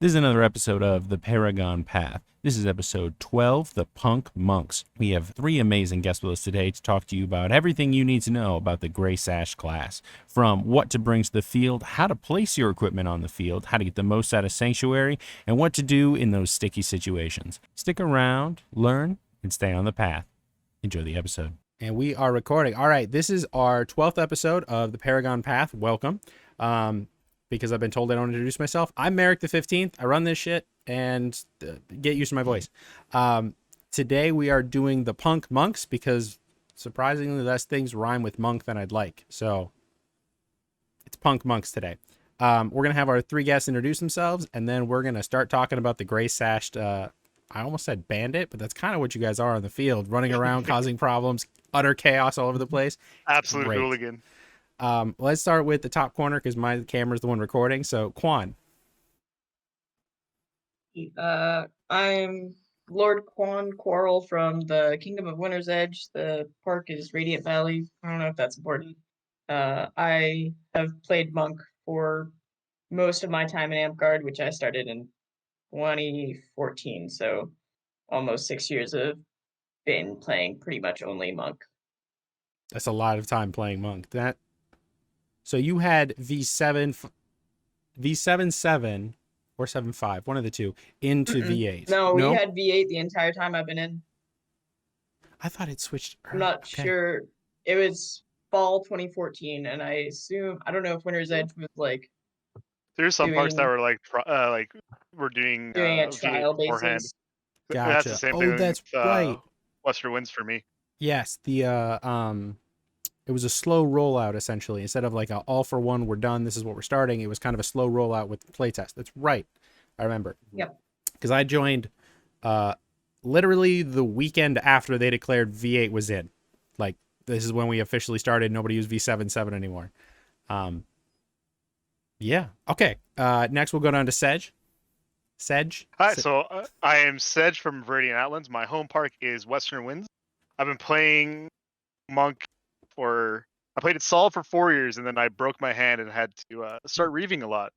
This is another episode of the Paragon Path. This is episode 12, The Punk Monks. We have three amazing guests with us today to talk to you about everything you need to know about the Gray Sash class. From what to bring to the field, how to place your equipment on the field, how to get the most out of Sanctuary, and what to do in those sticky situations. Stick around, learn, and stay on the path. Enjoy the episode. And we are recording. All right, this is our 12th episode of the Paragon Path. Welcome. Because I've been told I don't introduce myself. I'm Merrick the 15th. I run this shit and get used to my voice. Today we are doing the Punk Monks because surprisingly less things rhyme with monk than I'd like. So it's Punk Monks today. We're going to have our three guests introduce themselves, and then we're going to start talking about the gray sashed, I almost said bandit, but that's kind of what you guys are on the field, running around, causing problems, utter chaos all over the place. Absolute hooligan. Let's start with the top corner because my camera's the one recording. So, Quan. I'm Lord Quan Quarrel from the Kingdom of Winter's Edge. The park is Radiant Valley. I don't know if that's important. I have played Monk for most of my time in Amtgard, which I started in 2014. So almost 6 years of been playing pretty much only Monk. That's a lot of time playing Monk. So you had V7, V7-7 or 7-5, one of the two, into V8. No, we had V8 the entire time I've been in. I thought it switched. I'm not sure. It was fall 2014, and I don't know if Winter's Edge was like. There's some parts that were like we're doing a trial basis. Gotcha. That's the same thing that's with, right. Western Winds for me. Yes, it was a slow rollout essentially. Instead of like all for one, we're done, this is what we're starting. It was kind of a slow rollout with the playtest. That's right. I remember. Yep. Because I joined literally the weekend after they declared V8 was in. Like, this is when we officially started. Nobody used V7-7 anymore. Yeah. Okay. Next we'll go down to Sedge. Sedge. Hi, so I am Sedge from Viridian Outlands. My home park is Western Winds. I've been playing Monk I played it solid for 4 years, and then I broke my hand and had to start reaving a lot.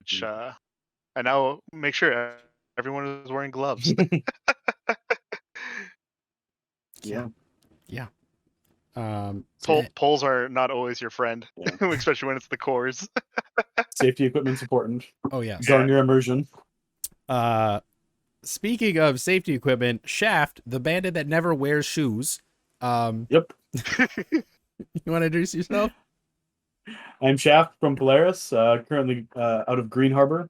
Which I now make sure everyone is wearing gloves. Yeah. Poles are not always your friend, especially when it's the cores. Safety equipment's important. Oh yeah. Darn your immersion. Speaking of safety equipment, Shaft, the bandit that never wears shoes. Yep. You want to introduce yourself? I'm Shaft from Polaris, currently out of Green Harbor,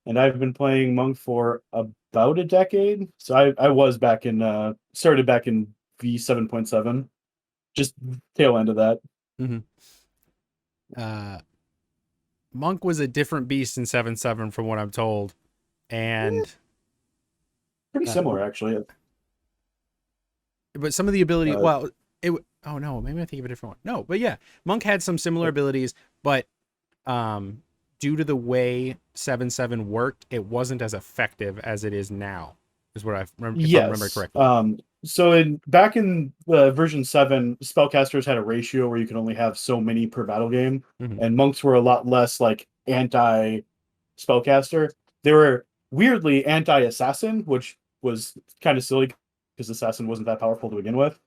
and I've been playing Monk for about a decade. So I was started back in V7.7, just tail end of that. Mm-hmm. Monk was a different beast in 7.7 from what I'm told, and pretty similar actually. But some of the ability, oh no, maybe I think of a different one. No, but yeah, Monk had some similar abilities, but due to the way 7.7 worked, it wasn't as effective as it is now. Is what I remember. If I remember correctly. So back in version 7, spellcasters had a ratio where you could only have so many per battle game, and monks were a lot less like anti-spellcaster. They were weirdly anti-assassin, which was kind of silly because assassin wasn't that powerful to begin with.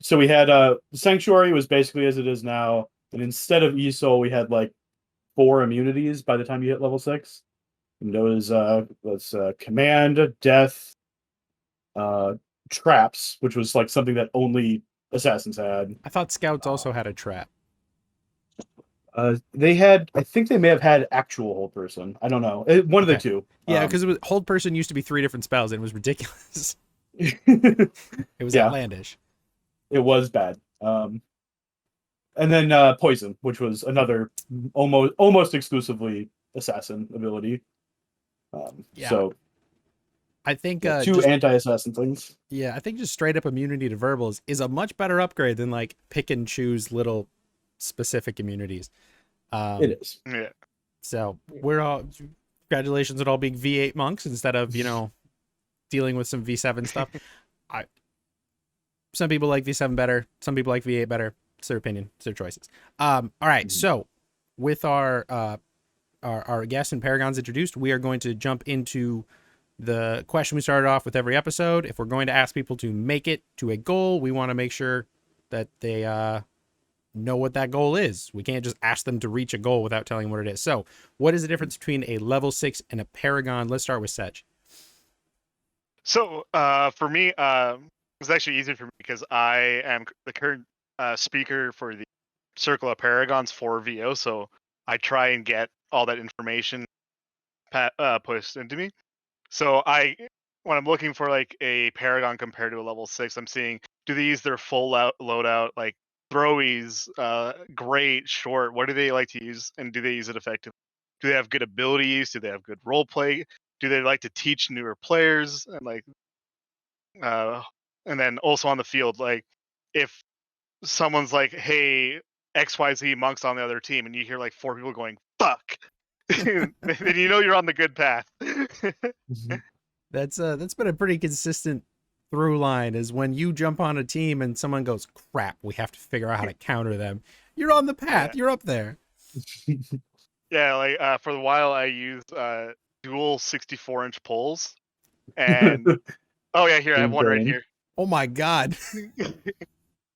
So we had Sanctuary was basically as it is now, and instead of ESOL, we had like 4 immunities by the time you hit level 6. And those was command, death, traps, which was like something that only assassins had. I thought scouts also had a trap. They had, I think they may have had actual hold person. I don't know. One of the two. Yeah, because hold person used to be 3 different spells, and it was ridiculous. It was outlandish. It was bad. And then poison, which was another almost exclusively assassin ability. So I think 2 anti-assassin things. Yeah, I think just straight up immunity to verbals is a much better upgrade than like pick and choose little specific immunities. It is. Yeah. So congratulations on all being V8 monks instead of, dealing with some V7 stuff. Some people like V7 better. Some people like V8 better. It's their opinion. It's their choices. All right. So with our our guests and Paragons introduced, we are going to jump into the question we started off with every episode. If we're going to ask people to make it to a goal, we want to make sure that they know what that goal is. We can't just ask them to reach a goal without telling them what it is. So, what is the difference between a level 6 and a Paragon? Let's start with Sedge. So for me, it's actually easier for me because I am the current speaker for the Circle of Paragons for VO. So I try and get all that information pushed into me. So when I'm looking for like a Paragon compared to a level 6, I'm seeing, do they use their full loadout, like throwies, great, short? What do they like to use, and do they use it effectively? Do they have good abilities? Do they have good role play? Do they like to teach newer players? And like, and then also on the field, like if someone's like, "Hey, XYZ Monk's on the other team," and you hear like 4 people going "fuck," then you know you're on the good path. That's been a pretty consistent through line, is when you jump on a team and someone goes, crap, we have to figure out how to counter them. You're on the path. Yeah. You're up there. Yeah, like for the while I used dual 64-inch poles, and oh yeah, here I have one right here. Oh my God.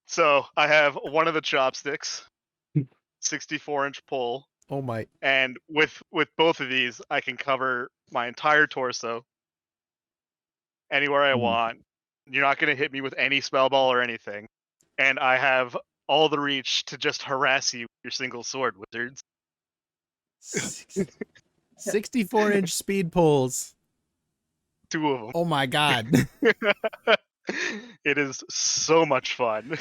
So I have one of the chopsticks, 64-inch pole, Oh my. and with both of these, I can cover my entire torso anywhere I want. You're not gonna hit me with any spell ball or anything, and I have all the reach to just harass you with your single sword, wizards. 64-inch speed pulls. 2 of them. Oh my God. It is so much fun.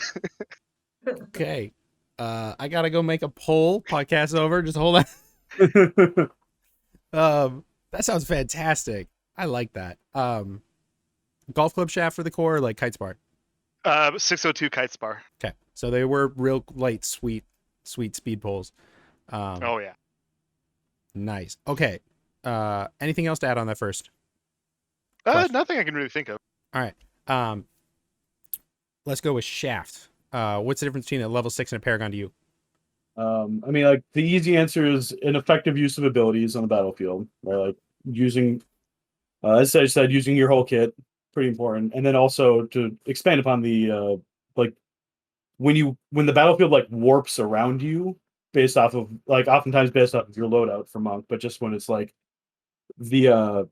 Okay. I gotta go make a poll. Podcast over. Just hold on. That sounds fantastic. I like that. Golf club shaft for the core, like kite spar. 602 kite spar. Okay. So they were real light, sweet speed pulls. Oh yeah. Nice. Okay. Anything else to add on that first? Question. Nothing I can really think of. All right. Let's go with shaft. What's the difference between a level 6 and a Paragon to you? I mean, like the easy answer is an effective use of abilities on the battlefield, right? Like using, as I said, using your whole kit, pretty important. And then also to expand upon the like when the battlefield like warps around you based off of like oftentimes based off of your loadout for monk, but just when it's like the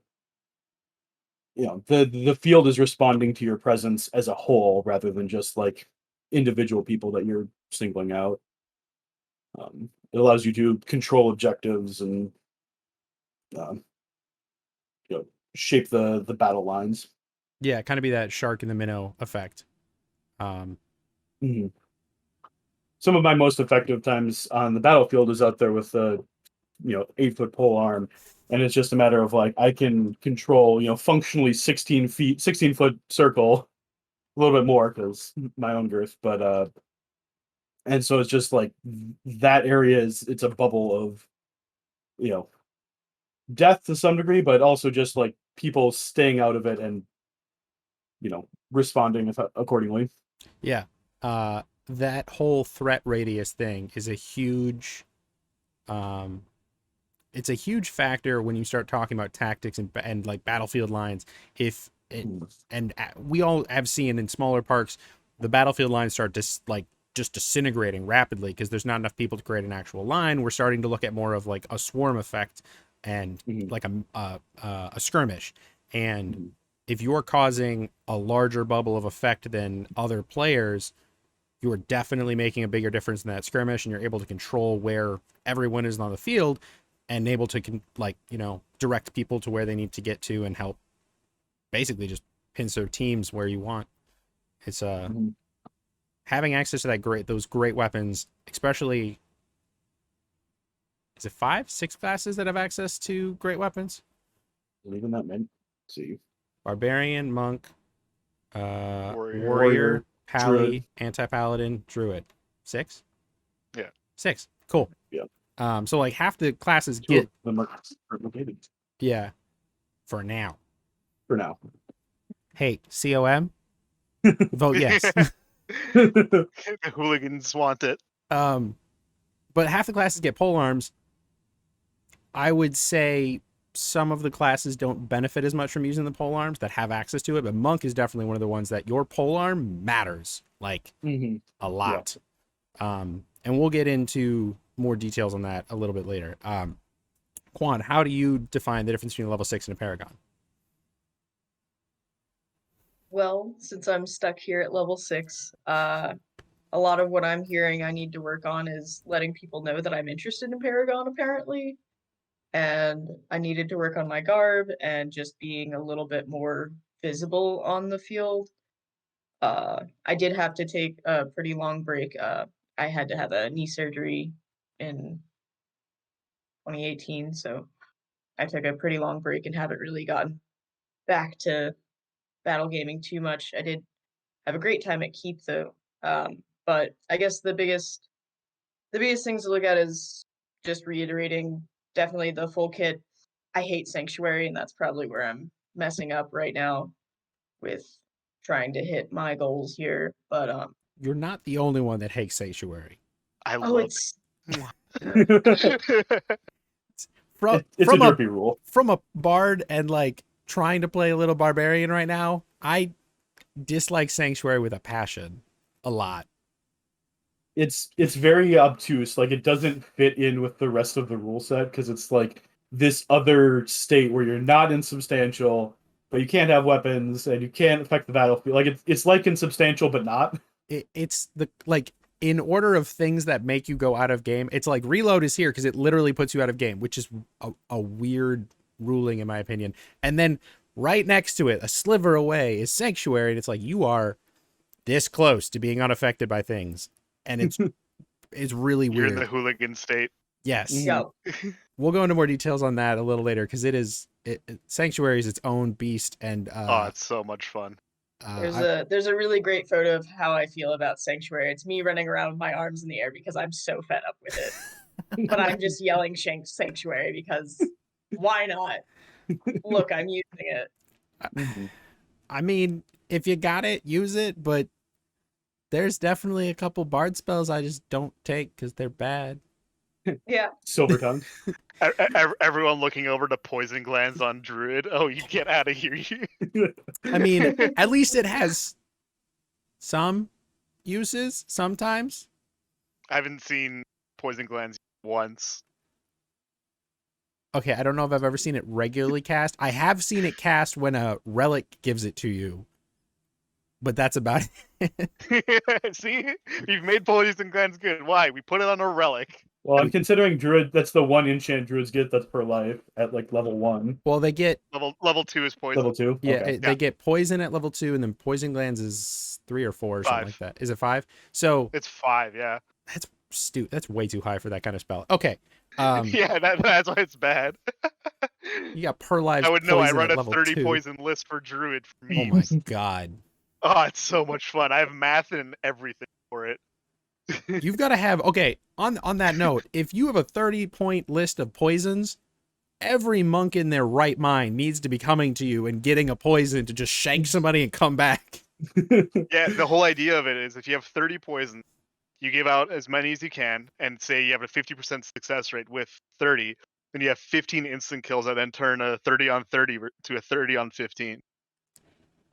the field is responding to your presence as a whole rather than just like individual people that you're singling out. It allows you to control objectives and shape the battle lines. Yeah, kind of be that shark in the minnow effect. Mhm. Some of my most effective times on the battlefield is out there with the 8-foot pole arm, and it's just a matter of like I can control functionally 16-foot circle, a little bit more because my own girth, but and so it's just like that area it's a bubble of death to some degree, but also just like people staying out of it and responding accordingly. Yeah. That whole threat radius thing is a huge it's a huge factor when you start talking about tactics and like battlefield lines. We all have seen in smaller parks the battlefield lines start just disintegrating rapidly because there's not enough people to create an actual line. We're starting to look at more of like a swarm effect and like a skirmish. And if you're causing a larger bubble of effect than other players, you are definitely making a bigger difference in that skirmish, and you're able to control where everyone is on the field and able to direct people to where they need to get to and help basically just pinch their teams where you want. It's having access to those great weapons, especially, is it 5-6 classes that have access to great weapons? Even that meant see Barbarian, monk, Warrior, pally, anti-paladin, druid. 6? Yeah. 6. Cool. Yeah. So like half the classes get replicated. Yeah. For now. Hey, COM? Vote yes. The hooligans want it. But half the classes get pole arms. I would say some of the classes don't benefit as much from using the pole arms that have access to it, but monk is definitely one of the ones that your pole arm matters like a lot. And we'll get into more details on that a little bit later. Quan, how do you define the difference between a level 6 and a Paragon? Well, since I'm stuck here at level 6, a lot of what I'm hearing I need to work on is letting people know that I'm interested in Paragon, apparently. And I needed to work on my garb and just being a little bit more visible on the field. I did have to take a pretty long break. I had to have a knee surgery in 2018, so I took a pretty long break and haven't really gotten back to battle gaming too much. I did have a great time at Keep though. But I guess the biggest things to look at is just reiterating definitely the full kit. I hate Sanctuary, and that's probably where I'm messing up right now with trying to hit my goals here. But You're not the only one that hates Sanctuary. I oh, love it's it. From It's from a a derpy rule. from a bard and like trying to play a little barbarian right now, I dislike Sanctuary with a passion a lot. It's very obtuse. Like it doesn't fit in with the rest of the rule set because it's like this other state where you're not insubstantial, but you can't have weapons and you can't affect the battlefield. Like it's like insubstantial but not. It's the like in order of things that make you go out of game. It's like reload is here because it literally puts you out of game, which is a weird ruling in my opinion. And then right next to it, a sliver away, is Sanctuary, and it's like you are this close to being unaffected by things, and it's really You're weird. in the hooligan state. Yes, yeah. we'll go into more details on that a little later because Sanctuary is its own beast, and Oh, it's so much fun. There's a really great photo of how I feel about Sanctuary. It's me running around with my arms in the air because I'm so fed up with it. But I'm just yelling Sanctuary because why not? Look, I'm using it. I mean, if you got it, use it, but there's definitely a couple bard spells I just don't take because they're bad. Yeah. Silver tongue. Everyone looking over to poison glands on Druid. Oh, you get out of here, you. I mean, at least it has some uses sometimes. I haven't seen poison glands once. Okay, I don't know if I've ever seen it regularly cast. I have seen it cast when a relic gives it to you, but that's about it. See, you've made poison glands good. Why? We put it on a relic. Well, I'm considering druid. That's the one enchant druids get that's per life at like level 1. Well, they get Level 2 is poison. Level 2. yeah, Okay. they get poison at level 2, and then poison glands is 3 or 4 or something 5. like that. Is it 5? So It's 5, yeah. that's that's way too high for that kind of spell. Okay, Yeah, that's why it's bad. you got per lives. I would know. I poison run at a level 30 2. poison list for Druid for Oh me. my god. Oh, it's so much fun. I have math and everything for it. You've got to have on that note, if you have a 30-point list of poisons, every monk in their right mind needs to be coming to you and getting a poison to just shank somebody and come back. Yeah, the whole idea of it is if you have 30 poisons, you give out as many as you can, and say you have a 50% success rate with 30, then you have 15 instant kills that then turn a 30 on 30 to a 30 on 15.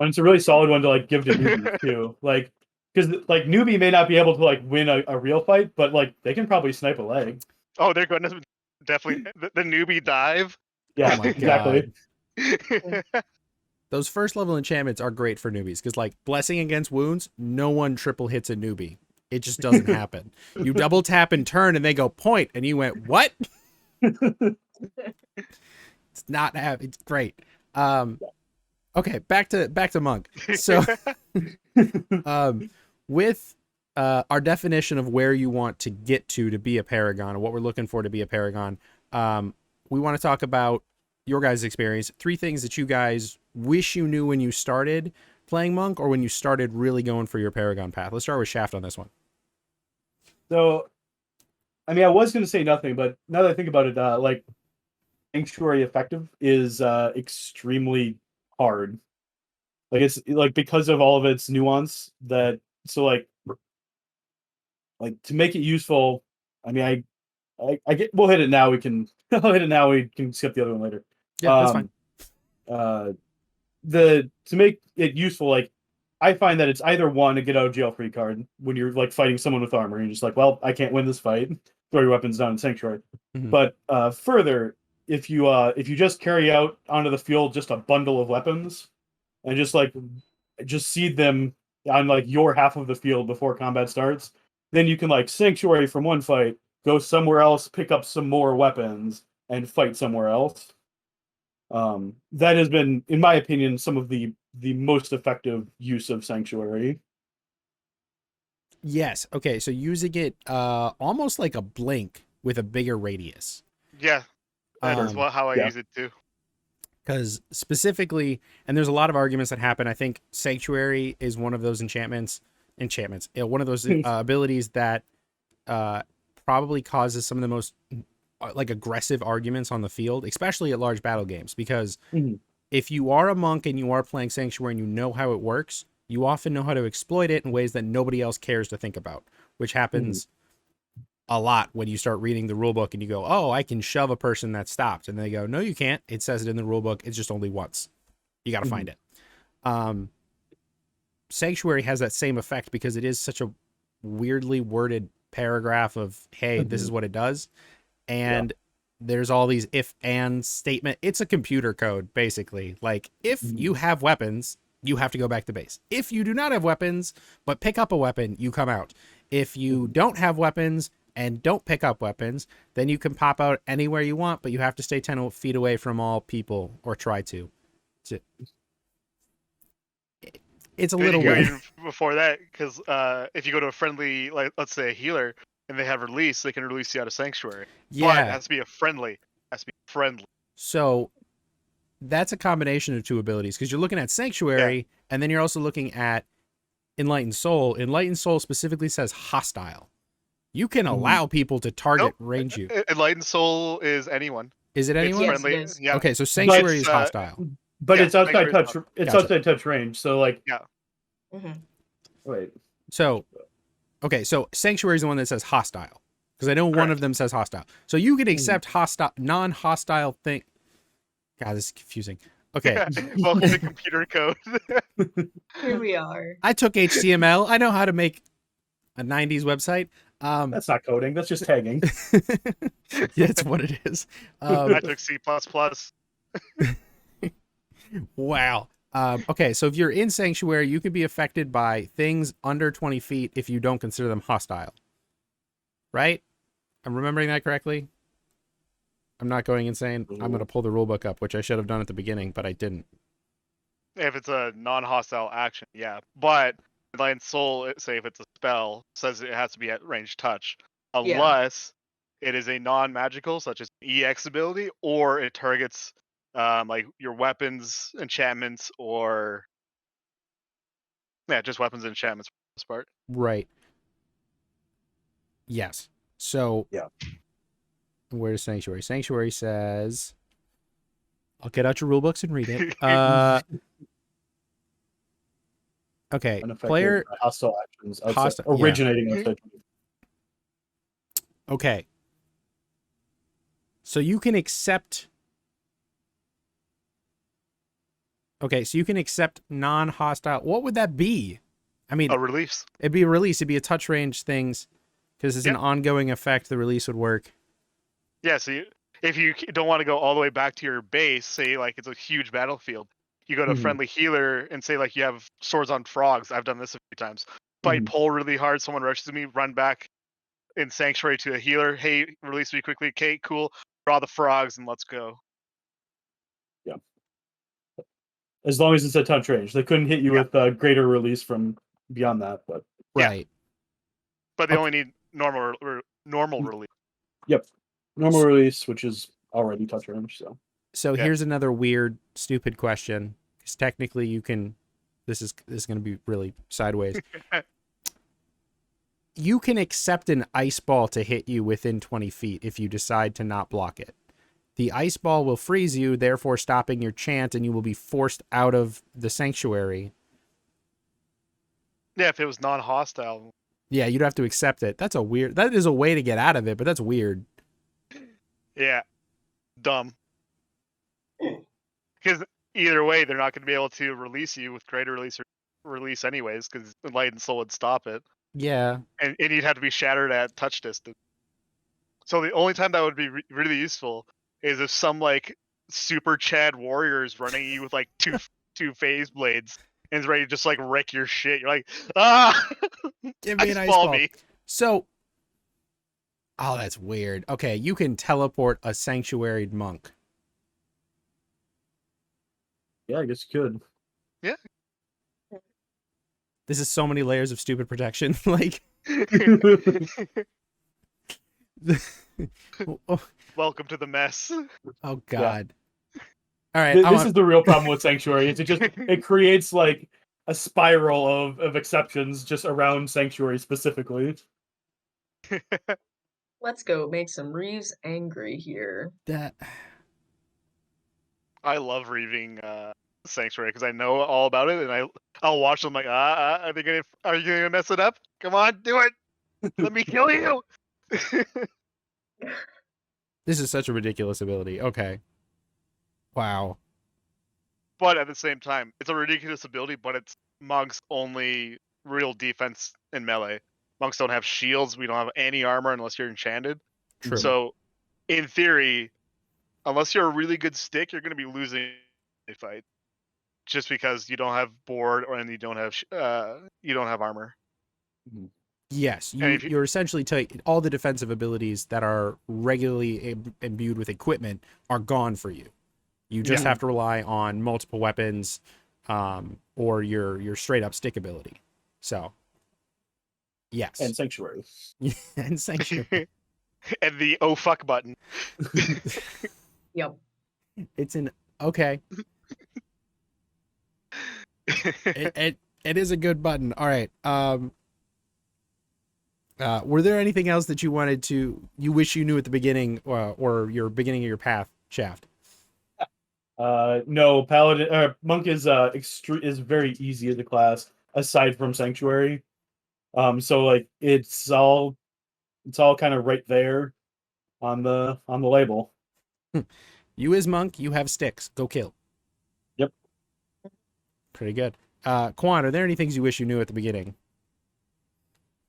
And it's a really solid one to like give to newbies too. Like, because like newbie may not be able to like win a real fight, but like they can probably snipe a leg. Oh, they're going to definitely the newbie dive. Yeah, Oh my exactly. Those first level enchantments are great for newbies because like blessing against wounds, no one triple hits a newbie. It just doesn't happen. You double tap and turn and they go point and you went, what? It's not it's great. Okay, back to monk. So with our definition of where you want to get to be a paragon, or what we're looking for to be a paragon, we want to talk about your guys' experience. 3 things that you guys wish you knew when you started playing monk or when you started really going for your paragon path. Let's start with Shaft on this one. So, I mean, I was going to say nothing, but now that I think about it, like Sanctuary effective is extremely hard. Like it's like because of all of its nuance that so like to make it useful. I mean, I get we'll hit it now. We can I'll hit it now. We can skip the other one later. Yeah, that's fine. To make it useful, like I find that it's either one, a get out of jail free card when you're like fighting someone with armor, and you're just like, well, I can't win this fight. Throw your weapons down in Sanctuary. Mhm. But further, if you just carry out onto the field just a bundle of weapons and just seed them on like your half of the field before combat starts, then you can like Sanctuary from one fight, go somewhere else, pick up some more weapons, and fight somewhere else. That has been, in my opinion, some of the most effective use of Sanctuary. Yes. Okay. So using it almost like a blink with a bigger radius. Yeah, that's how I yeah. use it too. Because specifically, and there's a lot of arguments that happen. I think Sanctuary is one of those enchantments. One of those abilities that probably causes some of the most like aggressive arguments on the field, especially at large battle games. Because if you are a monk and you are playing Sanctuary and you know how it works, you often know how to exploit it in ways that nobody else cares to think about, which happens a lot when you start reading the rule book and you go, oh, I can shove a person that stopped. And they go, no, you can't. It says it in the rule book. It's just only once. You got to find it. Sanctuary has that same effect because it is such a weirdly worded paragraph of, hey, this is what it does. And there's all these if and statement. It's a computer code, basically. Like, if you have weapons, you have to go back to base. If you do not have weapons, but pick up a weapon, you come out. If you don't have weapons and don't pick up weapons, then you can pop out anywhere you want, but you have to stay 10 feet away from all people, or try to. It's a little weird. Before that, because if you go to a friendly, like let's say a healer, and they have release, they can release you out of Sanctuary. Yeah. But it has to be friendly. So that's a combination of two abilities, because you're looking at Sanctuary, and then you're also looking at Enlightened Soul. Enlightened Soul specifically says hostile. You can allow people to target range you. Enlightened Soul is anyone. Is it anyone? Yes, it is. Yeah. Okay, so Sanctuary is hostile. But it's outside touch. It's Gotcha. outside touch range. So like, Wait. So, okay, so Sanctuary is the one that says hostile, because I know one of them says hostile. So you can accept hostile, non-hostile thing. God, this is confusing. Okay. Welcome to computer code. Here we are. I took HTML. I know how to make a 90s website. That's not coding. That's just tagging. Yeah, it's what it is. I took C++. Wow. Okay, so if you're in Sanctuary, you can be affected by things under 20 feet if you don't consider them hostile. Right? I'm remembering that correctly? I'm not going insane. I'm going to pull the rulebook up, which I should have done at the beginning, but I didn't. If it's a non-hostile action, yeah. But Enlightened Soul, say if it's a spell, says it has to be at range touch. Unless it is a non-magical, such as an EX ability, or it targets like your weapons, enchantments, or just weapons and enchantments for the most part. Right. Yes. So yeah. Where's Sanctuary? Sanctuary says, I'll get out your rule books and read it. Okay. Player hostile actions originating outside. Okay. So you can accept. Okay, so you can accept non-hostile. What would that be? I mean, a release. It'd be a release. It'd be a touch range things, because it's an ongoing effect. The release would work. Yeah. So if you don't want to go all the way back to your base, say like it's a huge battlefield, you go to a friendly healer and say like you have swords on frogs. I've done this a few times. Fight, pull really hard. Someone rushes me, run back in Sanctuary to a healer. Hey, release me quickly. Okay, cool. Draw the frogs and let's go. Yeah. As long as it's a touch range, they couldn't hit you with greater release from beyond that, but right. But they only need normal release. Yep, normal release, which is already touch range. So here's another weird, stupid question, because technically you can. This is going to be really sideways. You can accept an ice ball to hit you within 20 feet if you decide to not block it. The ice ball will freeze you, therefore stopping your chant, and you will be forced out of the Sanctuary. Yeah, if it was non-hostile. Yeah, you'd have to accept it. That is a way to get out of it, but that's weird. Yeah. dumb. Because either way, they're not going to be able to release you with greater release or release anyways, because Light and Soul would stop it, Yeah. and you'd have to be shattered at touch distance. So the only time that would be really useful is if some like super Chad warrior is running you with like two phase blades and is ready to just like wreck your shit. You're like, ah, Give me an ice ball ball. me. So, oh, that's weird. Okay, you can teleport a sanctuaried monk. Yeah, I guess you could. This is so many layers of stupid protection. Like, oh, Welcome to the mess. oh God. All right. This is the real problem with Sanctuary. Is it creates like a spiral of exceptions just around Sanctuary specifically. Let's go make some Reeves angry here. that. I love reading Sanctuary because I know all about it, and I'll watch them like, are you gonna mess it up? Come on, do it. Let me kill you. This is such a ridiculous ability. Okay. Wow. But at the same time, it's a ridiculous ability, but it's Monk's only real defense in melee. Monks don't have shields. We don't have any armor unless you're enchanted. True. So, in theory, unless you're a really good stick, you're going to be losing a fight, just because you don't have board and you don't have armor. Yes, And if you're essentially all the defensive abilities that are regularly imbued with equipment are gone for you. You just Yeah. have to rely on multiple weapons, or your straight up stick ability. So, yes, And Sanctuary. and Sanctuary. And the oh fuck button. Yep. It's an okay. It is a good button. All right. Were there anything else that you wish you knew at the beginning, or your beginning of your path, Shaft? No, Paladin Monk is is very easy as a class aside from Sanctuary. So like it's all kind of right there on the label. You as Monk, you have sticks. Go kill. Yep. Pretty good. Quan, are there any things you wish you knew at the beginning?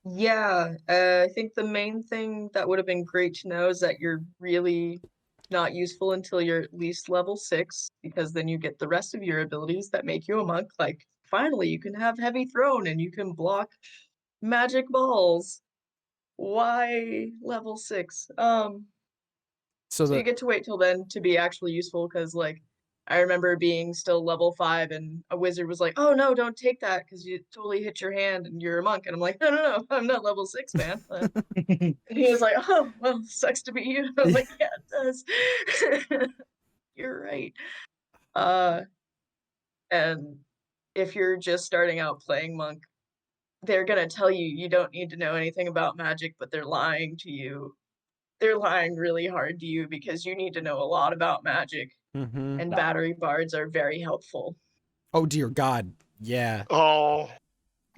Yeah, I think the main thing that would have been great to know is that you're really not useful until you're at least level 6, because then you get the rest of your abilities that make you a monk. Like, finally, you can have heavy throne and you can block magic balls. Why level 6? So So you get to wait till then to be actually useful, because like I remember being still level 5 and a wizard was like, "Oh no, don't take that because you totally hit your hand and you're a monk." And I'm like, "No, I'm not level 6, man." And he was like, "Oh, well, sucks to be you." I was like, "Yeah, it does." You're right. And if you're just starting out playing monk, they're gonna tell you you don't need to know anything about magic, but they're lying to you. They're lying really hard to you because you need to know a lot about magic. Mhm. And No. battery bards are very helpful. Oh dear God. Yeah. Oh,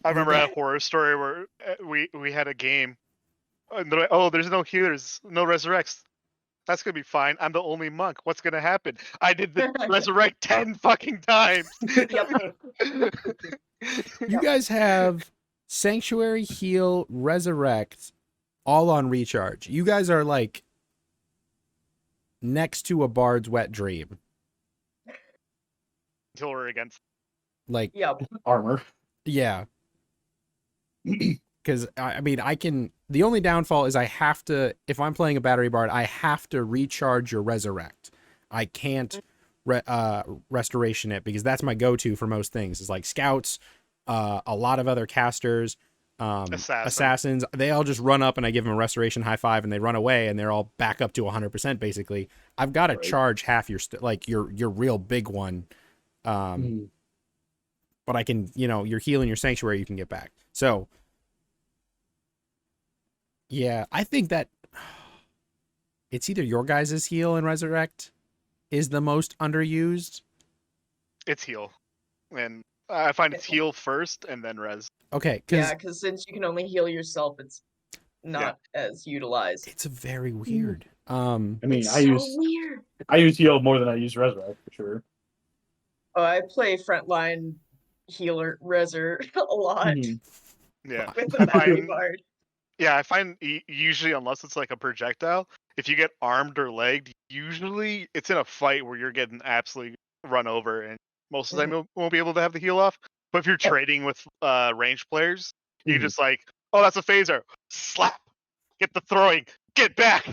I remember that- a horror story where we had a game. And they're like, oh, there's no healers, no resurrects. That's gonna be fine. I'm the only monk. What's gonna happen? I did the resurrect 10 fucking times. Yep. You guys have Sanctuary, Heal, Resurrect, all on recharge. You guys are like next to a bard's wet dream. Until we're against. Like, Yep. Armor. yeah. Because I mean, the only downfall is I have to, if I'm playing a battery bard, I have to recharge your resurrect. I can't restoration it, because that's my go-to for most things. It's like scouts, a lot of other casters, assassins. They all just run up and I give them a restoration high five and they run away and they're all back up to 100% basically. I've got to charge half your your real big one. But I can, your heal and your sanctuary you can get back. So yeah, I think that it's either your guys' heal and resurrect is the most underused. It's heal, and I find it's heal first and then res. Okay, Yeah, because since you can only heal yourself, it's not as utilized. it's very weird. I mean, It's so weird. I use heal more than I use resurrect for sure. Oh, I play frontline healer reser a lot Yeah. with I the Battery find Bard. Yeah, I find usually, unless it's like a projectile, if you get armed or legged, usually it's in a fight where you're getting absolutely run over, and most of the time you won't be able to have the heal off. But if you're trading with ranged players, you Mhm. just like, oh, that's a phaser, slap, get the throwing, get back.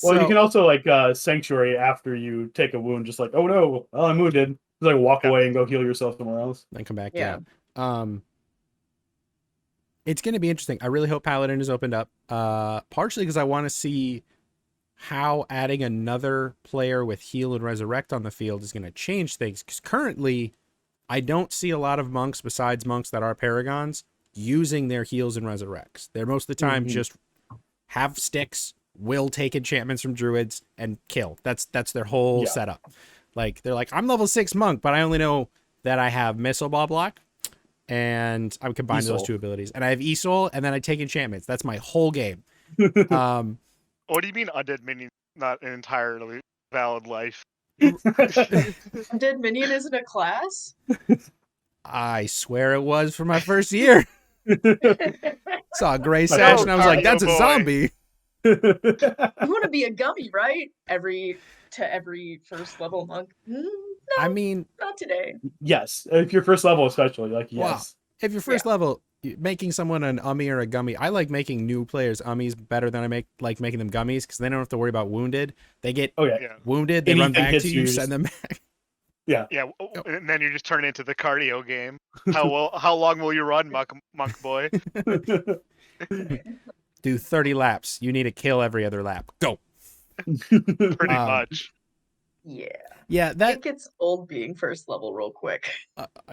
Well, you So can also like Sanctuary after you take a wound, just like, oh no, well, I'm wounded. Just like walk Yeah. away and go heal yourself somewhere else. then come back. Yeah. It's going to be interesting. I really hope Paladin is opened up. Partially because I want to see how adding another player with heal and resurrect on the field is going to change things. Because currently, I don't see a lot of monks besides monks that are paragons using their heals and resurrects. They're most of the time just have sticks, will take enchantments from druids, and kill. That's their whole setup. Like they're like, I'm level 6 monk, but I only know that I have Missile Ball Block, and I'm combining those two abilities, and I have Esol, and then I take enchantments. That's my whole game. What do you mean undead minion not an entirely valid life? Undead Minion isn't a class? I swear it was for my first year. Saw a gray sash, and I was like, that's a boy. zombie. You want to be a gummy, right? Every first level monk. No, I mean, not today. Yes, if you're first level, especially like yes. Wow. If you're first level, making someone an ummy or a gummy, I like making new players ummies better than I like making them gummies because they don't have to worry about wounded. They get wounded, they run Anything back hits to you, you, you send them back. Yeah, and then you just turn into the cardio game. How long will you run, monk boy? Do 30 laps. You need to kill every other lap. Go. Pretty much. Yeah. Yeah, that It gets old being first level real quick.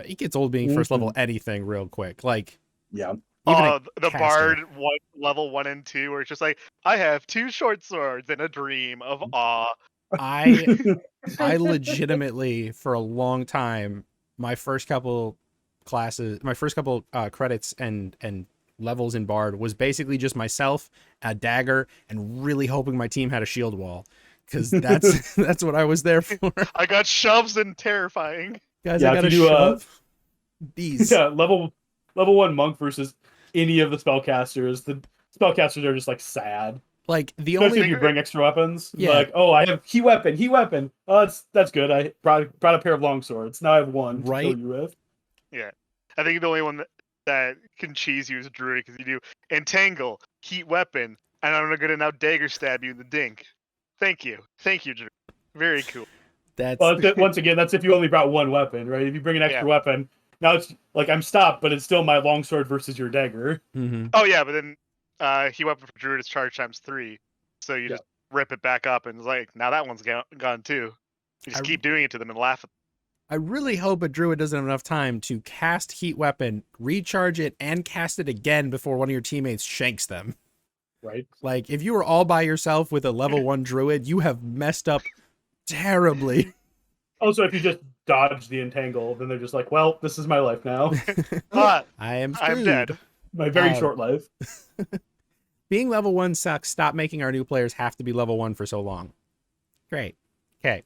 it gets old being first level anything real quick. Like yeah. Even the bard level 1 and 2, where it's just like, I have 2 short swords and a dream of awe. I legitimately for a long time, my first couple credits and levels in bard was basically just myself, a dagger, and really hoping my team had a shield wall, because that's what I was there for. I got shoves and terrifying. Guys, I got a shove. These level 1 monk versus any of the spellcasters. The spellcasters are just like sad. Like the Especially only if you bring extra weapons. Yeah. Like, oh, I have heat weapon. Oh, that's good. I brought a pair of long swords. Now I have one to kill you with. Yeah. I think the only one that can cheese you is Druid, because you do entangle, heat weapon, and I'm gonna now dagger stab you in the dink. Thank you, Druid. Very cool. Once again, that's if you only brought one weapon, right? If you bring an extra weapon, now it's like I'm stopped, but it's still my longsword versus your dagger. Mm-hmm. Oh yeah, but then heat weapon for Druid is charge times 3, so you just rip it back up, and it's like, now that one's gone too. You just keep doing it to them and laugh at them. I really hope a druid doesn't have enough time to cast heat weapon, recharge it, and cast it again before one of your teammates shanks them. Right. Like, if you were all by yourself with a level 1 druid, you have messed up terribly. Also, if you just dodge the entangle, then they're just like, well, this is my life now. I am screwed. I'm dead. My very short life. Being level 1 sucks. Stop making our new players have to be level 1 for so long. Great. Okay.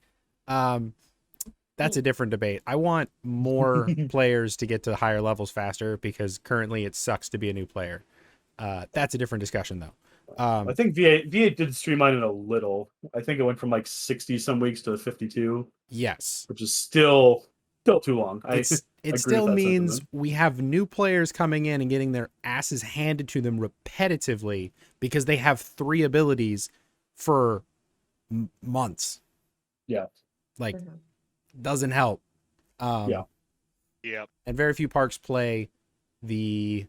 That's a different debate. I want more players to get to higher levels faster, because currently it sucks to be a new player. That's a different discussion, though. I think V8 did streamline it a little. I think it went from like 60 some weeks to 52. Yes. Which is still too long. It still means we have new players coming in and getting their asses handed to them repetitively because they have 3 abilities for months. Yeah. Like, doesn't help. Yeah. And very few parks play the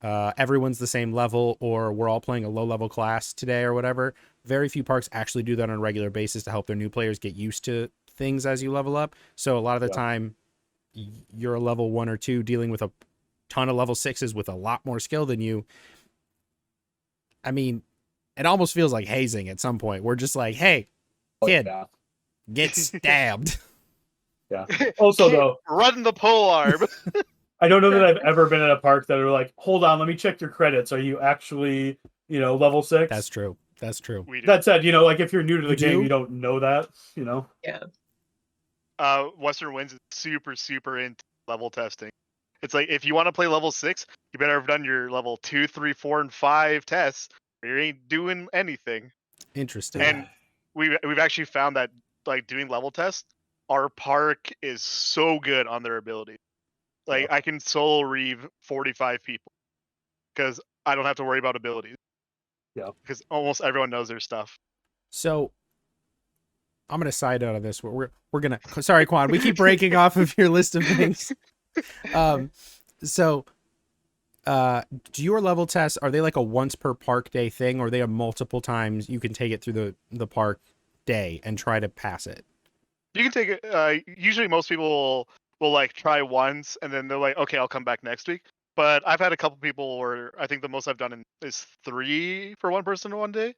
everyone's the same level, or we're all playing a low level class today or whatever. Very few parks actually do that on a regular basis to help their new players get used to things as you level up. So a lot of the time you're a level 1 or 2 dealing with a ton of level 6s with a lot more skill than you. I mean, it almost feels like hazing at some point. We're just like, hey, kid, get stabbed. Yeah. Also, though, run the pole arm. I don't know that I've ever been at a park that are like, hold on, let me check your credits. Are you actually level 6. That's true. That's true. We do. That said, like if you're new to the You game, do? you don't know that. Yeah. Western Winds is super, super into level testing. It's like if you want to play level 6, you better have done your level 2, 3, 4, and 5 tests, or you ain't doing anything. Interesting. And we've actually found that like doing level tests, our park is so good on their ability. Like I can solo reeve 45 people because I don't have to worry about abilities. Yeah. Because almost everyone knows their stuff. So I'm gonna side note on this. We're gonna. Sorry, Quan. We keep breaking off of your list of things. So, do your level tests, are they like a once per park day thing, or are they a multiple times you can take it through the park day and try to pass it? You can take it. Usually, most people will like try once, and then they're like, "Okay, I'll come back next week." But I've had a couple people where I think the most I've done is 3 for one person in one day.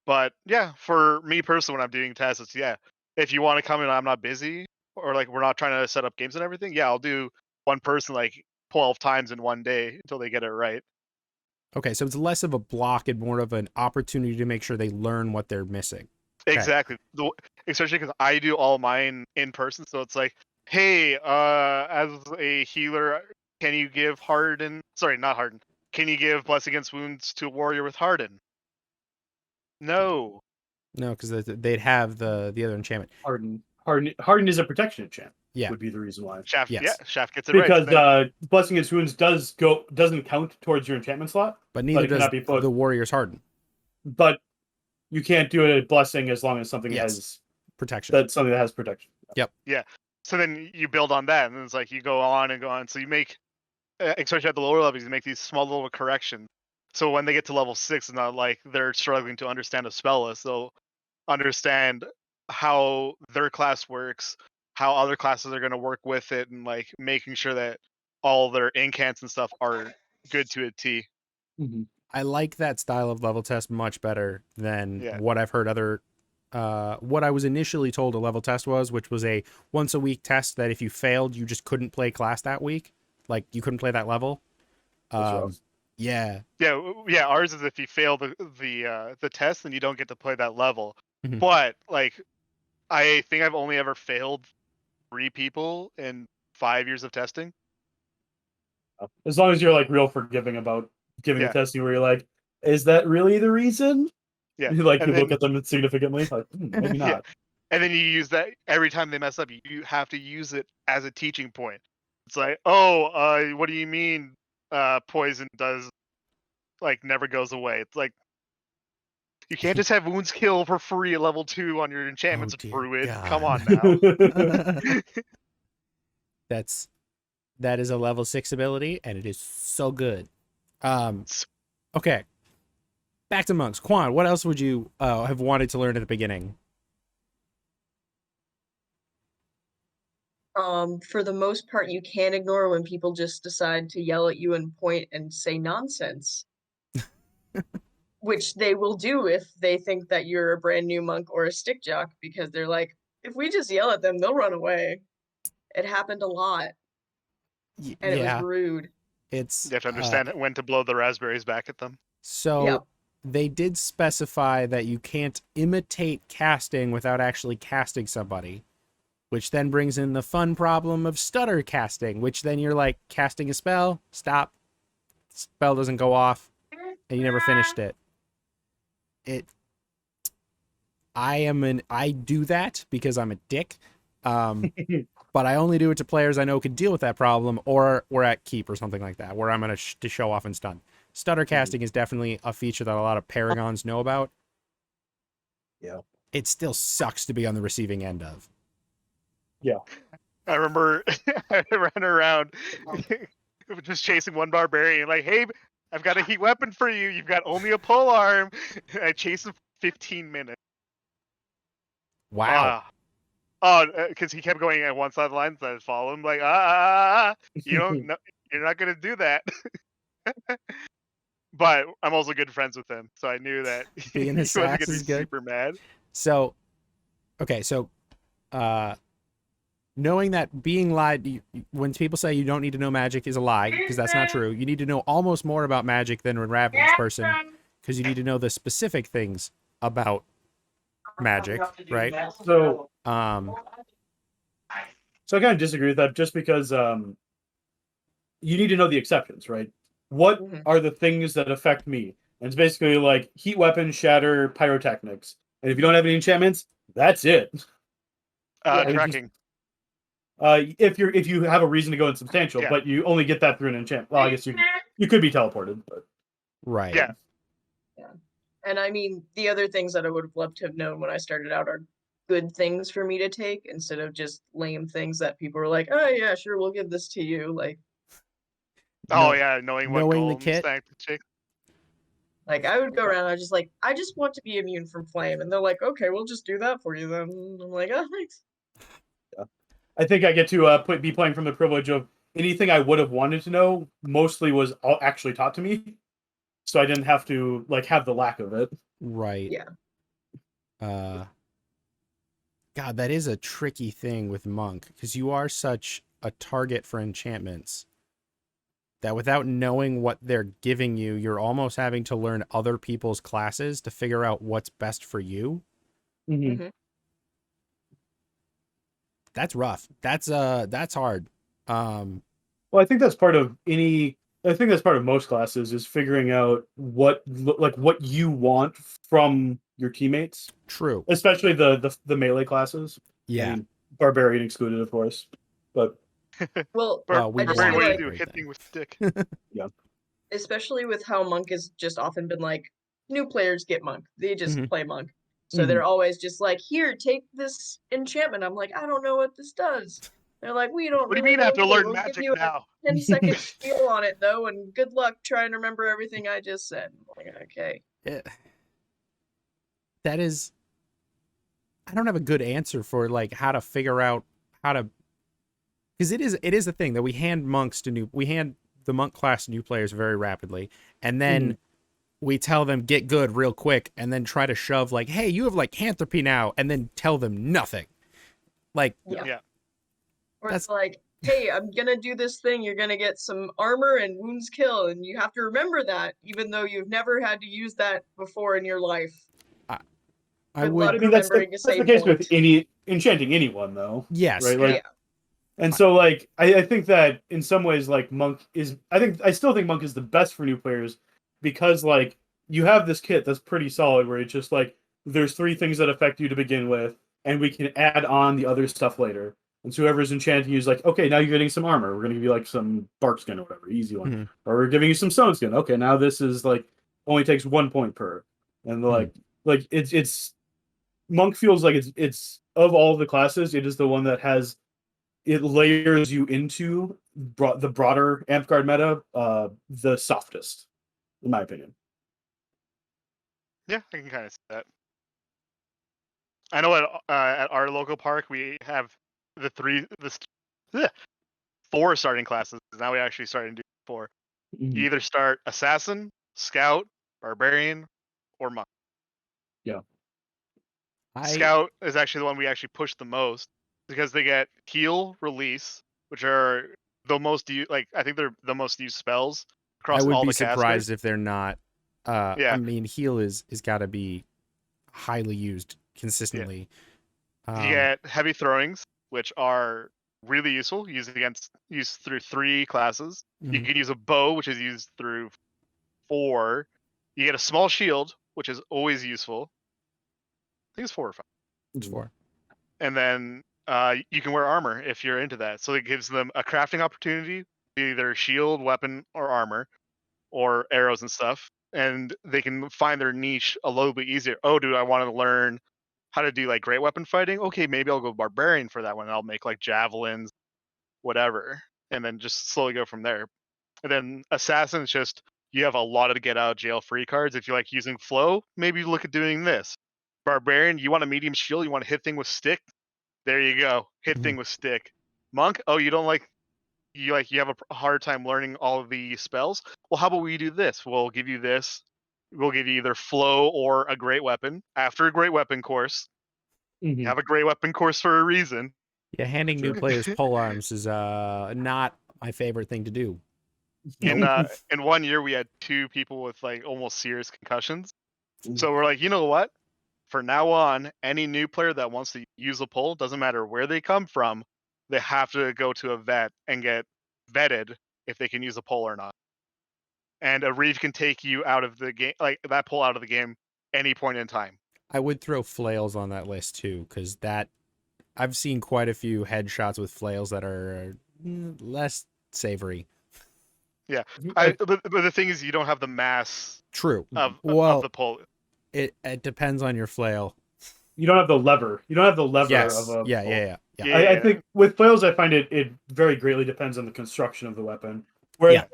But yeah, for me personally, when I'm doing tests, it's if you want to come in, I'm not busy, or like we're not trying to set up games and everything. Yeah, I'll do one person like 12 times in one day until they get it right. Okay, so it's less of a block and more of an opportunity to make sure they learn what they're missing. Okay. Exactly. Especially because I do all mine in person, so it's like, hey, as a healer, can you give Harden? Sorry, not Harden. Can you give Bless Against Wounds to a warrior with Harden? No. No, because they'd have the other enchantment. Harden is a protection enchant. Yeah. Would be the reason why. Shaft, Yes. yeah, Shaft gets it Because right. Blessing Against Wounds doesn't count towards your enchantment slot, But neither it does cannot be put. the warrior's harden But you can't do a blessing as long as something has protection. that's something that has protection. Yeah. So then you build on that, and then it's like you go on and go on. So you make, especially at the lower levels, you make these small little corrections. So when they get to level 6, it's not like they're struggling to understand a spell list. They'll understand how their class works, how other classes are going to work with it, and like making sure that all their incants and stuff are good to a T. Mm-hmm. I like that style of level test much better than Yeah. what I've heard other what I was initially told a level test was, which was a once a week test that if you failed, you just couldn't play class that week. Like you couldn't play that level. Yeah. Yeah. Ours is if you fail the test, then you don't get to play that level. Mhm. But like, I think I've only ever failed 3 people in 5 years of testing. As long as you're like real forgiving about giving Yeah. a testing where you're like, is that really the reason? Yeah. Like And you look then- at them significantly, like maybe Yeah. not. And then you use that every time they mess up. You have to use it as a teaching point. It's like, oh, what do you mean? Poison does like never goes away. It's like you can't just have wounds kill for free at level 2 on your enchantments, dear Druid. God. Come on now. That is a level 6 ability, and it is so good. Okay. Back to monks. Quan, what else would you have wanted to learn at the beginning? For the most part, you can ignore when people just decide to yell at you and point and say nonsense. Which they will do if they think that you're a brand new monk or a stick jock, because they're like, if we just yell at them, they'll run away. It happened a lot, and it was rude. It's You have to understand when to blow the raspberries back at them. So Yep. they did specify that you can't imitate casting without actually casting somebody, which then brings in the fun problem of stutter casting, which then you're like casting a spell, stop, spell doesn't go off, and you never finished it. I do that because I'm a dick. But I only do it to players I know can deal with that problem, or we're at keep or something like that, where I'm going to show off and stun. Stutter casting is definitely a feature that a lot of Paragons know about. Yeah. It still sucks to be on the receiving end of. Yeah. I remember I ran around just chasing one barbarian, like, hey, I've got a heat weapon for you. You've got only a pole arm. And I chased him for 15 minutes. Wow. Because he kept going at one side of the line, so I'd follow him, like, you don't know, you're not gonna do that. But I'm also good friends with him, so I knew that Being he a wasn't gonna sass be is good. super mad. So, okay, so knowing that being lied, when people say you don't need to know magic is a lie, because that's not true. You need to know almost more about magic than an average person. because you need to know the specific things about magic, right? So Um, so I kind of disagree with that, just because you need to know the exceptions, right? What Mhm. are the things that affect me? And it's basically like heat weapon, shatter, pyrotechnics. And if you don't have any enchantments, that's it. Yeah. I mean, Tracking. if you have a reason to go in substantial, Yeah. but you only get that through an enchantment. Well, I guess you could be teleported, but right. Yeah. And I mean, the other things that I would have loved to have known when I started out are good things for me to take instead of just lame things that people were like, oh, yeah, sure, we'll give this to you. Oh No- yeah, knowing what knowing the golem kit. stack to check. I would go around, I was just like, I just want to be immune from flame. And they're like, okay, we'll just do that for you then. And I'm like, oh, thanks. I think I get to be playing from the privilege of anything I would have wanted to know mostly was actually taught to me, so I didn't have to like have the lack of it. Right. Yeah. God, that is a tricky thing with monk, because you are such a target for enchantments that without knowing what they're giving you, you're almost having to learn other people's classes to figure out what's best for you. Mm-hmm. Mhm. That's rough. That's hard. Well, I think that's part of any. I think that's part of most classes is figuring out what you want from your teammates, True. especially the melee classes. Yeah. I mean, barbarian excluded, of course, but Well, We I just Barbarian, feel what do you like, do? Great Hit thing. thing with stick. especially with how monk has just often been like, new players get monk. They just Mhm. play monk. So Mhm. they're always just like, here, take this enchantment. I'm like, I don't know what this does. They're like, we don't What do you really mean I know have to either. learn We'll give magic you a now? 10-second spiel on it though, and good luck trying to remember everything I just said. I'm like, okay. That is, I don't have a good answer for like how to figure out how to, because it is a thing that we hand the monk class to new players very rapidly, and then we tell them get good real quick, and then try to shove like, hey, you have like lycanthropy now, and then tell them nothing. Like, Yeah. Yeah. Or That's- it's like, hey, I'm gonna do this thing. You're gonna get some armor and wounds kill, and you have to remember that, even though you've never had to use that before in your life. I Good would, luck I mean that's remembering a that's the save case point. with any enchanting anyone though, yes, right? Like, Yeah. and so like I think that in some ways like monk is I still think monk is the best for new players because like you have this kit that's pretty solid where it's just like there's three things that affect you to begin with, and we can add on the other stuff later. And so whoever's enchanting you is like, okay, now you're getting some armor. We're gonna give you like some bark skin or whatever, easy one. Mhm. Or we're giving you some stone skin. Okay, now this is like only takes 1 point per. And like it's monk feels like it's of all the classes, it is the one that has it layers you into the broader Amp meta, the softest, in my opinion. Yeah, I can kind of see that. I know at our local park we have the 4 starting classes. Now we actually started to do 4. You either start assassin, scout, barbarian, or monk. Yeah. Scout is actually the one we actually push the most because they get heal, release, which are the most I think they're the most used spells across I would all be the casters. surprised if they're not. I Yeah. mean, heal is got to be highly used consistently. You get heavy throwings, which are really useful, used through 3 classes. You Mhm. can use a bow, which is used through 4. You get a small shield, which is always useful. I think it's 4 or 5. It's 4. And then you can wear armor if you're into that. So it gives them a crafting opportunity, either shield, weapon, or armor, or arrows and stuff. And they can find their niche a little bit easier. Oh, do I want to learn how to do like great weapon fighting? Okay, maybe I'll go barbarian for that one. I'll make like javelins, whatever, and then just slowly go from there. And then assassin is just you have a lot of get out of jail free cards. If you like using flow, maybe look at doing this. Barbarian, you want a medium shield, you want to hit thing with stick. There you go, hit thing with stick. Monk, oh you don't like you have a hard time learning all of the spells. Well, how about we do this? We'll give you this. We'll give you either flow or a great weapon. After a great weapon course, you have a great weapon course for a reason. Yeah, handing new players pole arms is not my favorite thing to do. In 1 year we had 2 people with like almost serious concussions. So we're like, you know what? For now on, any new player that wants to use a pole, doesn't matter where they come from, they have to go to a vet and get vetted if they can use a pole or not. And a reef can take you out of the game, like that pole out of the game, any point in time. I would throw flails on that list too, because I've seen quite a few headshots with flails that are less savory. Yeah, but the thing is, you don't have the mass True. of the pole. It depends on your flail. You don't have the lever. You don't have the lever Yes. of a Yeah. I think with flails, I find it very greatly depends on the construction of the weapon. Where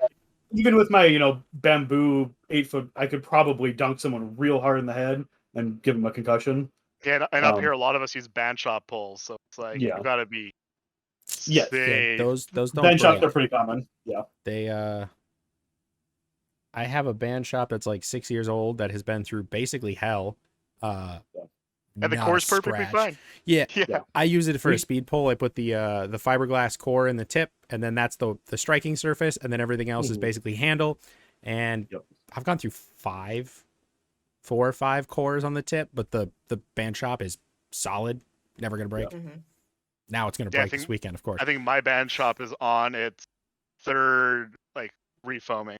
even with my bamboo 8-foot, I could probably dunk someone real hard in the head and give them a concussion. Yeah, and up here, a lot of us use band shop poles, so it's like you gotta be. Yes, those don't band shops break. are pretty common. Yeah, they I have a band shop that's like 6 years old that has been through basically hell. And the core's perfectly fine. Yeah. I use it for a speed pole. I put the fiberglass core in the tip, and then that's the striking surface, and then everything else is basically handle. And I've gone through 4 or 5 cores on the tip, but the band shop is solid, never gonna break. Now it's gonna break this weekend, of course. I think my band shop is on its 3rd like refoaming.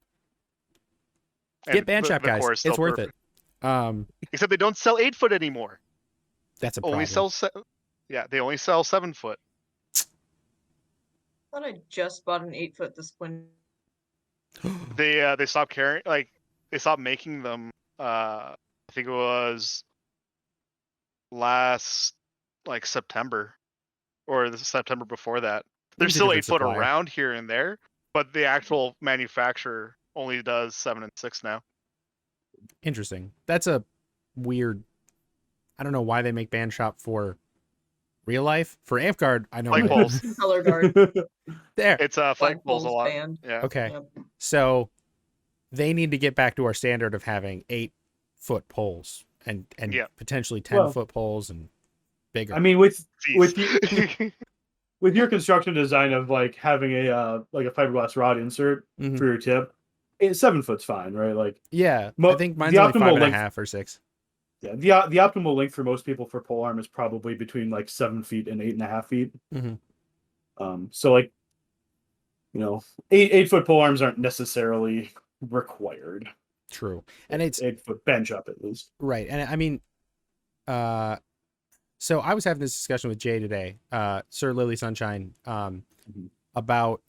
Get band shop, guys. It's worth it. Except they don't sell 8-foot anymore. That's a problem. They only sell 7-foot. I thought I just bought an 8-foot this winter. They stopped carrying, like they stopped making them. I think it was last like September or the September before that. There's still 8-foot around here and there, but the actual manufacturer only does 7 and 6 now. Interesting. That's a weird. I don't know why they make band shop for real life. For Amp Guard, I know. Flag poles. Color guard. There. It's flag poles a lot. Band. Yeah. Okay. Yep. So they need to get back to our standard of having 8-foot poles and potentially 10-foot poles and bigger. I mean, with your construction design of like having a fiberglass rod insert for your tip, 7-foot's fine, right? Like I think mine's only 5.5 or 6. Yeah, the optimal length for most people for pole arm is probably between like 7 feet and 8.5 feet. So like, 8-foot pole arms aren't necessarily required. True, and it's 8-foot band shop at least. Right, and I mean, so I was having this discussion with Jay today, Sir Lily Sunshine, about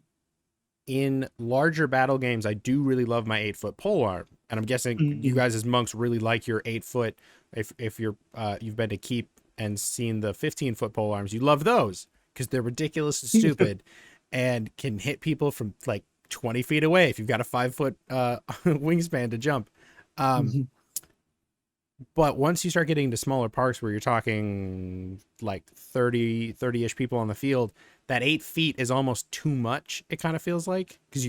in larger battle games. I do really love my 8-foot pole arm, and I'm guessing you guys as monks really like your 8-foot. If you're you've been to Keep and seen the 15-foot pole arms, you love those because they're ridiculous and stupid, and can hit people from like 20 feet away if you've got a 5-foot wingspan to jump. But once you start getting to smaller parks where you're talking like 30-ish people on the field, that 8 feet is almost too much. It kind of feels like, because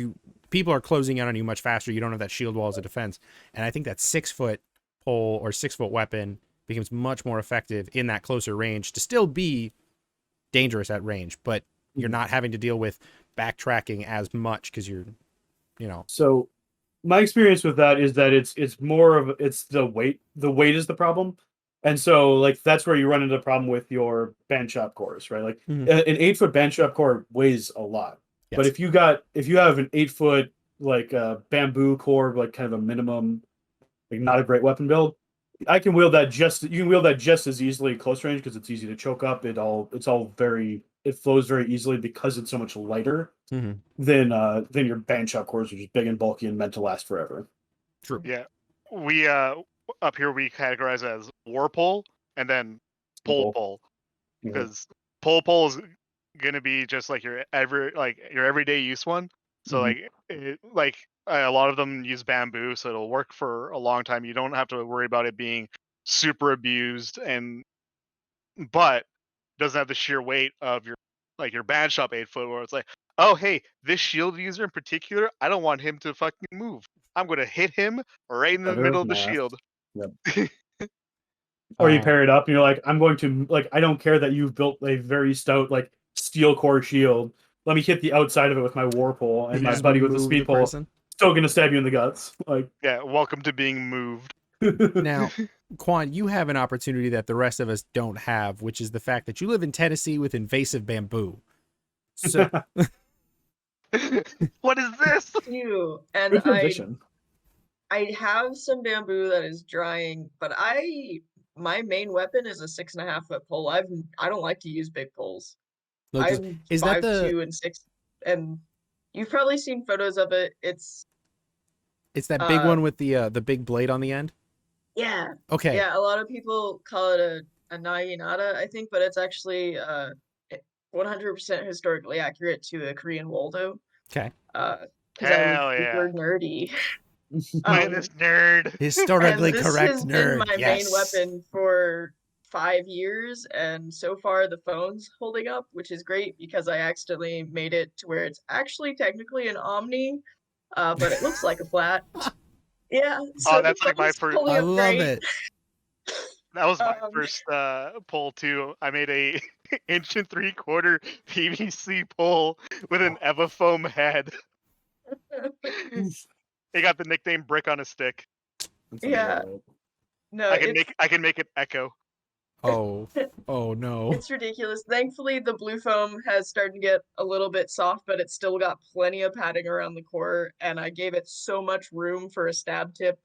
people are closing in on you much faster. You don't have that shield wall as a defense. And I think that 6-foot pole or 6-foot weapon becomes much more effective in that closer range to still be dangerous at range, but you're not having to deal with backtracking as much because you're, So my experience with that is that it's more of the weight. The weight is the problem. And so like that's where you run into the problem with your band shop cores, right? Like an 8-foot band shop core weighs a lot. Yes. But if you have an 8-foot like bamboo core, like kind of a minimum, like not a great weapon build, you can wield that just as easily at close range because it's easy to choke up. It flows very easily because it's so much lighter than your band shop cores, which is big and bulky and meant to last forever. True. Yeah. We up here we categorize it as war pole and then pole because pole is gonna be just like your everyday use one. So a lot of them use bamboo, so it'll work for a long time. You don't have to worry about it being super abused, but doesn't have the sheer weight of your band shop 8-foot where it's like, oh hey, this shield user in particular, I don't want him to fucking move. I'm gonna hit him right in the middle of the shield. Yep. Or you pair it up and you're like, I'm going to I don't care that you've built a very stout like steel core shield. let me hit the outside of it with my war pole, and You my just buddy with the move speed pole person. still gonna stab you in the guts. Like, Yeah, welcome to being moved. Now, Quan, you have an opportunity that the rest of us don't have, which is the fact that you live in Tennessee with invasive bamboo. So What is this? You and good transition. I have some bamboo that is drying, but my main weapon is a 6.5 foot pole. I don't like to use big poles. look, I'm is that 5'2" and 6, and you've probably seen photos of it. It's that big one with the big blade on the end? yeah. Okay. Yeah, a lot of people call it a naginata, I think, but it's actually 100% historically accurate to a Korean Waldo. Okay. Because I was Hell super yeah. nerdy. Look at this nerd. Historically And this correct has been nerd. my Yes. main weapon for 5 years, and so far the phone's holding up, which is great because I accidentally made it to where it's actually technically an Omni, but it looks like a flat. Yeah, so Oh, that's the like my phone's first. holding I up love great. it. That was my Um, first pole too. I made a 1.75 inch PVC pole with an Evafoam head. It got the nickname "Brick on a Stick." yeah, no, I can make it echo. Oh. Oh no. it's ridiculous. Thankfully, the blue foam has started to get a little bit soft, but it's still got plenty of padding around the core, and I gave it so much room for a stab tip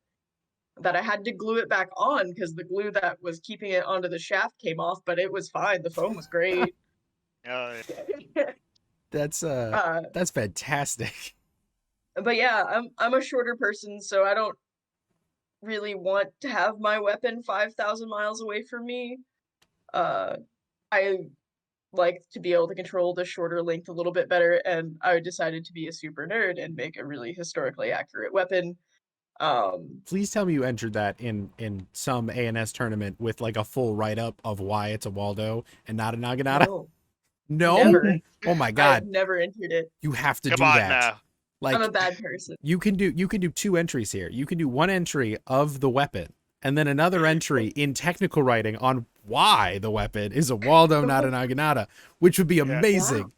that I had to glue it back on because the glue that was keeping it onto the shaft came off, but it was fine. The foam was great. That's uh, that's fantastic. but yeah, I'm a shorter person, so I don't really want to have my weapon 5,000 miles away from me. I like to be able to control the shorter length a little bit better, and I decided to be a super nerd and make a really historically accurate weapon. Please tell me you entered that in some ANS tournament with like a full write up of why it's a Waldo and not a Naginata. No, No. never. Oh my I've god. never entered it. You have to Come do on that. now. Like I'm a bad person. you can do 2 entries here. You can do 1 entry of the weapon and then another entry in technical writing on why the weapon is a Waldo, not a Naginata, which would be amazing. Wow.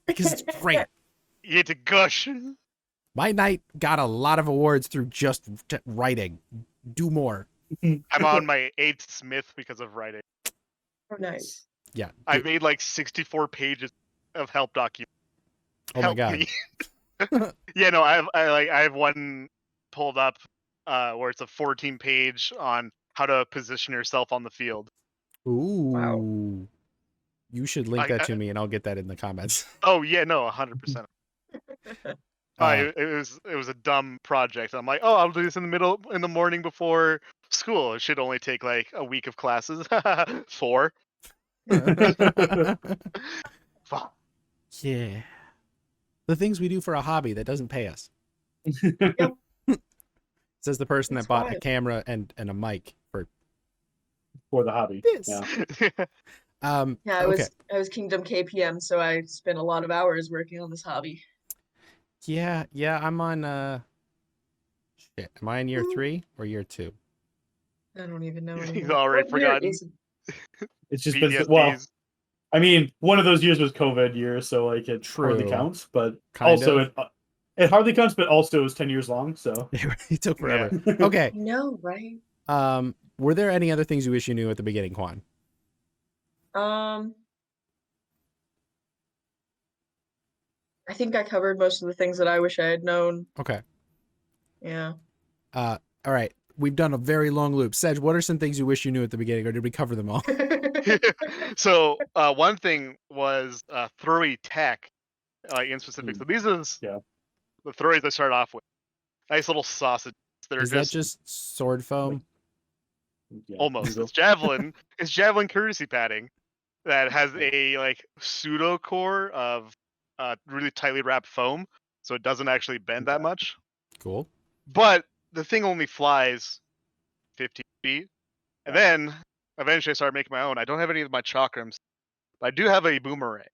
Because it's great. You get to gush. My knight got a lot of awards through just writing. Do more. I'm on my 8th Smith because of writing. Oh, nice. Yeah. I made like 64 pages of help documents. Oh my Help god. me. Yeah, no, I have one pulled up where it's a 14-page on how to position yourself on the field. Ooh. Wow. You should link that to me and I'll get that in the comments. Oh yeah, no, 100%. It was a dumb project. I'm like, oh, I'll do this in the morning before school. It should only take like a week of classes. 4. Fuck. Yeah. The things we do for a hobby that doesn't pay us. Says the person That's that bought a wild. camera and a mic for For the hobby. this. Yeah. Yeah, Okay. I was Kingdom KPM, so I spent a lot of hours working on this hobby. Yeah, I'm on shit. Am I in year 3 or year 2? I don't even know He's anymore. already What year forgotten. is it? It's just been PTSDs. well. I mean, one of those years was COVID year, so like it hardly True. counts. But Kind also of. it hardly counts. But also it was 10 years long. So It took forever. Okay. No, right? Were there any other things you wish you knew at the beginning, Quan? I think I covered most of the things that I wish I had known. Okay. Yeah. All right. We've done a very long loop. Sedge, what are some things you wish you knew at the beginning, or did we cover them all? So one thing was throwy tech, like in specific. So these are the throwies I started off with. Nice little sausage. Is that just sword foam? yeah, Almost. It's javelin. It's javelin courtesy padding that has a like pseudo core of really tightly wrapped foam, so it doesn't actually bend that much. Cool. But the thing only flies 15 feet, and then eventually I started making my own. I don't have any of my chakrams, but I do have a boomerang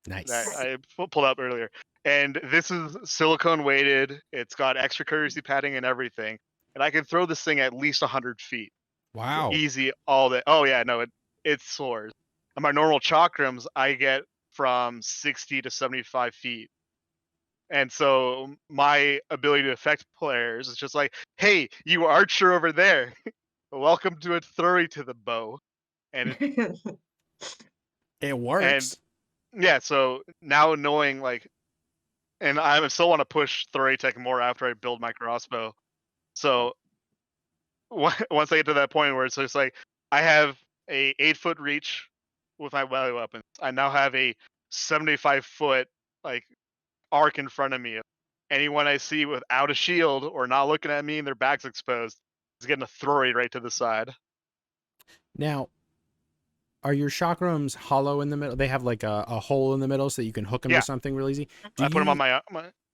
Nice. that I pulled up earlier. And this is silicone weighted. It's got extra courtesy padding and everything, and I can throw this thing at least 100 feet. Wow. Easy all day. Oh yeah, no, it soars. On my normal chakrams, I get from 60 to 75 feet. And so my ability to affect players is just like, hey, you archer over there, welcome to a throwing to the bow. And It works. yeah, so now knowing like, and I still want to push throwing tech more after I build my crossbow. So once I get to that point where it's just like, I have a 8-foot reach with my melee weapons. I now have a 75-foot like arc in front of me. Anyone I see without a shield or not looking at me and their back's exposed is getting a throw right to the side. Now, are your chakrams hollow in the middle? They have like a hole in the middle so that you can hook them Yeah. to something real easy? I put them on my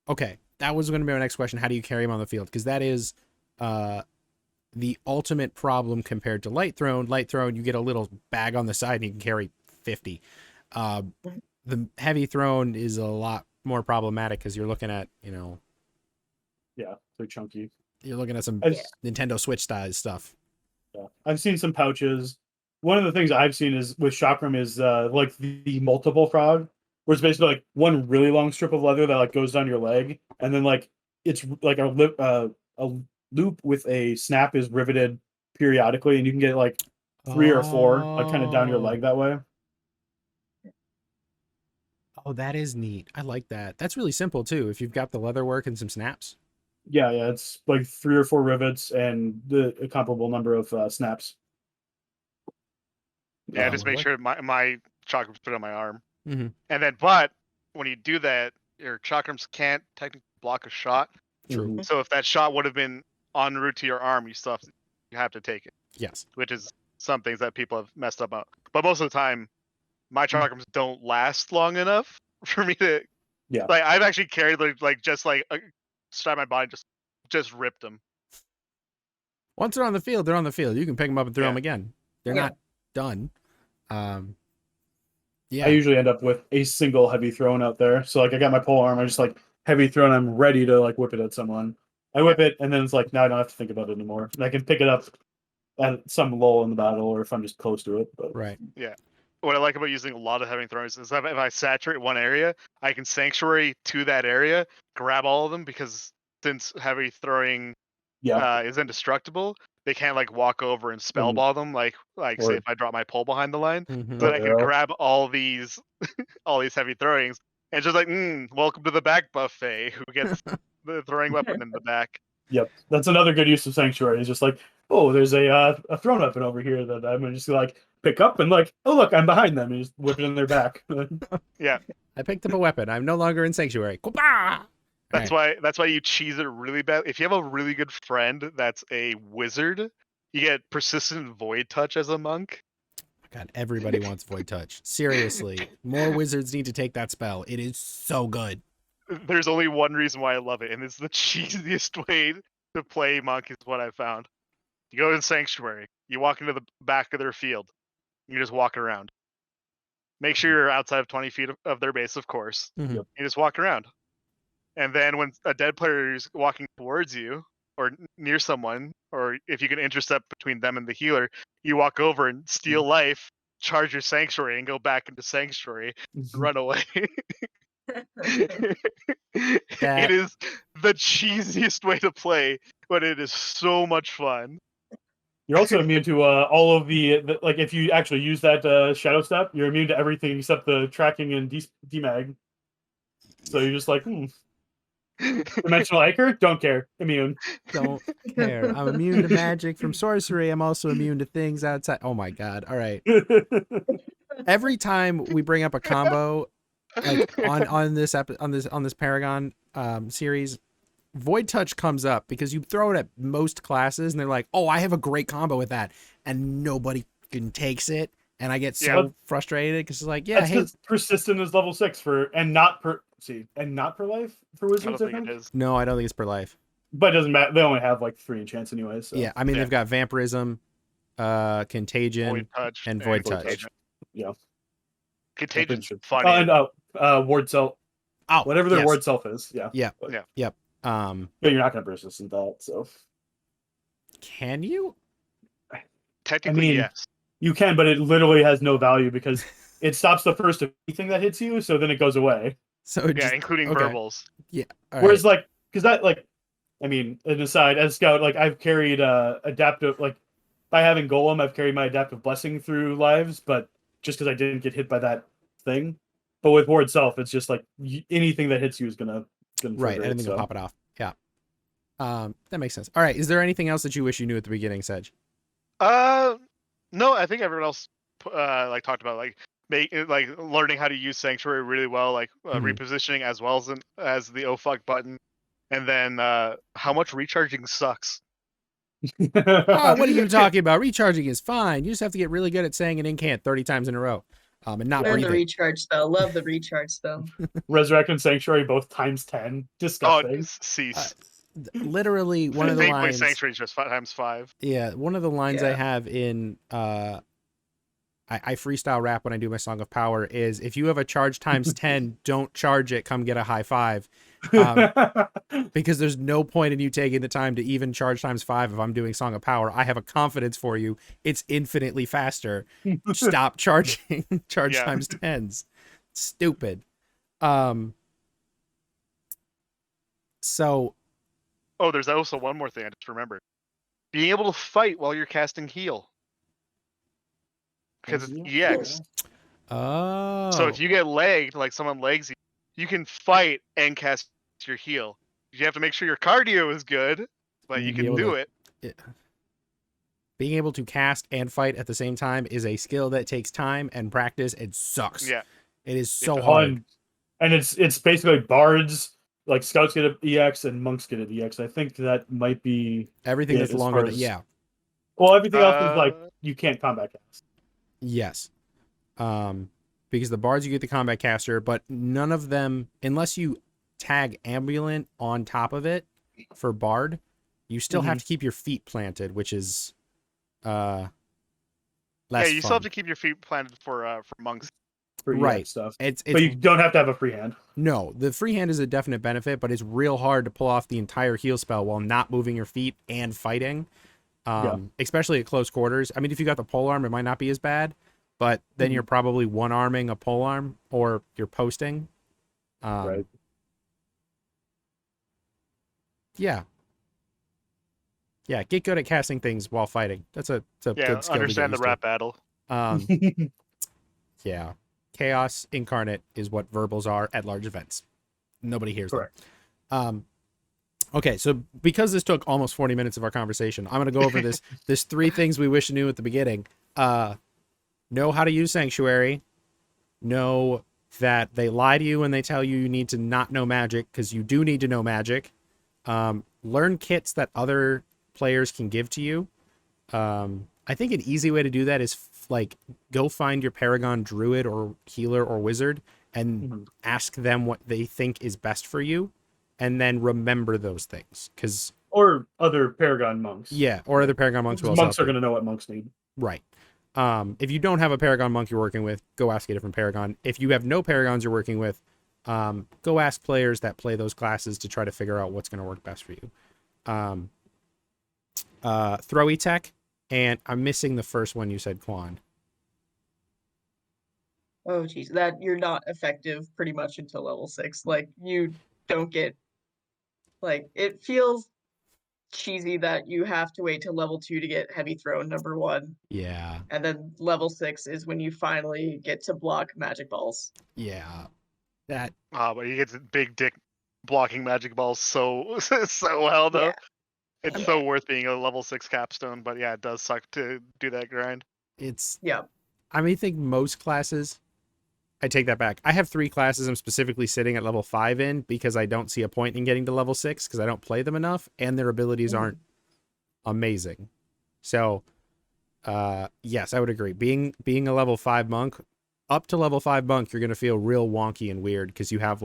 Okay, that was going to be my next question. How do you carry them on the field? Because that is the ultimate problem compared to light thrown. Light thrown, you get a little bag on the side and you can carry 50. The heavy thrown is a lot more problematic because you're looking at, Yeah, they're chunky. you're looking at some Nintendo Switch style stuff. Yeah. I've seen some pouches. One of the things I've seen is with chakram is like the multiple frog, where it's basically like one really long strip of leather that like goes down your leg, and then like it's like a loop with a snap is riveted periodically, and you can get like 3 or 4 like kind of down your leg that way. Oh, that is neat. I like that. That's really simple too. If you've got the leather work and some snaps. Yeah, it's like 3 or 4 rivets and a comparable number of snaps. Yeah, just make sure my chakrams put on my arm. Mm-hmm. And then, but when you do that, your chakrams can't technically block a shot. True. So if that shot would have been en route to your arm, you have to take it. Yes. Which is some things that people have messed up on. But most of the time, my chakrams don't last long enough for me to. Yeah. Like I've actually carried just strap my body, just ripped them. Once they're on the field, they're on the field. You can pick them up and throw Yeah. them again. They're not done. Yeah. I usually end up with a single heavy thrown out there. So like I got my pole arm, I just like heavy thrown, I'm ready to like whip it at someone. I whip it and then it's like now I don't have to think about it anymore. And I can pick it up at some lull in the battle or if I'm just close to it. But Right. Yeah. What I like about using a lot of heavy throws is if I saturate one area, I can sanctuary to that area, grab all of them because since heavy throwing is indestructible, they can't like walk over and spellball them like say if I drop my pole behind the line. Mm-hmm. So I can grab all these heavy throwings and just like welcome to the back buffet. Who gets the throwing weapon in the back? Yep, that's another good use of sanctuary. It's just like, oh, there's a thrown weapon over here that I'm gonna just like pick up and like, oh look, I'm behind them, and just whip it in their back. Yeah, I picked up a weapon. I'm no longer in sanctuary. that's why you cheese it really bad. If you have a really good friend that's a wizard, you get persistent void touch as a monk. God, everybody wants void touch. Seriously, more wizards need to take that spell. It is so good. There's only one reason why I love it, and it's the cheesiest way to play monk is what I found. You go to the sanctuary, you walk into the back of their field, you just walk around. Make sure you're outside of 20 feet of their base, of course. Mm-hmm. You just walk around. And then when a dead player is walking towards you, or near someone, or if you can intercept between them and the healer, you walk over and steal life, charge your sanctuary, and go back into sanctuary and run away. It is the cheesiest way to play, but it is so much fun. You're also immune to all of the like if you actually use that shadow step, you're immune to everything except the tracking and demag. So you're just like, dimensional anchor, don't care, immune. Don't care. I'm immune to magic from sorcery. I'm also immune to things outside. Oh my god! All right. Every time we bring up a combo, like on this Paragon series, Void Touch comes up because you throw it at most classes and they're like, "Oh, I have a great combo with that," and nobody fucking takes it, and I get so frustrated because it's like, yeah, hey, persistent is level 6 and not per life for wizards. I don't think it is. No, I don't think it's per life. But it doesn't matter. They only have like 3 enchants anyway. So. Yeah, I mean they've got Vampirism, Contagion, Void touch and Void Touch. Yeah, Contagion's funny. And ward self. Oh, whatever their ward self is. Yeah. Yeah. But, Yep. but you're not gonna persistent that. So. Can you? Technically, yes. You can, but it literally has no value because it stops the first of anything that hits you, so then it goes away. So it Yeah, just, including okay. verbals. Yeah. All Whereas right. like, because that like, I mean, an aside, as scout, like I've carried adaptive, like by having golem, I've carried my adaptive blessing through lives, but just because I didn't get hit by that thing. But with war itself, it's just like anything that hits you is gonna Right. trigger it, Anything will so. pop it off. Yeah. That makes sense. All right. Is there anything else that you wish you knew at the beginning, Sedge? No, I think everyone else like talked about like learning how to use Sanctuary really well, like Mhm. repositioning as well as the oh fuck button, and then how much recharging sucks. Oh, what are you talking about? Recharging is fine. You just have to get really good at saying an incant 30 times in a row, and not Learn the breathing. recharge spell. Love the recharge spell. Resurrect and Sanctuary both times 10. Oh, Disgusting. cease. Literally, one of the Fate Point lines. Sanctuary is just 5 times 5. Yeah, one of the lines I Yeah. have in I freestyle rap when I do my Song of Power is if you have a charge times 10, don't charge it, come get a high five. Because there's no point in you taking the time to even charge times 5 if I'm doing Song of Power. I have a confidence for you. It's infinitely faster. Stop charging charge Yeah. times 10s. Stupid. So Oh, there's also one more thing I just remembered. Being able to fight while you're casting heal. Because it's EX. oh, So if you get legged, like someone legs you, you can fight and cast your heal. You have to make sure your cardio is good, but you Be can able do to- it. being able to cast and fight at the same time is a skill that takes time and practice. It sucks. Yeah. It is so does. hard. And it's basically bards, like scouts get an EX and monks get an EX. I think that might be Everything it that's as longer far than as- yeah. Well, everything else is like Uh, you can't combat cast. Yes. Because the bards you get the combat caster, but none of them, unless you tag ambulant on top of it for bard, you still have to keep your feet planted, which is less yeah, you fun. still have to keep your feet planted for monks. For Right. EX stuff. It's But you don't have to have a free hand. no, the free hand is a definite benefit, but it's real hard to pull off the entire heal spell while not moving your feet and fighting. Especially at close quarters. I mean, if you got the pole arm, it might not be as bad, but then you're probably one arming a pole arm or you're posting. Right. Yeah. Yeah, get good at casting things while fighting. That's a Yeah, good skill understand to the get rap battle. used to. Yeah. Chaos incarnate is what verbals are at large events. Nobody hears Correct. them. Okay, so because this took almost 40 minutes of our conversation, I'm going to go over this 3 things we wish you knew at the beginning. Know how to use Sanctuary. Know that they lie to you when they tell you you need to not know magic, because you do need to know magic. Learn kits that other players can give to you. I think an easy way to do that is like go find your Paragon Druid or Healer or Wizard and ask them what they think is best for you, and then remember those things. Because Or other Paragon monks. yeah, or other Paragon monks will Because also monks help are you. going to know what monks need. Right. If you don't have a Paragon monk you're working with, go ask a different Paragon. If you have no Paragons you're working with, go ask players that play those classes to try to figure out what's going to work best for you. Throwy tech, and I'm missing the first one you said, Quan. Oh geez, that you're not effective pretty much until level 6. Like you don't get like it feels cheesy that you have to wait till level 2 to get heavy thrown number 1. Yeah. And then level 6 is when you finally get to block magic balls. Yeah. That But he gets big dick blocking magic balls so well though. Yeah. It's so worth being a level 6 capstone, but yeah, it does suck to do that grind. it's Yeah. I think most classes, I take that back. I have 3 classes I'm specifically sitting at level 5 in because I don't see a point in getting to level 6 because I don't play them enough and their abilities aren't amazing. So, yes, I would agree. Being a level 5 monk, up to level 5 monk, you're going to feel real wonky and weird because you have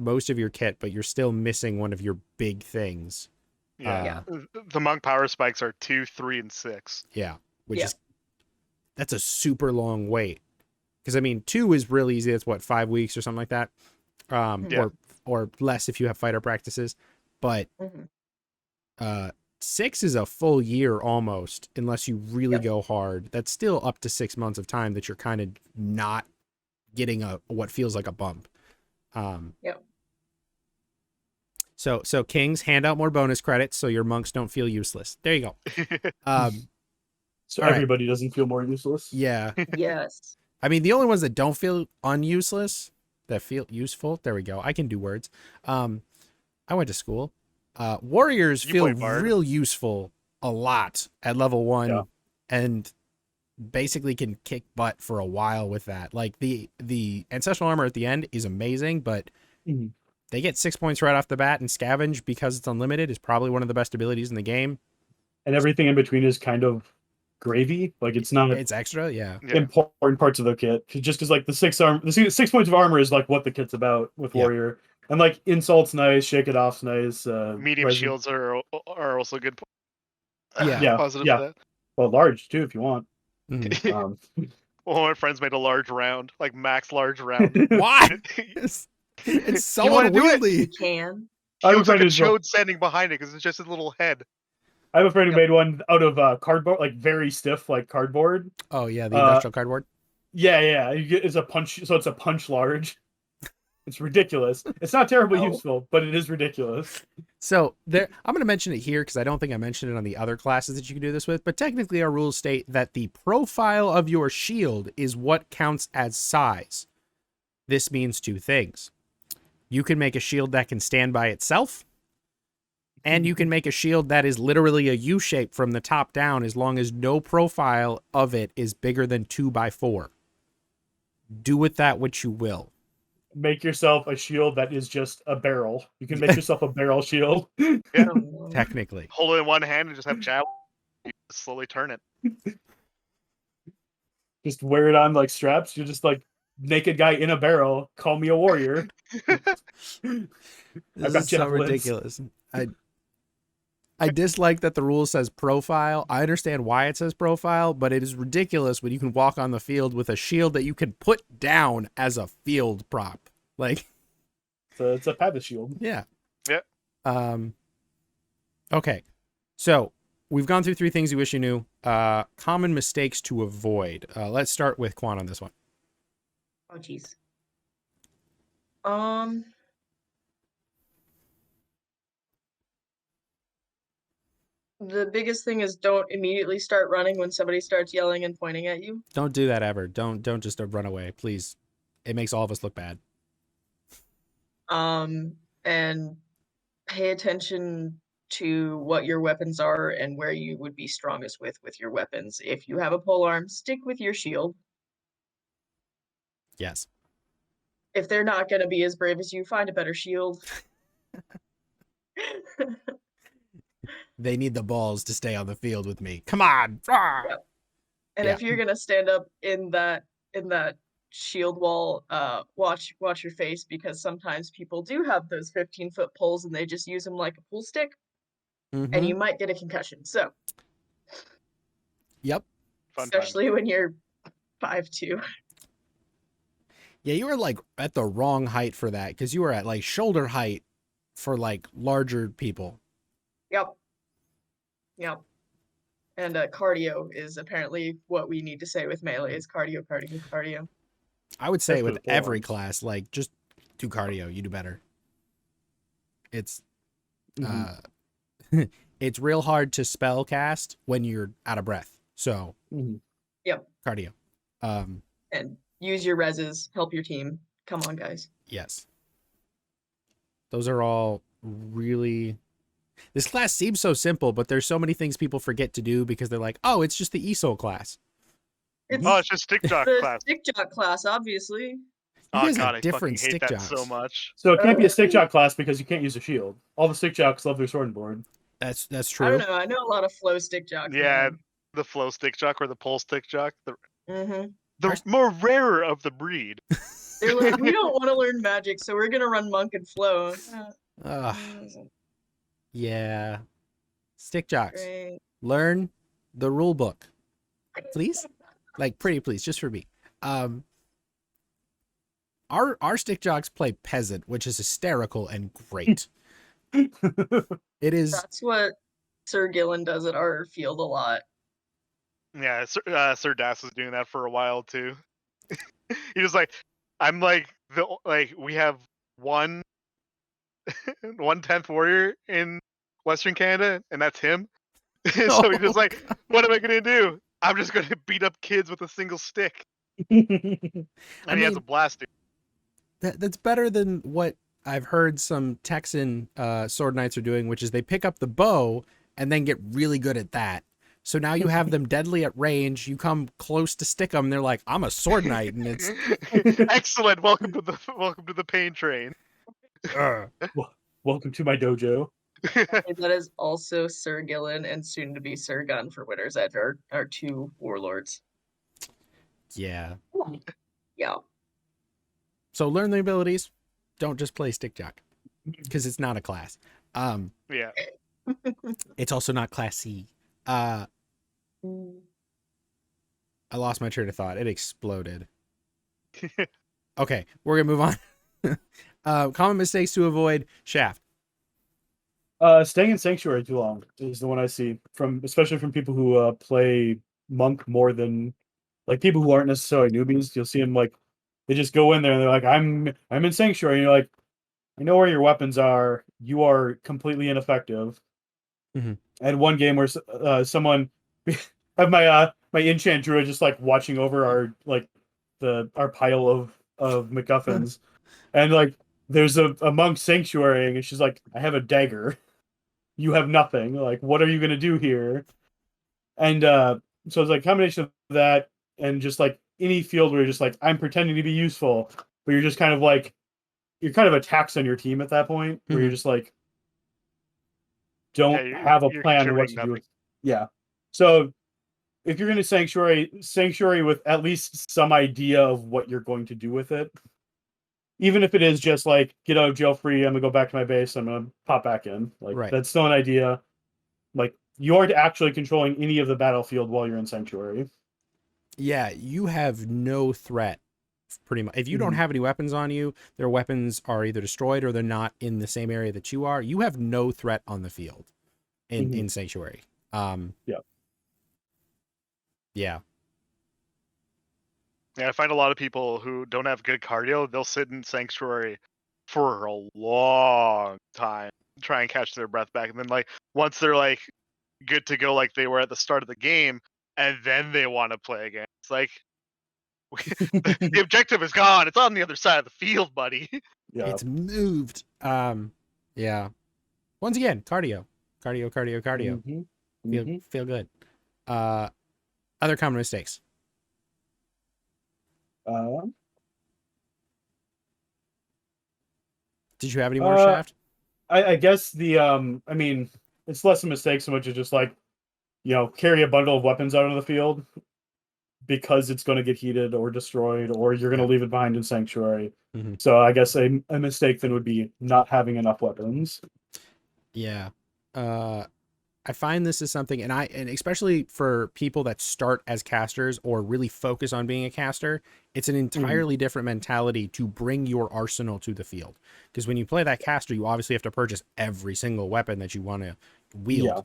most of your kit, but you're still missing one of your big things. Yeah. The monk power spikes are 2, 3, and 6. Yeah, which Yeah. is that's a super long wait. Because I mean, 2 is real easy. It's what, 5 weeks or something like that, Yeah. or less if you have fighter practices. But 6 is a full year almost, unless you really Yep. go hard. That's still up to 6 months of time that you're kind of not getting a what feels like a bump. Yep. So kings, hand out more bonus credits so your monks don't feel useless. There you go. So all right. everybody doesn't feel more useless. Yeah. Yes. I mean, the only ones that don't feel unuseless, that feel useful. There we go. I can do words. I went to school. Warriors You feel played Bard. real useful a lot at level 1 Yeah. and basically can kick butt for a while with that. Like the ancestral armor at the end is amazing, but Mhm. they get 6 points right off the bat, and scavenge, because it's unlimited, is probably one of the best abilities in the game. And everything in between is kind of gravy. Like it's not It's extra, yeah. Yeah. important parts of the kit. Just because like the 6 points of armor is like what the kit's about with Yeah. warrior. And like insult's nice, shake it off's nice. Medium resin- shields are also good. Yeah. Positive yeah. for that. Well, large too if you want. Mhm. Um, Well, my friends made a large round, like max large round. Why? It's so You wanna do it? You unwieldy. can. I He have a looks like friend a who's chode standing behind it because it's just his little head. I have a friend who Yep. made one out of cardboard, like very stiff, like cardboard. Oh yeah, the Uh, industrial cardboard. Yeah. It's a punch, so it's a punch large. It's ridiculous. It's not terribly Oh. useful, but it is ridiculous. So there, I'm going to mention it here because I don't think I mentioned it on the other classes that you can do this with. But technically, our rules state that the profile of your shield is what counts as size. This means 2 things: you can make a shield that can stand by itself, and you can make a shield that is literally a U shape from the top down, as long as no profile of it is bigger than 2x4. Do with that what you will. Make yourself a shield that is just a barrel. You can make yourself a barrel shield. Yeah. Oh, no. Technically, Hold it in one hand and just have javelin. You just slowly turn it. Just wear it on like straps. You're just like naked guy in a barrel. Call me a warrior. I've this got is so javelins. ridiculous. I dislike that the rule says profile. I understand why it says profile, but it is ridiculous when you can walk on the field with a shield that you can put down as a field prop. Like, So it's a padded shield. yeah. Yep. Okay. So we've gone through 3 things you wish you knew. Common mistakes to avoid. Let's start with Quan on this one. Oh, jeez. The biggest thing is don't immediately start running when somebody starts yelling and pointing at you. Don't do that ever. Don't just run away, please. It makes all of us look bad. And pay attention to what your weapons are and where you would be strongest with your weapons. If you have a polearm, stick with your shield. Yes. If they're not going to be as brave as you, find a better shield. They need the balls to stay on the field with me. Come on. Ah! Yep. And Yeah. if you're gonna stand up in that shield wall, watch your face, because sometimes people do have those 15-foot poles and they just use them like a pool stick, and Mhm. you might get a concussion. So Yep. Fun especially when you're 5'2". Yeah, you were like at the wrong height for that because you were at like shoulder height for like larger people. Yep. And cardio is apparently what we need to say with melee is cardio. I would say Especially with with every polearms. class, like just do cardio. You do better. It's Mhm. it's real hard to spell cast when you're out of breath. So Mhm. cardio. And use your reses, help your team. Come on, guys. Yes. Those are all really. This class seems so simple, but there's so many things people forget to do because they're like, oh, it's just the ESOL class. It's Oh, it's just stick jock the class. stick jock class, obviously. You Oh guys god, have I different fucking hate stick that jocks. so much. So it can't be a stick jock class because you can't use a shield. All the stick jocks love their sword and board. That's I true. don't know. I know a lot of flow stick jocks. Yeah, the flow stick jock or the pole stick jock, Mm-hmm. the Ours- more rarer of the breed. They're like, we don't want to learn magic, so we're gonna run monk and flow. Ugh, yeah. Stick jocks. Great. Learn the rule book, please. Like pretty please, just for me. Our stick jocks play peasant, which is hysterical and great. It is That's what Sir Gillen does at our field a lot. Yeah, Sir Das was doing that for a while too. He was like, I'm like we have one 1/10th warrior in Western Canada, and that's him. So he's just like, what am I gonna do? I'm just gonna beat up kids with a single stick, and he has a blaster. That's better than what I've heard some Texan sword knights are doing, which is they pick up the bow and then get really good at that. So now you have them deadly at range. You come close to stick them, they're like, "I'm a sword knight," and it's Excellent. Welcome to the pain train. Welcome to my dojo. That is also Sir Gillen and soon to be Sir Gunn for Winter's Edge, our two warlords. yeah. Yeah. So learn the abilities. Don't just play stick jock because it's not a class. Yeah. It's also not class C. I lost my train of thought. It exploded. Okay, we're gonna move on. Common mistakes to avoid. Shaft. Staying in Sanctuary too long is the one I see especially from people who play Monk more than like people who aren't necessarily newbies. You'll see them like they just go in there and they're like, I'm in Sanctuary. And you're like, I know where your weapons are. You are completely ineffective. Mm-hmm. I had one game where someone have my enchant druid just like watching over our pile of MacGuffins, and like there's a monk sanctuary, and she's like, I have a dagger. You have nothing. Like, what are you gonna do here? And so it's like a combination of that and just like any field where you're just like, I'm pretending to be useful, but you're just kind of like you're kind of a tax on your team at that point, where you're just like don't have a plan on what to do. Yeah. So if you're going to sanctuary with at least some idea of what you're going to do with it, even if it is just like get out of jail free, I'm gonna go back to my base, I'm gonna pop back in. Like Right. That's still an idea. Like you aren't actually controlling any of the battlefield while you're in sanctuary. Yeah, you have no threat. Pretty much. If you don't have any weapons on you, their weapons are either destroyed or they're not in the same area that you are. You have no threat on the field in Sanctuary. Yeah. Yeah. Yeah, I find a lot of people who don't have good cardio, they'll sit in Sanctuary for a long time, try and catch their breath back. And then like once they're like good to go like they were at the start of the game, and then they want to play again. It's like the objective is gone. It's on the other side of the field, buddy. Yeah. It's moved. Yeah. Once again, cardio. Feel good. Other common mistakes. Did you have any more, Shaft? I guess I mean, it's less a mistake so much as just like, carry a bundle of weapons out of the field because it's going to get heated or destroyed, or you're going to leave it behind in Sanctuary. Mm-hmm. So I guess a mistake then would be not having enough weapons. Yeah. I find this is something, and especially for people that start as casters or really focus on being a caster, it's an entirely different mentality to bring your arsenal to the field. Because when you play that caster, you obviously have to purchase every single weapon that you want to wield. Yeah.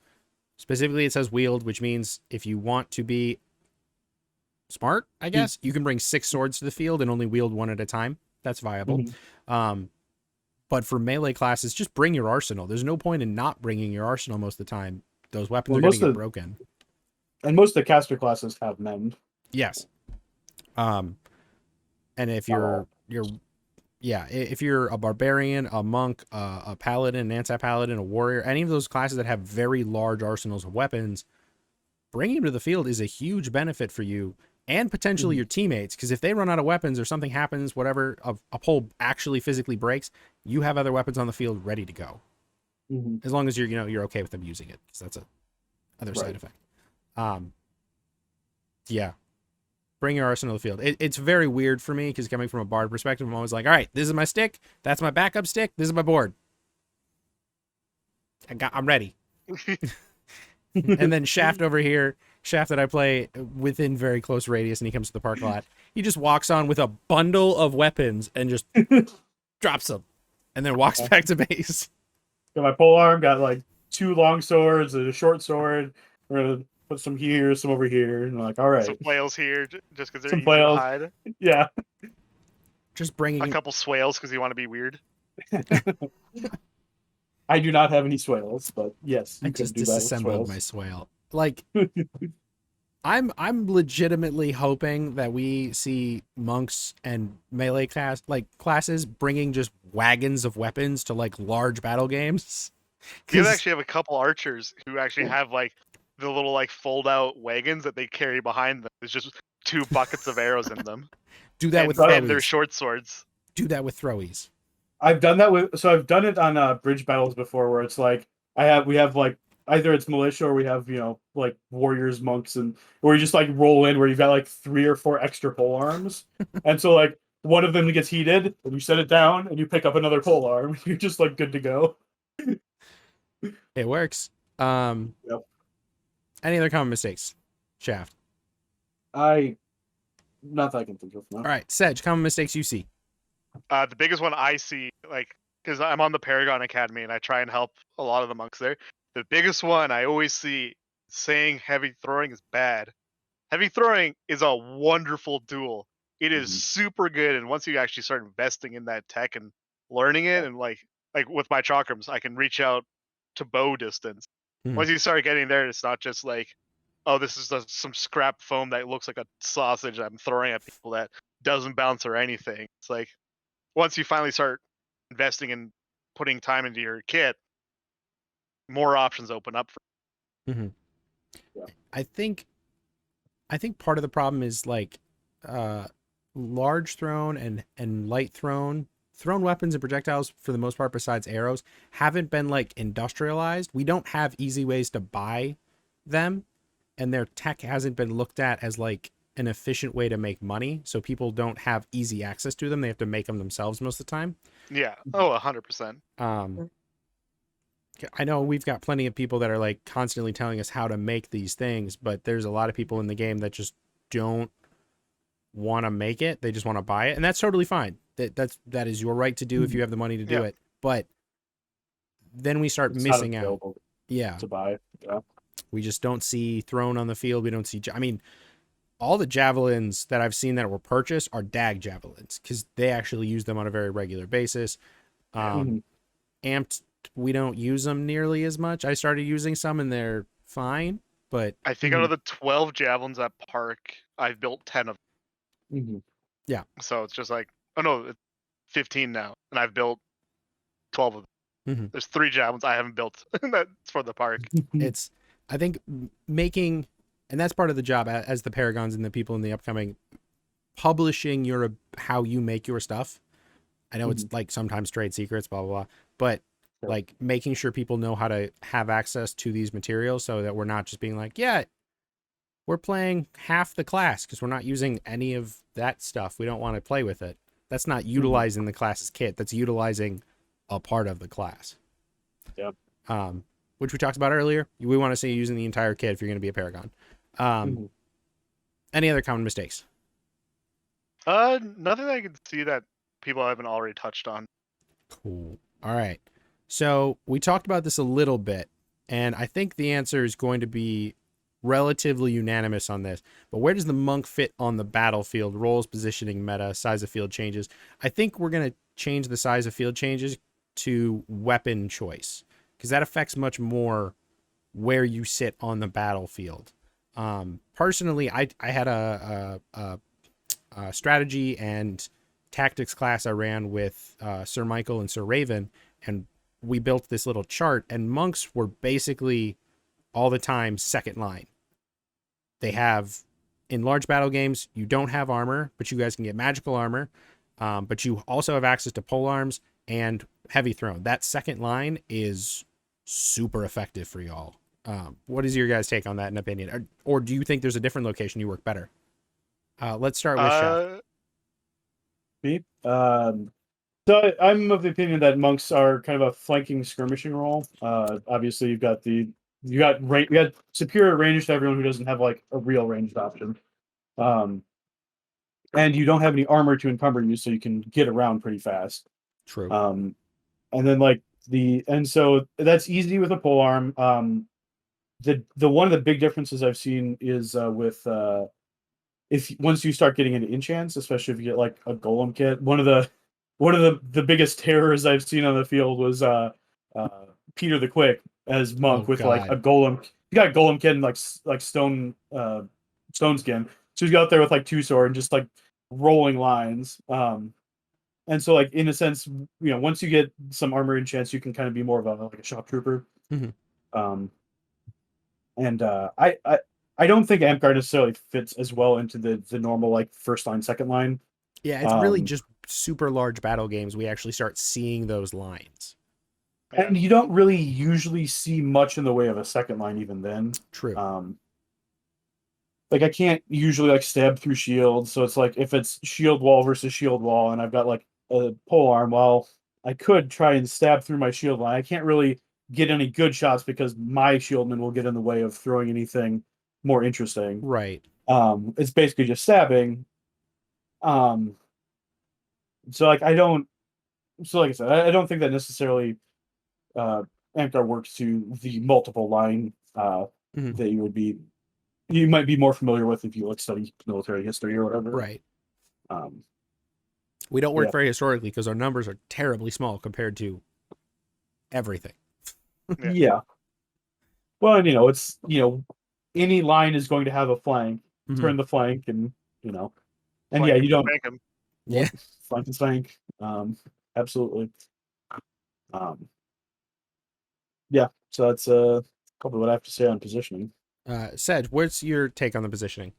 Specifically, it says wield, which means if you want to be smart, I guess, you can bring 6 swords to the field and only wield one at a time. That's viable. But for melee classes, just bring your arsenal. There's no point in not bringing your arsenal most of the time. Those weapons are going to get broken. And most of the caster classes have mend. Yes. And if if you're a barbarian, a monk, a paladin, an anti-paladin, a warrior, any of those classes that have very large arsenals of weapons, bringing them to the field is a huge benefit for you and potentially your teammates. Because if they run out of weapons or something happens, whatever, a pole actually physically breaks, you have other weapons on the field ready to go. As long as you're okay with them using it, because that's other side effect. Yeah. Bring your arsenal to the field. It's very weird for me because coming from a bard perspective, I'm always like, all right, this is my stick. That's my backup stick. This is my board. I'm ready. And then Shaft over here, Shaft that I play within very close radius, and he comes to the park a lot. He just walks on with a bundle of weapons and just drops them, and then walks back to base. Got my pole arm, got like 2 long swords and a short sword. We're gonna put some here, some over here, and like, all right, Some flails here just because they're some easy to flails. hide. Yeah, Just A bringing. couple swales because you want to be weird. I do not have any swales, but yes, I you could just do that with disassembled swales. my swale. Like, I'm legitimately hoping that we see monks and melee classes bringing just wagons of weapons to like large battle games. You 'Cause actually have a couple archers who actually have like the little like fold out wagons that they carry behind them. There's just 2 buckets of arrows in them. do that with And they're throwies. short swords. Do that with throwies. I've done that I've done it on bridge battles before, where it's like we have like either it's militia or we have like warriors, monks, and where you just like roll in where you've got like 3 or 4 extra pole arms, and so like one of them gets heated, and you set it down, and you pick up another pole arm. You're just like good to go. It works. Yep. Any other common mistakes? Shaft. Not that I can think of. No. All right, Sedge. Common mistakes you see. The biggest one I see, like, because I'm on the Paragon Academy and I try and help a lot of the monks there. The biggest one I always see saying heavy throwing is bad. Heavy throwing is a wonderful tool. It is super good, and once you actually start investing in that tech and learning it, and like with my chakrams, I can reach out to bow distance. Mhm. Once you start getting there, it's not just like, oh, this is some scrap foam that looks like a sausage I'm throwing at people that doesn't bounce or anything. It's like once you finally start investing in putting time into your kit, more options open up for I think part of the problem is like large thrown and light thrown weapons and projectiles, for the most part besides arrows, haven't been like industrialized. We don't have easy ways to buy them, and their tech hasn't been looked at as like an efficient way to make money, so people don't have easy access to them. They have to make them themselves most of the time. Yeah. Oh, 100%. I know we've got plenty of people that are like constantly telling us how to make these things, but there's a lot of people in the game that just don't want to make it. They just want to buy it, and that's totally fine. That is your right to do if you have the money to do it. But then we start It's not missing out. available Yeah, to buy. Yeah. we just don't see thrown on the field. We don't see. I mean, all the javelins that I've seen that were purchased are dag javelins because they actually use them on a very regular basis. Amped, we don't use them nearly as much. I started using some and they're fine, but I think out of the 12 javelins at Park, I've built 10 of them. Yeah. So it's just like, oh no, it's 15 now, and I've built 12 of them. There's 3 javelins I haven't built. That's for the park. It's, I think, making, and that's part of the job as the Paragons and the people in the upcoming, publishing how you make your stuff. I know it's like sometimes trade secrets, blah, blah, blah, but like making sure people know how to have access to these materials so that we're not just being like, yeah, we're playing half the class because we're not using any of that stuff. We don't want to play with it. That's not utilizing the class's kit. That's utilizing a part of the class. Yep. Which we talked about earlier. We want to see you using the entire kit if you're going to be a Paragon. Any other common mistakes? Nothing I can see that people haven't already touched on. Cool. All right. So we talked about this a little bit, and I think the answer is going to be relatively unanimous on this. But where does the monk fit on the battlefield? Roles, positioning, meta, size of field changes. I think we're going to change the size of field changes to weapon choice because that affects much more where you sit on the battlefield. Personally, I had a strategy and tactics class I ran with Sir Michael and Sir Raven, and we built this little chart, and monks were basically all the time second line. They have, in large battle games, you don't have armor, but you guys can get magical armor, but you also have access to pole arms and heavy thrown. That second line is super effective for y'all. What is your guys' take on that in opinion? Or do you think there's a different location you work better? Let's start with Shaft. Me? So I'm of the opinion that monks are kind of a flanking skirmishing role. Obviously, you got superior range to everyone who doesn't have like a real ranged option, and you don't have any armor to encumber you, so you can get around pretty fast. True. And then like And so that's easy with a pole arm. The one of the big differences I've seen is with if once you start getting into enchants, especially if you get like a golem kit. One of the biggest terrors I've seen on the field was Peter the Quick as monk Oh, with like a God. golem. He got a golem kit and like stone skin. So he's got out there with like two sword and just like rolling lines. And so like in a sense, once you get some armor enchants, you can kind of be more of a shock trooper. Mhm. Um, and I don't think Amtgard necessarily fits as well into the normal like first line, second line. Yeah, it's really Um, just super large battle games. We actually start seeing those lines. Yeah. and you don't really usually see much in the way of a second line even then. True. Like I can't usually like stab through shields, so it's like if it's shield wall versus shield wall, and I've got like a pole arm, well, I could try and stab through my shield line. I can't really get any good shots because my shieldman will get in the way of throwing anything more interesting. Right. It's basically just stabbing. Um, so like I don't. So like I said, I don't think that necessarily Amtar works to the multiple line Mhm. that you might be more familiar with if you like study military history or whatever. Right. Um, We don't work Yeah. very historically because our numbers are terribly small compared to everything. Yeah. yeah. Well, and it's any line is going to have a flank. Mhm. Turn the flank, and and Flank yeah, him, you don't spank him. Yeah. flank and spank. Absolutely. Yeah. So that's probably what I have to say on positioning. Sedge, what's your take on the positioning?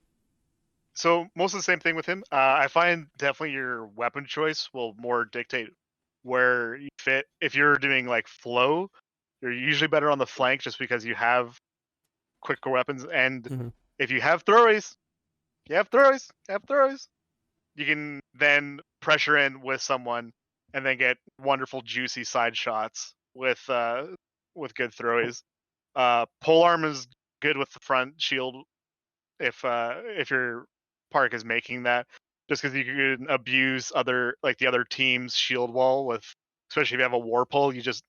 So most of the same thing with him. I find definitely your weapon choice will more dictate where you fit. If you're doing like flow, you're usually better on the flank just because you have quicker weapons. And Mhm. if you have throwaways, you can then pressure in with someone and then get wonderful juicy side shots with good throwaways. Polearm is good with the front shield if your park is making that, just because you can abuse the other team's shield wall with, especially if you have a war pole, you just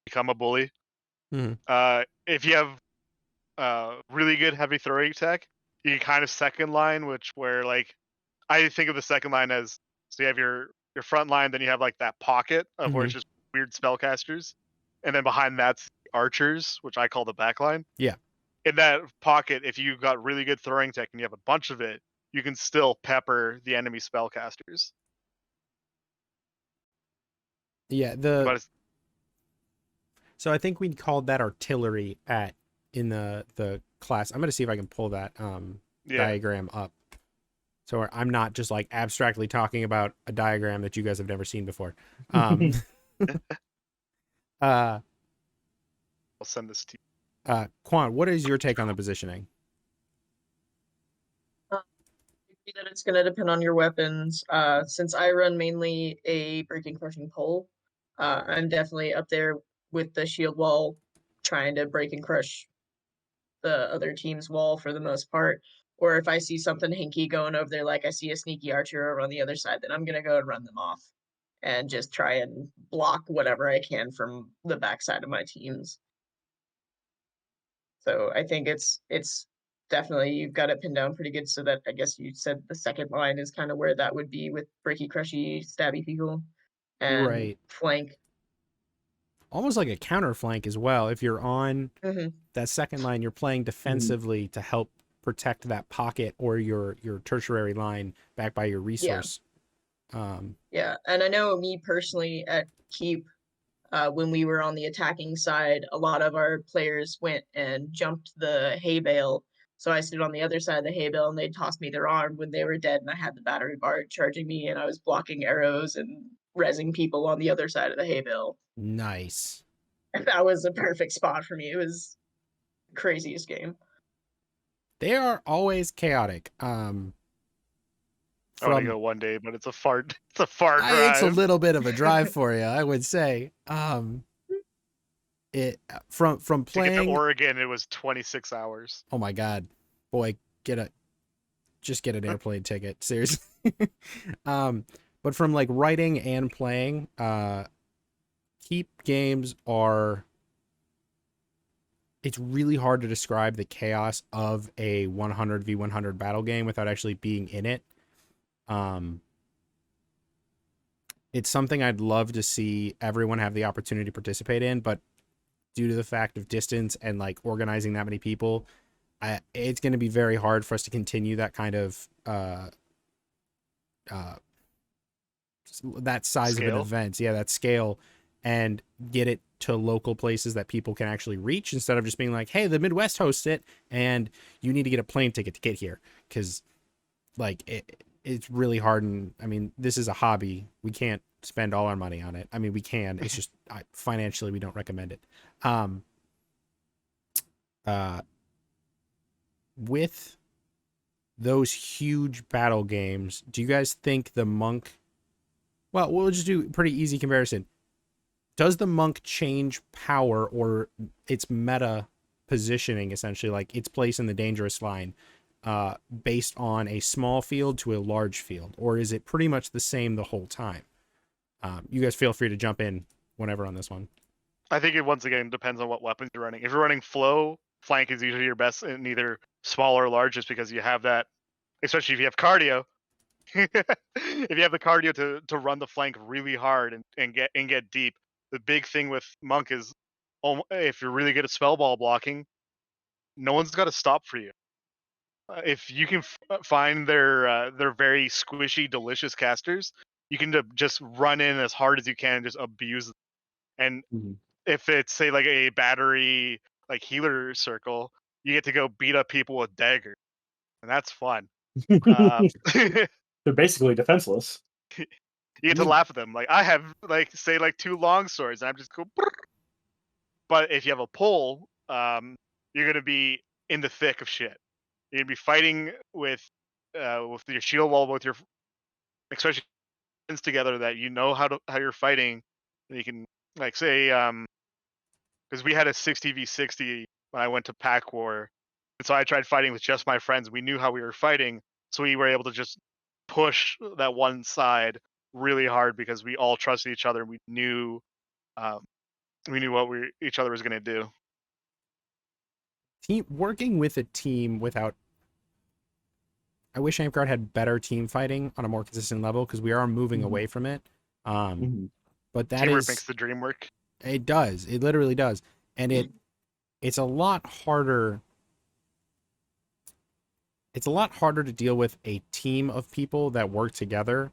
become a bully. Mhm. If you have really good heavy throwing tech, you can kind of second line, where like I think of the second line as, so you have your front line, then you have like that pocket of where Mhm. it's just weird spellcasters, and then behind that's archers, which I call the back line. Yeah. In that pocket, if you got really good throwing tech and you have a bunch of it, you can still pepper the enemy spellcasters. Yeah. But it's, So I think we called that artillery in the class. I'm gonna see if I can pull that yeah, diagram up. So I'm not just like abstractly talking about a diagram that you guys have never seen before. Um, I'll send this to you. Quan, what is your take on the positioning? That it's going to depend on your weapons. Since I run mainly a breaking crushing pole, I'm definitely up there with the shield wall, trying to break and crush the other team's wall for the most part. Or if I see something hinky going over there, like I see a sneaky archer over on the other side, then I'm going to go and run them off and just try and block whatever I can from the backside of my teams. So I think it's definitely, you've got it pinned down pretty good, so that I guess you said the second line is kind of where that would be with breaky crushy stabby people and Right. flank. Almost like a counter flank as well. If you're on Mm-hmm. that second line, you're playing defensively to help protect that pocket or your tertiary line back by your resource. Yeah, and I know me personally at Keep, when we were on the attacking side, a lot of our players went and jumped the hay bale. So I stood on the other side of the hay bale and they tossed me their arm when they were dead, and I had the battery bar charging me, and I was blocking arrows and rezzing people on the other side of the hay bale. Nice. That was a perfect spot for me. It was the craziest game. They are always chaotic. I want to From go one day, but it's a far it's a far it's a drive. little bit of a drive for you, I would say. It from To get to playing. Oregon, it was 26 hours. Oh my god, boy, just get an airplane ticket, seriously. But from like writing and playing, Heap games are. It's really hard to describe the chaos of a 100v100 battle game without actually being in it. It's something I'd love to see everyone have the opportunity to participate in, but due to the fact of distance and like organizing that many people, it's going to be very hard for us to continue that kind of that size of an Scale? event. Yeah, that scale, and get it to local places that people can actually reach instead of just being like, hey, the Midwest hosts it and you need to get a plane ticket to get here. Because like it's really hard. And I mean, this is a hobby. We can't spend all our money on it. I mean, we can. It's just financially we don't recommend it. With those huge battle games, do you guys think the monk? Well, we'll just do a pretty easy comparison. Does the monk change power or its meta positioning, essentially, like its place in the dangerous line, based on a small field to a large field? Or is it pretty much the same the whole time? You guys feel free to jump in whenever on this one. I think it once again depends on what weapons you're running. If you're running flow, flank is usually your best in either small or large, just because you have that, especially if you have cardio. If you have the cardio to run the flank really hard and get deep. The big thing with monk is, if you're really good at spell ball blocking, no one's got to stop for you. If you can find their very squishy, delicious casters, you can just run in as hard as you can and just abuse them. And Mhm. if it's, say, like a battery like healer circle, you get to go beat up people with daggers, and that's fun. You They're basically defenseless. get to laugh at them. Like, I have, like, say, like 2 long swords, and I'm just go. But if you have a pole, you're gonna be in the thick of shit. You're gonna be fighting with your shield wall, with your, especially friends together that you know how you're fighting, and you can, like, say, because we had a 60v60 when I went to Pack War, and so I tried fighting with just my friends. We knew how we were fighting, so we were able to just push that one side really hard because we all trusted each other. Um, we knew what each other was gonna do. Working with a team without. I wish Amp Guard had better team fighting on a more consistent level because we are moving away from it. But that Teamwork is, makes the dream work. it does. It literally does. And it's a lot harder. It's a lot harder to deal with a team of people that work together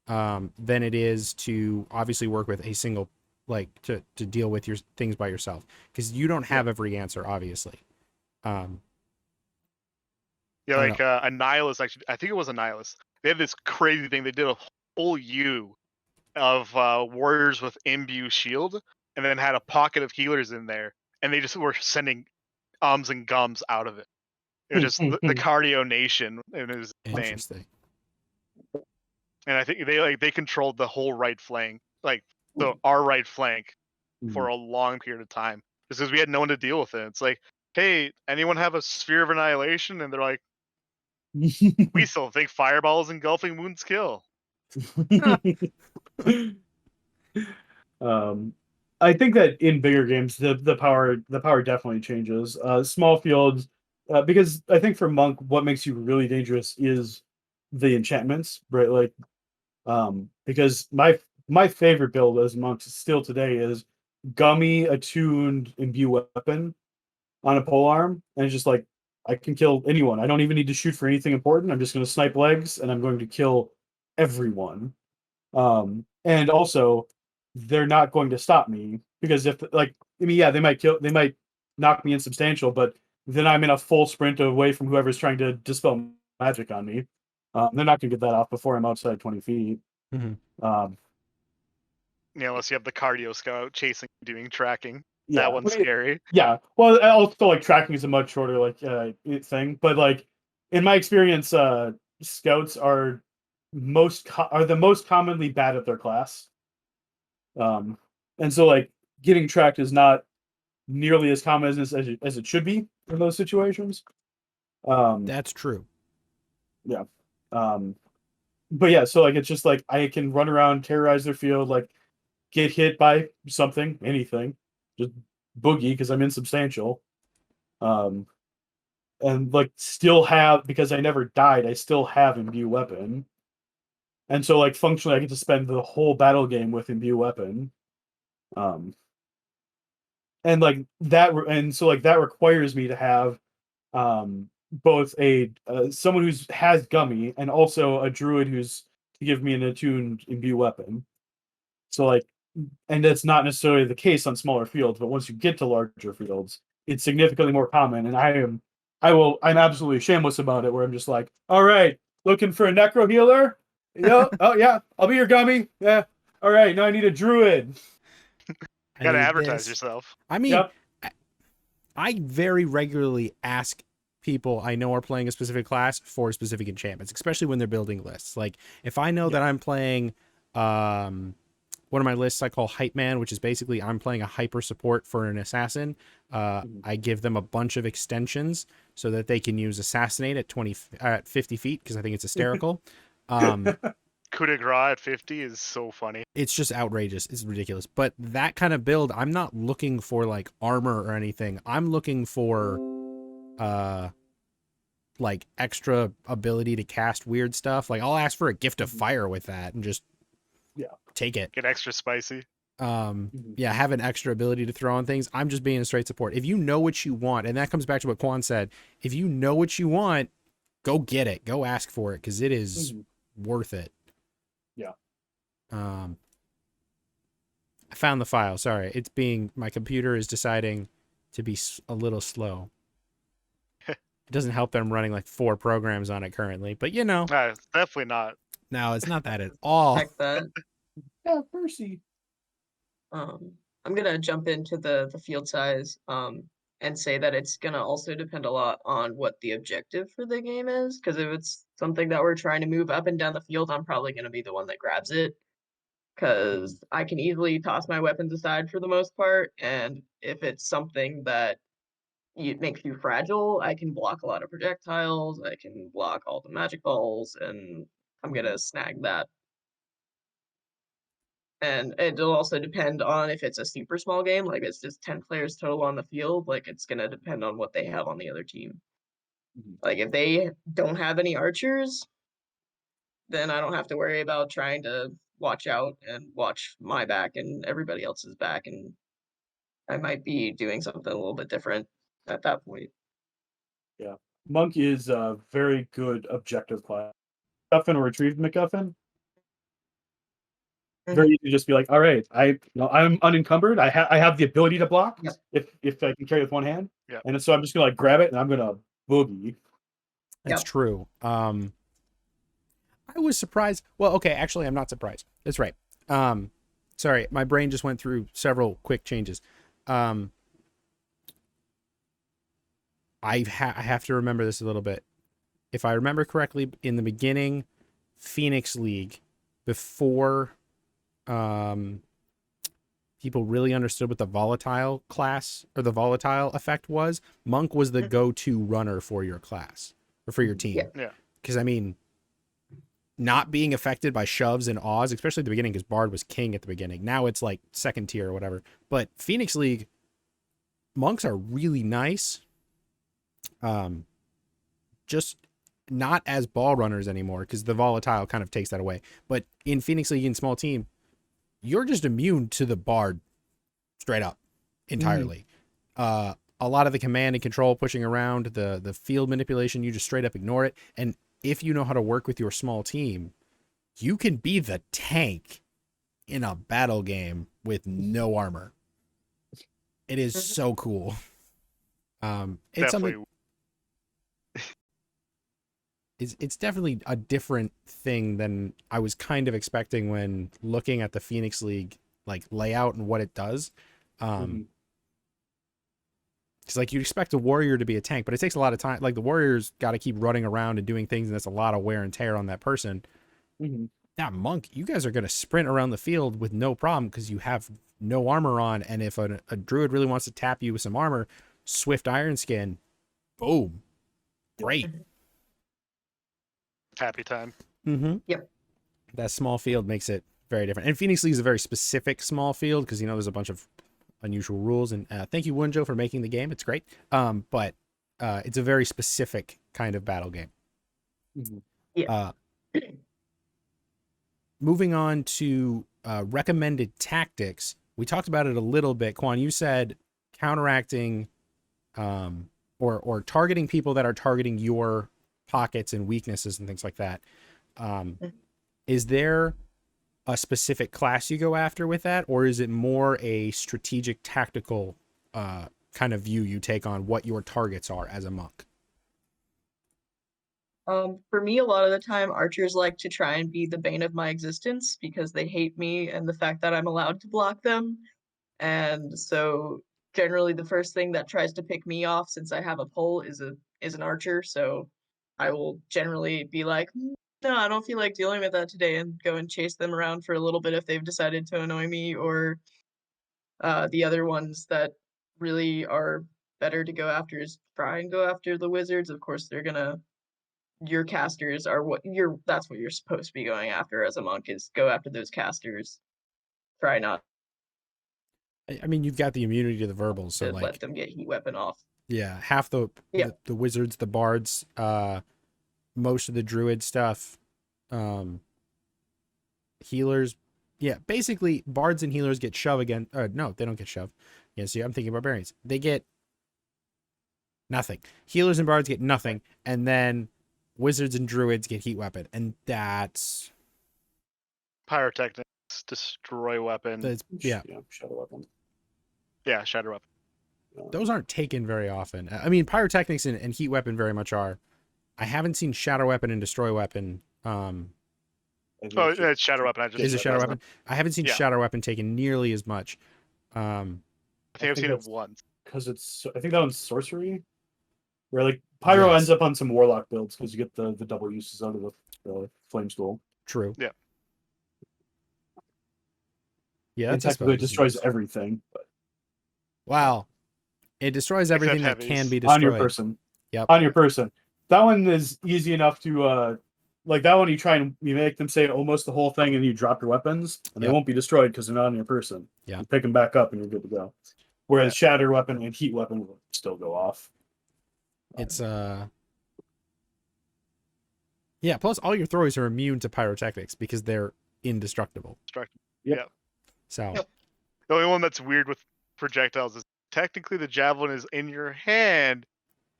than it is to obviously work with a single, like to deal with your things by yourself, because you don't have every answer, obviously. Yeah, I don't like a Nihilist, actually, I think it was a Nihilist. They had this crazy thing. They did a whole U of warriors with imbue shield, and then had a pocket of healers in there, and they just were sending ums and gums out of it. It was just the cardio nation. It was insane. Interesting. And I think they controlled the whole right flank, like our right flank, for a long period of time, just because we had no one to deal with it. It's like, hey, anyone have a sphere of annihilation? And they're like, we still think fireballs engulfing wounds kill. I think that in bigger games, the power definitely changes. Small fields, because I think for monk, what makes you really dangerous is the enchantments, right? Like, because my favorite build as monks still today is gummy attuned imbue weapon on a pole arm, and it's just like I can kill anyone. I don't even need to shoot for anything important. I'm just going to snipe legs, and I'm going to kill everyone. And also, they're not going to stop me because if, like, I mean, yeah, they might knock me insubstantial, but then I'm in a full sprint away from whoever's trying to dispel magic on me. They're not going to get that off before I'm outside 20 feet. Um, Yeah, unless you have the cardio scout chasing, doing tracking. yeah, That one's scary. yeah. Well, also like tracking is a much shorter thing, but like in my experience, scouts are the most commonly bad at their class. And so like getting tracked is not nearly as common as it should be in those situations. That's true. Yeah. But yeah, so like it's just like I can run around, terrorize their field. Like get hit by something, anything, just boogie because I'm insubstantial. And like still have, because I never died, I still have imbue weapon. And so like functionally I get to spend the whole battle game with imbue weapon. And like that, and so like that requires me to have both a someone who's has gummy and also a druid who's to give me an attuned imbue weapon. So like, and that's not necessarily the case on smaller fields, but once you get to larger fields, it's significantly more common. And I'm absolutely shameless about it, where I'm just like, all right, looking for a necro healer? Yeah, oh yeah, I'll be your gummy. Yeah. All right, now I need a druid. I Gotta need advertise this. yourself. I mean, Yep. I very regularly ask people I know are playing a specific class for specific enchantments, especially when they're building lists. Like if I know that I'm playing one of my lists I call Hype Man, which is basically I'm playing a hyper support for an assassin. I give them a bunch of extensions so that they can use assassinate at 50 feet because I think it's hysterical. Coup de grace at 50 is so funny. It's just outrageous. It's ridiculous. But that kind of build, I'm not looking for like armor or anything. I'm looking for like extra ability to cast weird stuff. Like I'll ask for a gift of fire with that and just take it. Get extra spicy. Yeah, have an extra ability to throw on things. I'm just being a straight support. If you know what you want, and that comes back to what Quan said, if you know what you want, go get it. Go ask for it because it is worth it. Yeah. I found the file. Sorry, my computer is deciding to be a little slow. It doesn't help that I'm running like 4 programs on it currently, but you know. It's definitely not. No, it's not that at all. Check that. Have mercy. I'm gonna jump into the field size and say that it's gonna also depend a lot on what the objective for the game is. Because if it's something that we're trying to move up and down the field, I'm probably gonna be the one that grabs it. Because I can easily toss my weapons aside for the most part, and if it's something that it makes you fragile, I can block a lot of projectiles. I can block all the magic balls, and I'm gonna snag that. And it'll also depend on if it's a super small game, like it's just 10 players total on the field, like it's gonna depend on what they have on the other team. Like if they don't have any archers, then I don't have to worry about trying to watch out and watch my back and everybody else's back, and I might be doing something a little bit different at that point. Yeah. Monk is a very good objective class. MacGuffin or retrieve MacGuffin. Very easy to just be like, all right, I'm unencumbered. I have the ability to block if I can carry it with one hand. Yeah. And so I'm just gonna like grab it and I'm gonna boogie. That's true. I was surprised. Well, okay, actually, I'm not surprised. That's right. Sorry, my brain just went through several quick changes. I have to remember this a little bit. If I remember correctly, in the beginning, Phoenix League, before people really understood what the volatile class or the volatile effect was, Monk was the go-to runner for your class or for your team. Yeah. Because I mean, not being affected by shoves and awes, especially at the beginning, because Bard was king at the beginning. Now it's like second tier or whatever. But Phoenix League, monks are really nice. Just not as ball runners anymore because the volatile kind of takes that away. But in Phoenix League in small team, you're just immune to the Bard straight up entirely. A lot of the command and control pushing around, the field manipulation, you just straight up ignore it. And if you know how to work with your small team, you can be the tank in a battle game with no armor. It is so cool. It's something. It's definitely a different thing than I was kind of expecting when looking at the Phoenix League like layout and what it does. Because like you'd expect a warrior to be a tank, but it takes a lot of time. Like the warrior's got to keep running around and doing things, and that's a lot of wear and tear on that person. That monk, you guys are going to sprint around the field with no problem because you have no armor on, and if a druid really wants to tap you with some armor, Swift Iron Skin, boom, great. Happy time. Yep. That small field makes it very different. And Phoenix League is a very specific small field because there's a bunch of unusual rules. And thank you, Wunjo, for making the game. It's great. But it's a very specific kind of battle game. Mm-hmm. Yeah. Moving on to recommended tactics. We talked about it a little bit. Quan, you said counteracting or targeting people that are targeting your pockets and weaknesses and things like that. Is there a specific class you go after with that, or is it more a strategic tactical kind of view you take on what your targets are as a monk? For me, a lot of the time, archers like to try and be the bane of my existence because they hate me and the fact that I'm allowed to block them. And so generally the first thing that tries to pick me off, since I have a pole, is an archer. So I will generally be like, no, I don't feel like dealing with that today, and go and chase them around for a little bit if they've decided to annoy me. Or the other ones that really are better to go after is try and go after the wizards. Of course, your casters are that's what you're supposed to be going after as a monk, is go after those casters. Try not I mean, you've got the immunity to the verbals, so to like let them get heat weapon off. yeah, half the wizards, the bards, most of the druid stuff, healers. Yeah, basically bards and healers get shove again. No, they don't get shove. Yeah, see, I'm thinking barbarians. They get nothing. Healers and bards get nothing, and then wizards and druids get heat weapon, and that's Pyrotechnics, destroy weapon. yeah. Shadow weapon. Yeah, shatter weapon. Those aren't taken very often. I mean, pyrotechnics and heat weapon very much are. I haven't seen shatter weapon and destroy weapon. Oh, it's shatter weapon. I just Is a said shatter that. weapon? I haven't seen Yeah. shatter weapon taken nearly as much. I think I've seen it that's once. because I think that one's sorcery, where like pyro Yes. ends up on some warlock builds because you get the double uses out of the flame school. True. Yeah. Yeah, And that's technically it destroys everything, but wow. It destroys everything that heavies. can be destroyed. on your person. Yep. On your person. That one is easy enough to like that one you make them say almost the whole thing and you drop your weapons and they Yep. won't be destroyed because they're not on your person. Yeah. You pick them back up and you're good to go. Whereas shatter weapon and heat weapon will still go off. It's yeah, plus all your throwers are immune to pyrotechnics because they're indestructible. Yep. Yeah. So The only one that's weird with projectiles is technically the javelin is in your hand,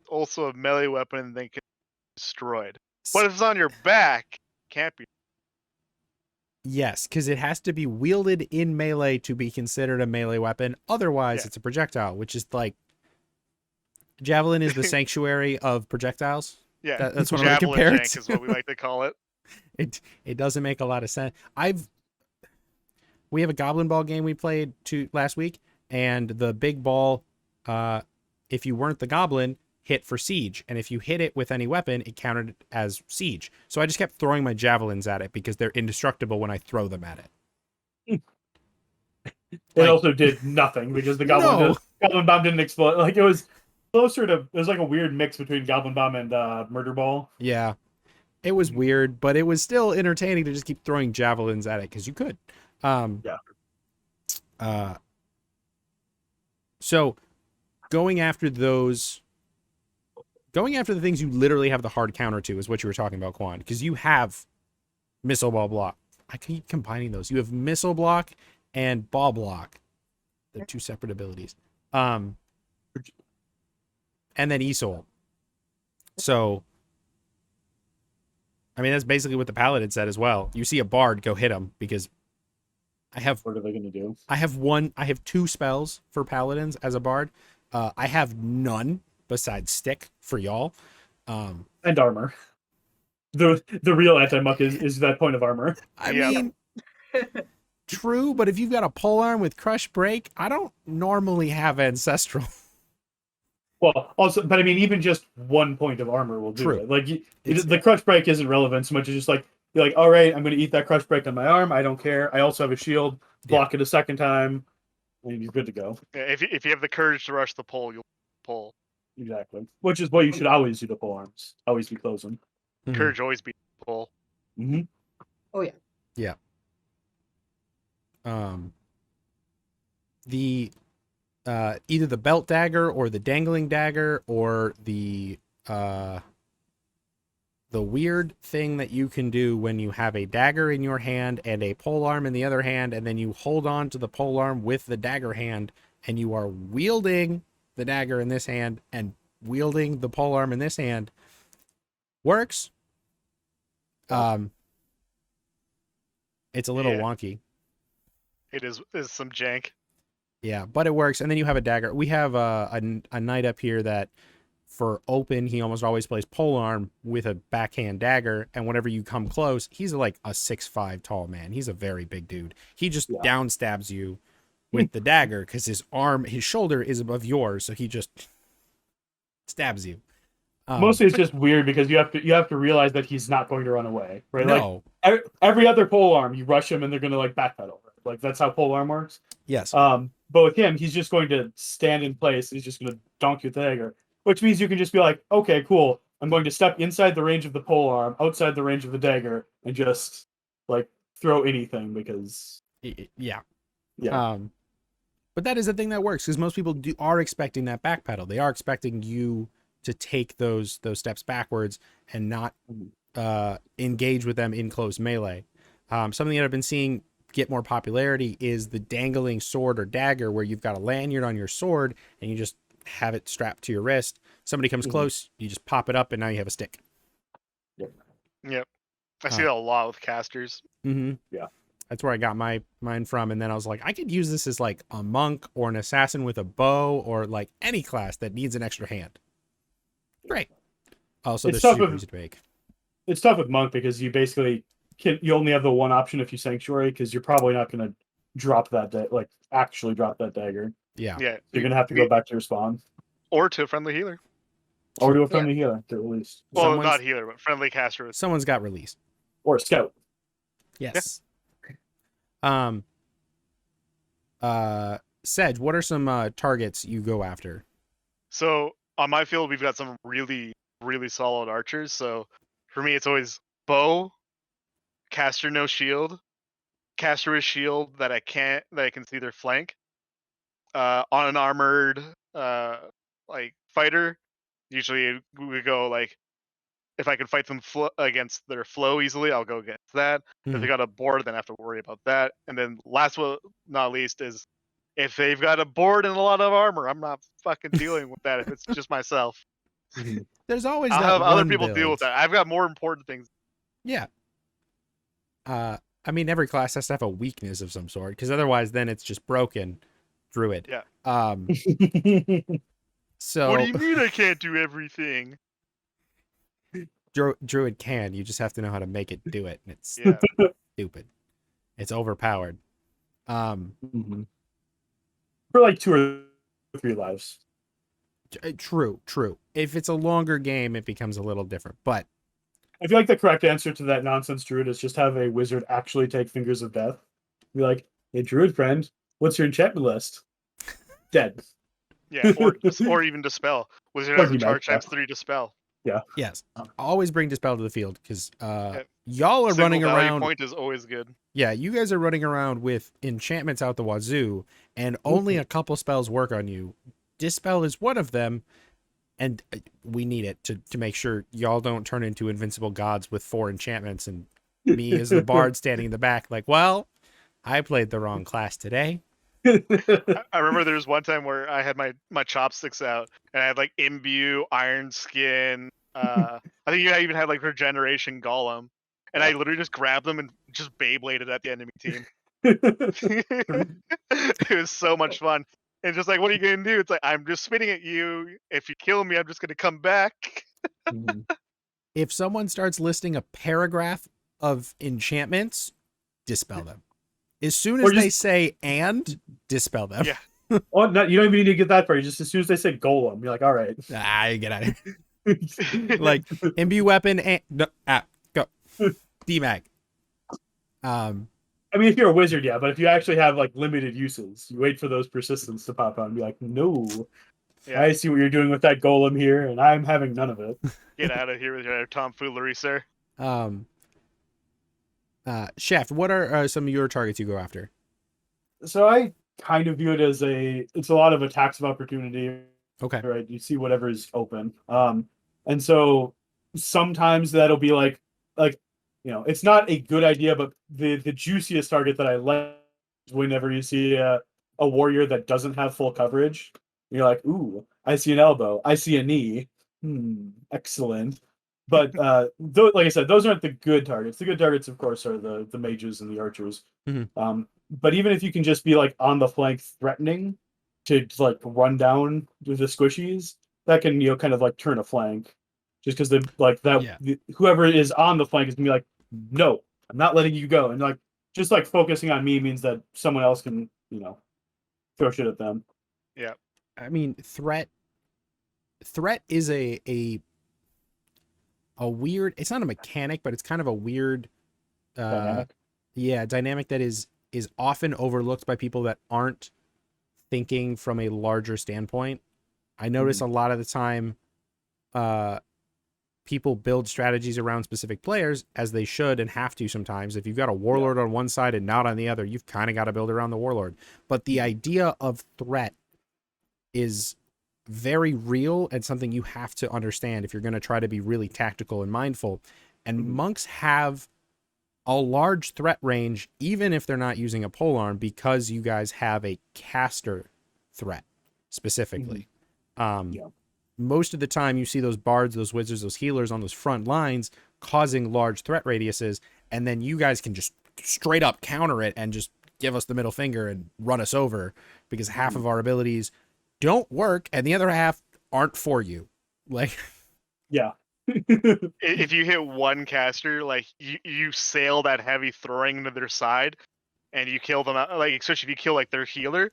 also a melee weapon, and then can be destroyed. But if it's on your back, it can't be. yes, because it has to be wielded in melee to be considered a melee weapon. Otherwise, it's a projectile, which is like javelin is the sanctuary of projectiles. Yeah, That's what I'm going to javelin compare it jank is what we like to call it. It doesn't make a lot of sense. We have a goblin ball game we played last week, and the big ball, if you weren't the goblin, hit for siege, and if you hit it with any weapon, it counted as siege. So I just kept throwing my javelins at it because they're indestructible when I throw them at it. It also did nothing because the goblin bomb didn't explode. Like it was closer to, it was like a weird mix between goblin bomb and murder ball. Yeah, it was weird, but it was still entertaining to just keep throwing javelins at it because you could. So going after the things you literally have the hard counter to is what you were talking about, Quan, because you have missile ball block. I keep combining those. You have missile block and ball block. They're two separate abilities. And then ESOL. So, I mean, that's basically what the Paladin said as well. You see a bard, go hit him, because What are they going to do? I have two spells for Paladins as a bard. I have none besides stick for y'all. And armor. The real anti-muck is that point of armor. I mean, true, but if you've got a polearm with crush break, I don't normally have ancestral. Well, also, but I mean, even just 1 point of armor will do it. Like the crush break isn't relevant so much as just like you're like, all right, I'm going to eat that crush break on my arm. I don't care. I also have a shield. Block it a second time, and you're good to go. Yeah, if you have the courage to rush the pole, you'll pull. Exactly. Which is what you should always do to pole arms. Always be closing. Courage always be pull. Mm-hmm. Oh yeah. Yeah. The either the belt dagger or the dangling dagger or the weird thing that you can do when you have a dagger in your hand and a polearm in the other hand, and then you hold on to the polearm with the dagger hand, and you are wielding the dagger in this hand and wielding the polearm in this hand, works. It's a little Yeah. wonky. It is some jank. Yeah, but it works. And then you have a dagger. We have a knight up here that for open, he almost always plays polearm with a backhand dagger. And whenever you come close, he's like a 6'5" tall man. He's a very big dude. He just down stabs you with the dagger because his shoulder is above yours. So he just stabs you. Mostly it's just weird because you have to realize that he's not going to run away, right? No. Like every other polearm, you rush him and they're going to like backpedal. Like that's how polearm works. Yes. But with him, he's just going to stand in place. He's just going to donk you with the dagger, which means you can just be like, okay, cool. I'm going to step inside the range of the polearm, outside the range of the dagger, and just like throw anything because Yeah. But that is the thing that works because most people are expecting that backpedal. They are expecting you to take those steps backwards and not engage with them in close melee. Something that I've been seeing get more popularity is the dangling sword or dagger, where you've got a lanyard on your sword and you just have it strapped to your wrist. Somebody comes close, you just pop it up, and now you have a stick. Yep. I see that a lot with casters. Mm-hmm. Yeah. That's where I got mine from. And then I was like, I could use this as like a monk or an assassin with a bow or like any class that needs an extra hand. Great. Also, It's they're tough super with- easy to make. it's tough with monk because you basically you only have the one option if you sanctuary because you're probably not going to drop that actually drop that dagger. Yeah. Yeah. You're going to have to go back to your spawn Or to a friendly healer. or to a friendly healer at least, Well, Someone's- not healer, but friendly caster. Someone's got released. or a scout. Yes. Sedge, what are some targets you go after? So on my field, we've got some really, really solid archers. So for me, it's always bow, caster no shield, caster with shield that I can see their flank. On an armored like fighter, usually we go like if I can fight them against their flow easily, I'll go against that. If they got a board, then I have to worry about that. And then last but not least is if they've got a board and a lot of armor, I'm not fucking dealing with that if it's just myself. There's always I'll that have other one people build. deal with that. I've got more important things. Yeah. I mean, every class has to have a weakness of some sort, because otherwise, then it's just broken. Druid. Yeah. So What do you mean I can't do everything? Druid can. You just have to know how to make it do it. And it's Yeah. stupid. It's overpowered. Mhm. For like 2 or 3 lives. True. If it's a longer game, it becomes a little different. But I feel like the correct answer to that nonsense druid is just have a wizard actually take Fingers of Death. Be like, hey, druid friend, what's your enchantment list? Dead. Yeah. Or even dispel. Wizard Or has a demag, charge yeah. times 3 dispel. yes, always bring Dispel to the field, because y'all are Single running value around. point is always good. Yeah, you guys are running around with enchantments out the wazoo, and only a couple spells work on you. Dispel is one of them, and we need it to make sure y'all don't turn into invincible gods with 4 enchantments, and me as the bard standing in the back like, well, I played the wrong class today. I remember there was one time where I had my chopsticks out and I had like imbue, iron skin. I think I even had like regeneration golem, and I literally just grabbed them and just Beybladed at the enemy team. It was so much fun. And just like, what are you gonna do? It's like, I'm just spitting at you. If you kill me, I'm just gonna come back. If someone starts listing a paragraph of enchantments, dispel them. As soon as Or just- they say and, dispel them. Yeah. Oh, no, you don't even need to get that far. You just as soon as they say golem, you're like, all right. Get out of here. Like, imbue weapon and no, go. DMAG. I mean, if you're a wizard, yeah, but if you actually have like limited uses, you wait for those persistence to pop out and be like, no, Yeah. I see what you're doing with that golem here, and I'm having none of it. Get out of here with your tomfoolery, sir. Chef, what are some of your targets you go after? So I kind of view it as it's a lot of attacks of opportunity, Okay. right? You see whatever is open. And so sometimes that'll be like, it's not a good idea, but the juiciest target that I like is whenever you see a warrior that doesn't have full coverage. You're like, ooh, I see an elbow, I see a knee. Excellent. But like I said, those aren't the good targets. The good targets, of course, are the mages and the archers. Mhm. But even if you can just be like on the flank threatening to like run down with the squishies, that can kind of like turn a flank. Just because Yeah. whoever is on the flank is gonna be like, no, I'm not letting you go. And like just like focusing on me means that someone else can, throw shit at them. Yeah. I mean, threat is a weird, it's not a mechanic, but it's kind of a weird Dynamic. dynamic that is often overlooked by people that aren't thinking from a larger standpoint. I notice a lot of the time people build strategies around specific players, as they should and have to sometimes. If you've got a warlord on one side and not on the other, you've kind of got to build around the warlord. But the idea of threat is very real and something you have to understand if you're going to try to be really tactical and mindful. And monks have a large threat range, even if they're not using a polearm, because you guys have a caster threat specifically. Most of the time you see those bards, those wizards, those healers on those front lines causing large threat radiuses, and then you guys can just straight up counter it and just give us the middle finger and run us over, because half of our abilities don't work and the other half aren't for you. Like, Yeah. If you hit one caster, like you sail that heavy throwing into their side, and you kill them out, like especially if you kill like their healer,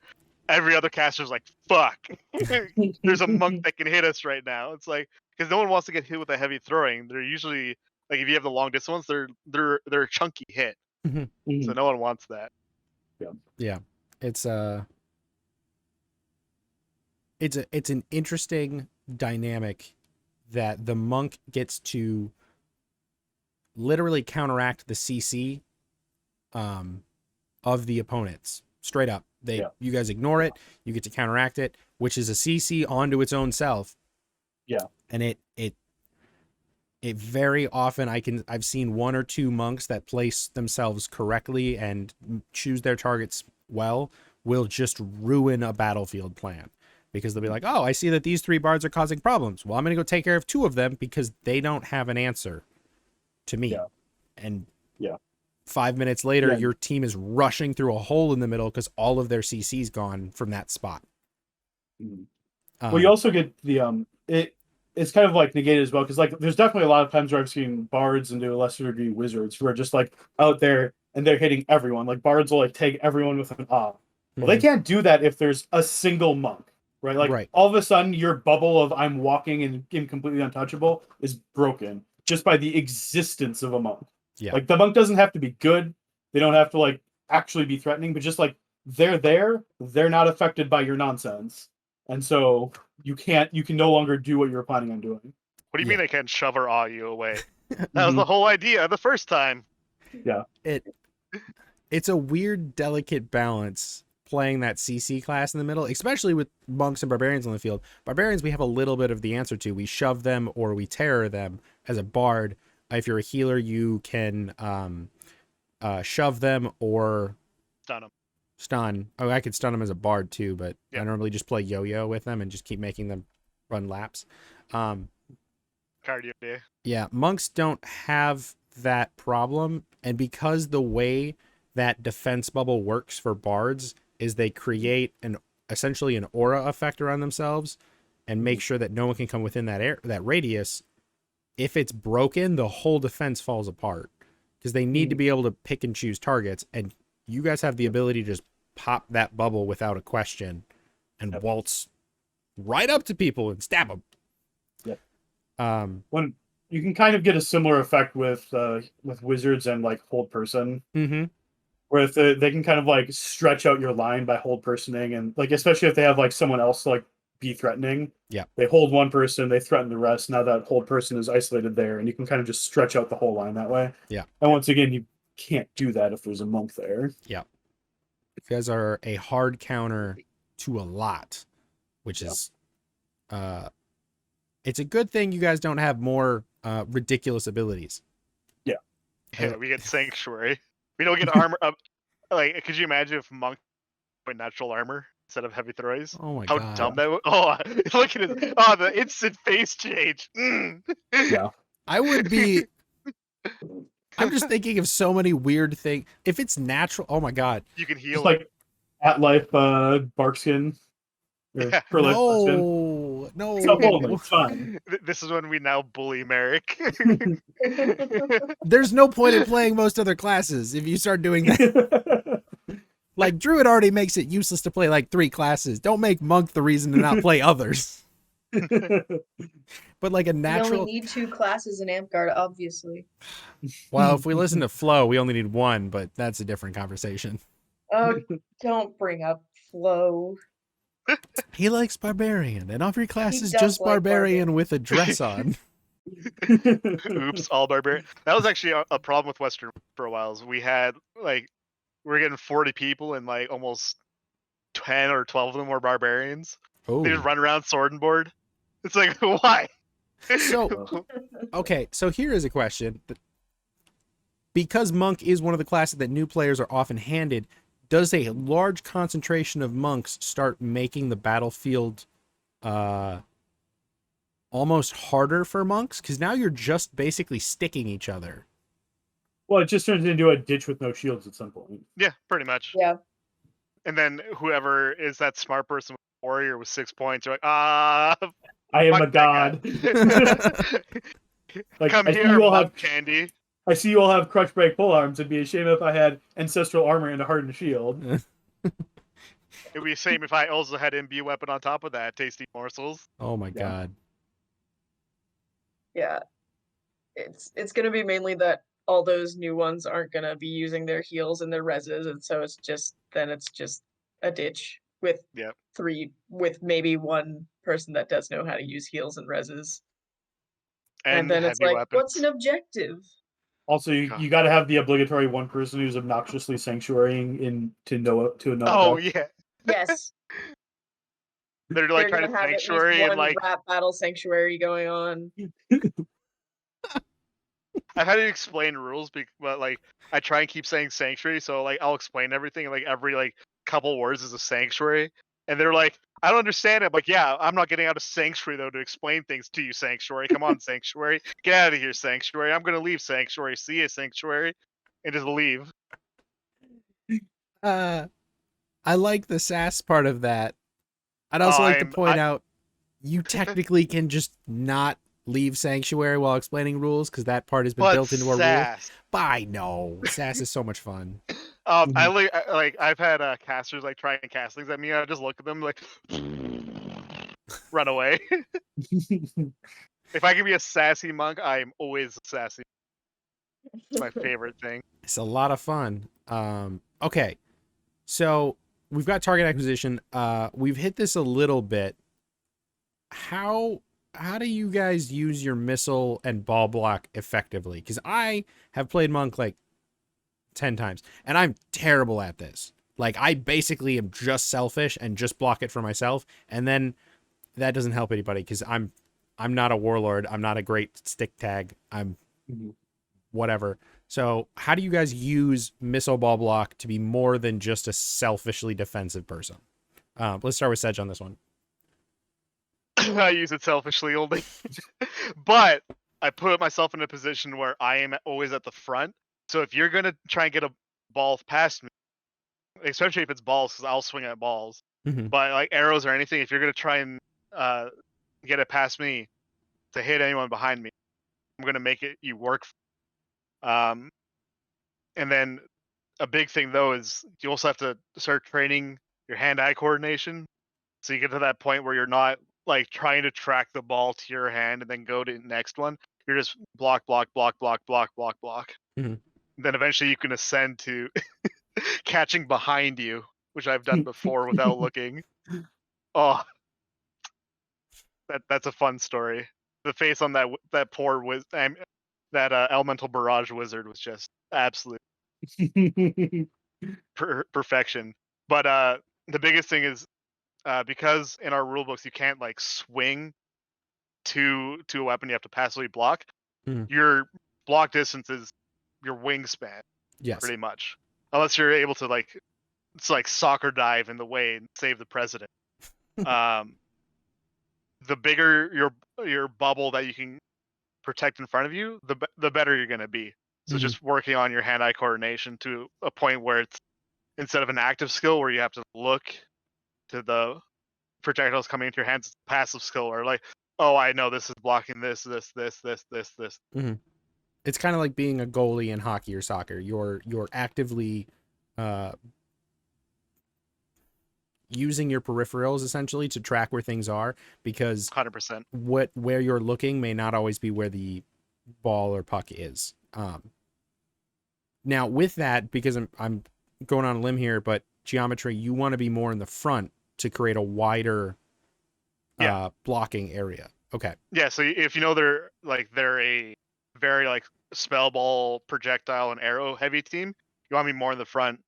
every other caster's like, fuck. There's a monk that can hit us right now. It's like, because no one wants to get hit with a heavy throwing. They're usually like, if you have the long distance ones, they're a chunky hit. So no one wants that. yeah, it's an interesting dynamic that the monk gets to literally counteract the CC of the opponents straight up. You guys ignore it, you get to counteract it, which is a CC onto its own self. Yeah. And it very often I've seen one or two monks that place themselves correctly and choose their targets well will just ruin a battlefield plan, because they'll be like, oh, I see that these three bards are causing problems. Well, I'm going to go take care of two of them because they don't have an answer to me. Yeah. And 5 minutes later, your team is rushing through a hole in the middle because all of their CC's gone from that spot. Well, you also get the it's kind of like negated as well, because like there's definitely a lot of times where I've seen bards and to a lesser degree wizards who are just like out there and they're hitting everyone. Like bards will like take everyone with an ah. Well, they can't do that if there's a single monk, right? Like all of a sudden your bubble of I'm walking and completely untouchable is broken just by the existence of a monk. Yeah. Like the monk doesn't have to be good. They don't have to like actually be threatening, but just like they're there, they're not affected by your nonsense. And so you can no longer do what you were planning on doing. What do you mean they can't shove or awe you away? That was the whole idea the first time. Yeah. It's a weird, delicate balance playing that CC class in the middle, especially with monks and barbarians on the field. Barbarians, we have a little bit of the answer to. We shove them or we terror them. As a bard, if you're a healer, you can shove them or Stun them. Stun. Oh, I could stun them as a bard too, but I normally just play yo-yo with them and just keep making them run laps. Cardio day. Yeah, monks don't have that problem, and because the way that defense bubble works for bards is they create essentially an aura effect around themselves and make sure that no one can come within that radius. If it's broken, the whole defense falls apart, because they need to be able to pick and choose targets, and you guys have the ability to just pop that bubble without a question and waltz right up to people and stab them. When you can kind of get a similar effect with wizards and like hold person, where if they can kind of like stretch out your line by hold personing, and like especially if they have like someone else to like be threatening. Yeah, they hold one person, they threaten the rest. Now that hold person is isolated there, and you can kind of just stretch out the whole line that way. Yeah, and once again, you can't do that if there's a monk there. Yeah. You guys are a hard counter to a lot, which is it's a good thing you guys don't have more ridiculous abilities. Yeah, we get Sanctuary. We don't get armor. Like, could you imagine if Monk went natural armor instead of heavy throws? Oh my How god. dumb that would. Oh, look at it. Oh, the instant face change. Mm. Yeah. I would be. I'm just thinking of so many weird things. If it's natural, oh my god. You can Just heal it. like at life barkskin. Or Yeah. per-life barkskin. No, Self only, no. it's fine. This is when we now bully Merrick. There's no point in playing most other classes if you start doing that. Like, Druid already makes it useless to play like 3 classes. Don't make Monk the reason to not play others. But like a We natural. only need 2 classes in Amtgard, obviously. Well, if we listen to Flo, we only need 1, but that's a different conversation. Oh, don't bring up Flo. He likes Barbarian, and every class He is does just like Barbarian Barbarian. with a dress on. Oops, all barbarian. That was actually a problem with Western for a while. Is we had like we were getting 40 people and like almost 10 or 12 of them were barbarians. Oh, They just run around sword and board. It's like why? So- okay. So here is a question: because Monk is one of the classes that new players are often handed, does a large concentration of monks start making the battlefield almost harder for monks? Because now you're just basically sticking each other. Well, it just turns into a ditch with no shields at some point. Yeah, pretty much. Yeah. And then whoever is that smart person with warrior with 6 points, you're like, ah, I am fuck a that guy. god. Like, Come I see here, you all Monk have Candy. I see you all have crush break pole arms. It'd be a shame if I had ancestral armor and a hardened shield. It'd be the same if I also had MB weapon on top of that. Tasty morsels. Oh my Yeah. god. Yeah. It's gonna be mainly that all those new ones aren't gonna be using their heals and their reses, and so it's just a ditch with Yep. 3 with maybe 1 person that does know how to use heals and reses. And then it's heavy like, weapons. what's an objective? Also, you got to have the obligatory 1 person who's obnoxiously sanctuarying in to know Oh attack. yeah. Yes. They're like They're trying gonna to have at least sanctuary and 1 like rap battle sanctuary going on. I've had to explain rules, but like I try and keep saying sanctuary, so like I'll explain everything. And, like every like couple words is a sanctuary, and they're like, I don't understand it. I'm like, yeah, I'm not getting out of sanctuary though to explain things to you, sanctuary. Come on, sanctuary, get out of here, sanctuary. I'm gonna leave, sanctuary. See you, sanctuary, and just leave. I like the sass part of that. I'd also like to point out you technically can just not leave Sanctuary while explaining rules because that part has been built into our rules. But I know sass is so much fun. I've had casters like try and cast things at me. I just look at them like run away. If I can be a sassy monk, I am always sassy. It's my favorite thing. It's a lot of fun. Okay, so we've got target acquisition. We've hit this a little bit. How do you guys use your missile and ball block effectively? Because I have played monk like 10 times, and I'm terrible at this. Like, I basically am just selfish and just block it for myself, and then that doesn't help anybody because I'm not a warlord. I'm not a great stick tag. I'm whatever. So how do you guys use missile ball block to be more than just a selfishly defensive person? Let's start with Sedge on this one. I use it selfishly only. But I put myself in a position where I am always at the front. So if you're going to try and get a ball past me, especially if it's balls, because I'll swing at balls. Mhm. But like arrows or anything, if you're going to try and get it past me to hit anyone behind me, I'm going to make it you work. And then a big thing, though, is you also have to start training your hand-eye coordination. So you get to that point where you're not like trying to track the ball to your hand and then go to the next one. You're just block, block, block, block, block, block, block. Mhm. Then eventually you can ascend to catching behind you, which I've done before without looking. Oh, that's a fun story. The face on that poor that elemental barrage wizard was just absolute perfection. But the biggest thing is because in our rule books you can't like swing to a weapon, you have to passively block. Mhm. Your block distance is your wingspan, Yes. pretty much. Unless you're able to like it's like soccer dive in the way and save the president. The bigger your bubble that you can protect in front of you, the better you're going to be. So Mhm. just working on your hand-eye coordination to a point where it's instead of an active skill where you have to look to the projectiles coming into your hands, it's a passive skill or like, oh, I know this is blocking this. Mhm. It's kind of like being a goalie in hockey or soccer. You're actively using your peripherals essentially to track where things are, because 100%. where you're looking may not always be where the ball or puck is. Now with that, because I'm going on a limb here, but geometry, you want to be more in the front to create a wider blocking area. Okay. Yeah, so if you know they're a very like spell ball, projectile, and arrow heavy team, you want to be more in the front,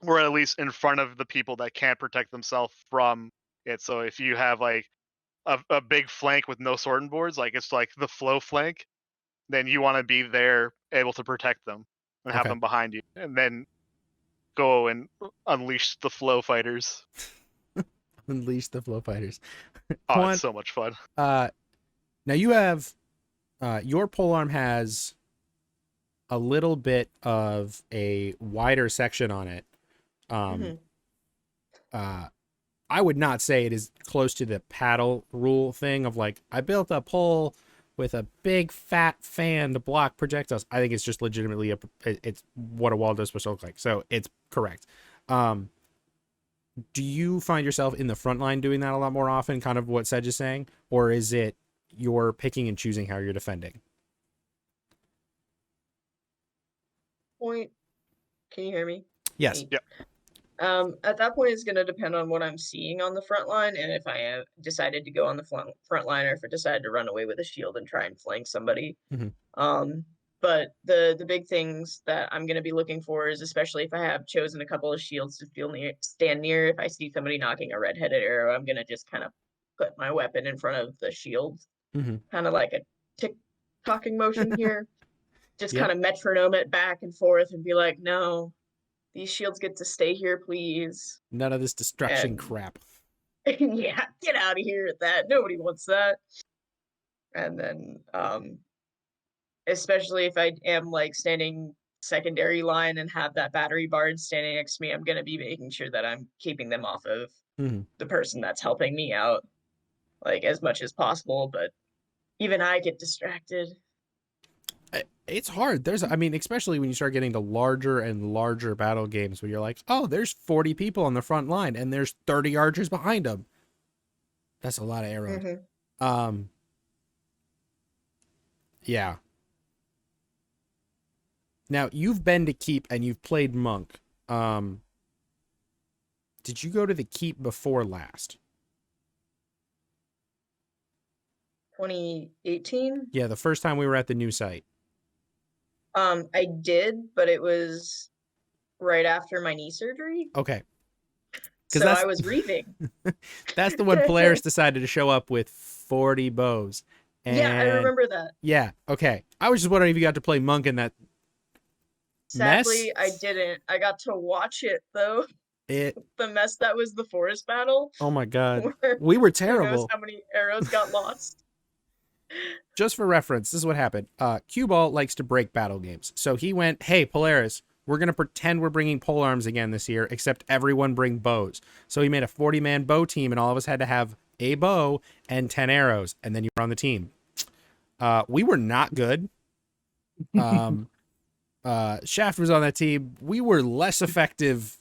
or at least in front of the people that can't protect themselves from it. So if you have like a big flank with no sorting boards, like it's like the flow flank, then you want to be there able to protect them and have Okay. them behind you, and then go and unleash the flow fighters. Unleash the flow fighters. Oh, it's so much fun. Now you have your polearm has a little bit of a wider section on it. I would not say it is close to the paddle rule thing of like, I built a pole with a big fat fan to block projectiles. I think it's just legitimately it's what a wall does supposed to look like. So it's correct. Do you find yourself in the front line doing that a lot more often, kind of what Sedge is saying? Or is it you're picking and choosing how you're defending? Point. Can you hear me? Yes. Yep. At that point, it's going to depend on what I'm seeing on the front line, and if I have decided to go on the front line, or if I decided to run away with a shield and try and flank somebody. But the big things that I'm going to be looking for is, especially if I have chosen a couple of shields to stand near, if I see somebody knocking a red-headed arrow, I'm going to just kind of put my weapon in front of the shield, kind of like a tick-tocking motion here. Just kind of metronome it back and forth and be like, no, these shields get to stay here, please. None of this destruction crap. Yeah, get out of here with that. Nobody wants that. And then, especially if I am like standing secondary line and have that battery bard standing next to me, I'm going to be making sure that I'm keeping them off of the person that's helping me out, like, as much as possible. But even I get distracted. It's hard. Especially when you start getting to larger and larger battle games where you're like, oh, there's 40 people on the front line and there's 30 archers behind them. That's a lot of arrows. Yeah. Now, you've been to Keep and you've played Monk. Did you go to the Keep before last? 2018? Yeah, the first time we were at the new site. I did, but it was right after my knee surgery. Okay. So I was reaving. That's the one Polaris decided to show up with 40 bows. And yeah, I remember that. Yeah, okay. I was just wondering if you got to play Monk in that. Sadly, mess? I didn't. I got to watch it though. The mess that was the forest battle. Oh my god. We were terrible. Who knows how many arrows got lost? Just for reference, this is what happened. Cue Ball likes to break battle games. So he went, hey, Polaris, we're going to pretend we're bringing polearms again this year, except everyone bring bows. So he made a 40-man bow team, and all of us had to have a bow and 10 arrows, and then you were on the team. We were not good. Shaft was on that team. We were less effective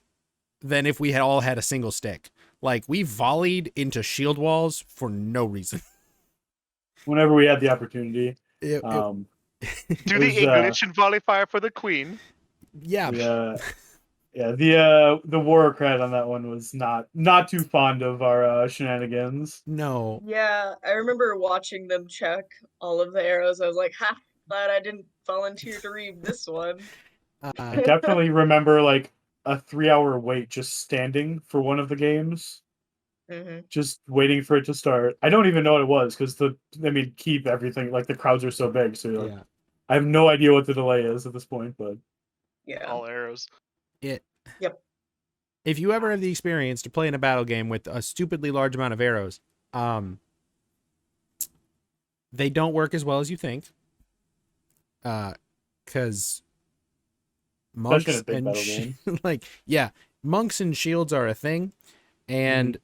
than if we had all had a single stick. Like, we volleyed into shield walls for no reason. Whenever we had the opportunity. Do the Ignition volley fire for the queen. Yeah. The warcrat on that one was not too fond of our shenanigans. No. Yeah, I remember watching them check all of the arrows. I was like, ha, glad I didn't volunteer to read this one. I definitely remember like a 3-hour wait just standing for one of the games, just waiting for it to start. I don't even know what it was because keep everything, like the crowds are so big, so Yeah. I have no idea what the delay is at this point, but Yeah. All arrows. Yep. If you ever have the experience to play in a battle game with a stupidly large amount of arrows, they don't work as well as you think. Because monks especially in a big and battle game. monks and shields are a thing, and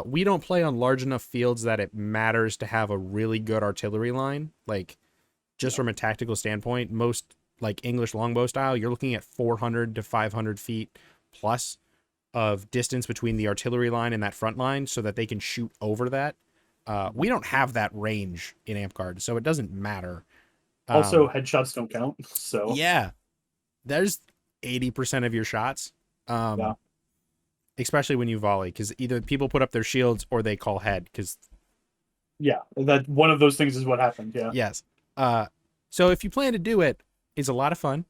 we don't play on large enough fields that it matters to have a really good artillery line. Like, just from a tactical standpoint, most like English longbow style, you're looking at 400 to 500 feet plus of distance between the artillery line and that front line, so that they can shoot over that. We don't have that range in Amp-Card, so it doesn't matter. Also, headshots don't count. So yeah, there's 80% of your shots. Especially when you volley, because either people put up their shields or they call head. Because that one of those things is what happened. Yeah. Yes. So if you plan to do it, it's a lot of fun.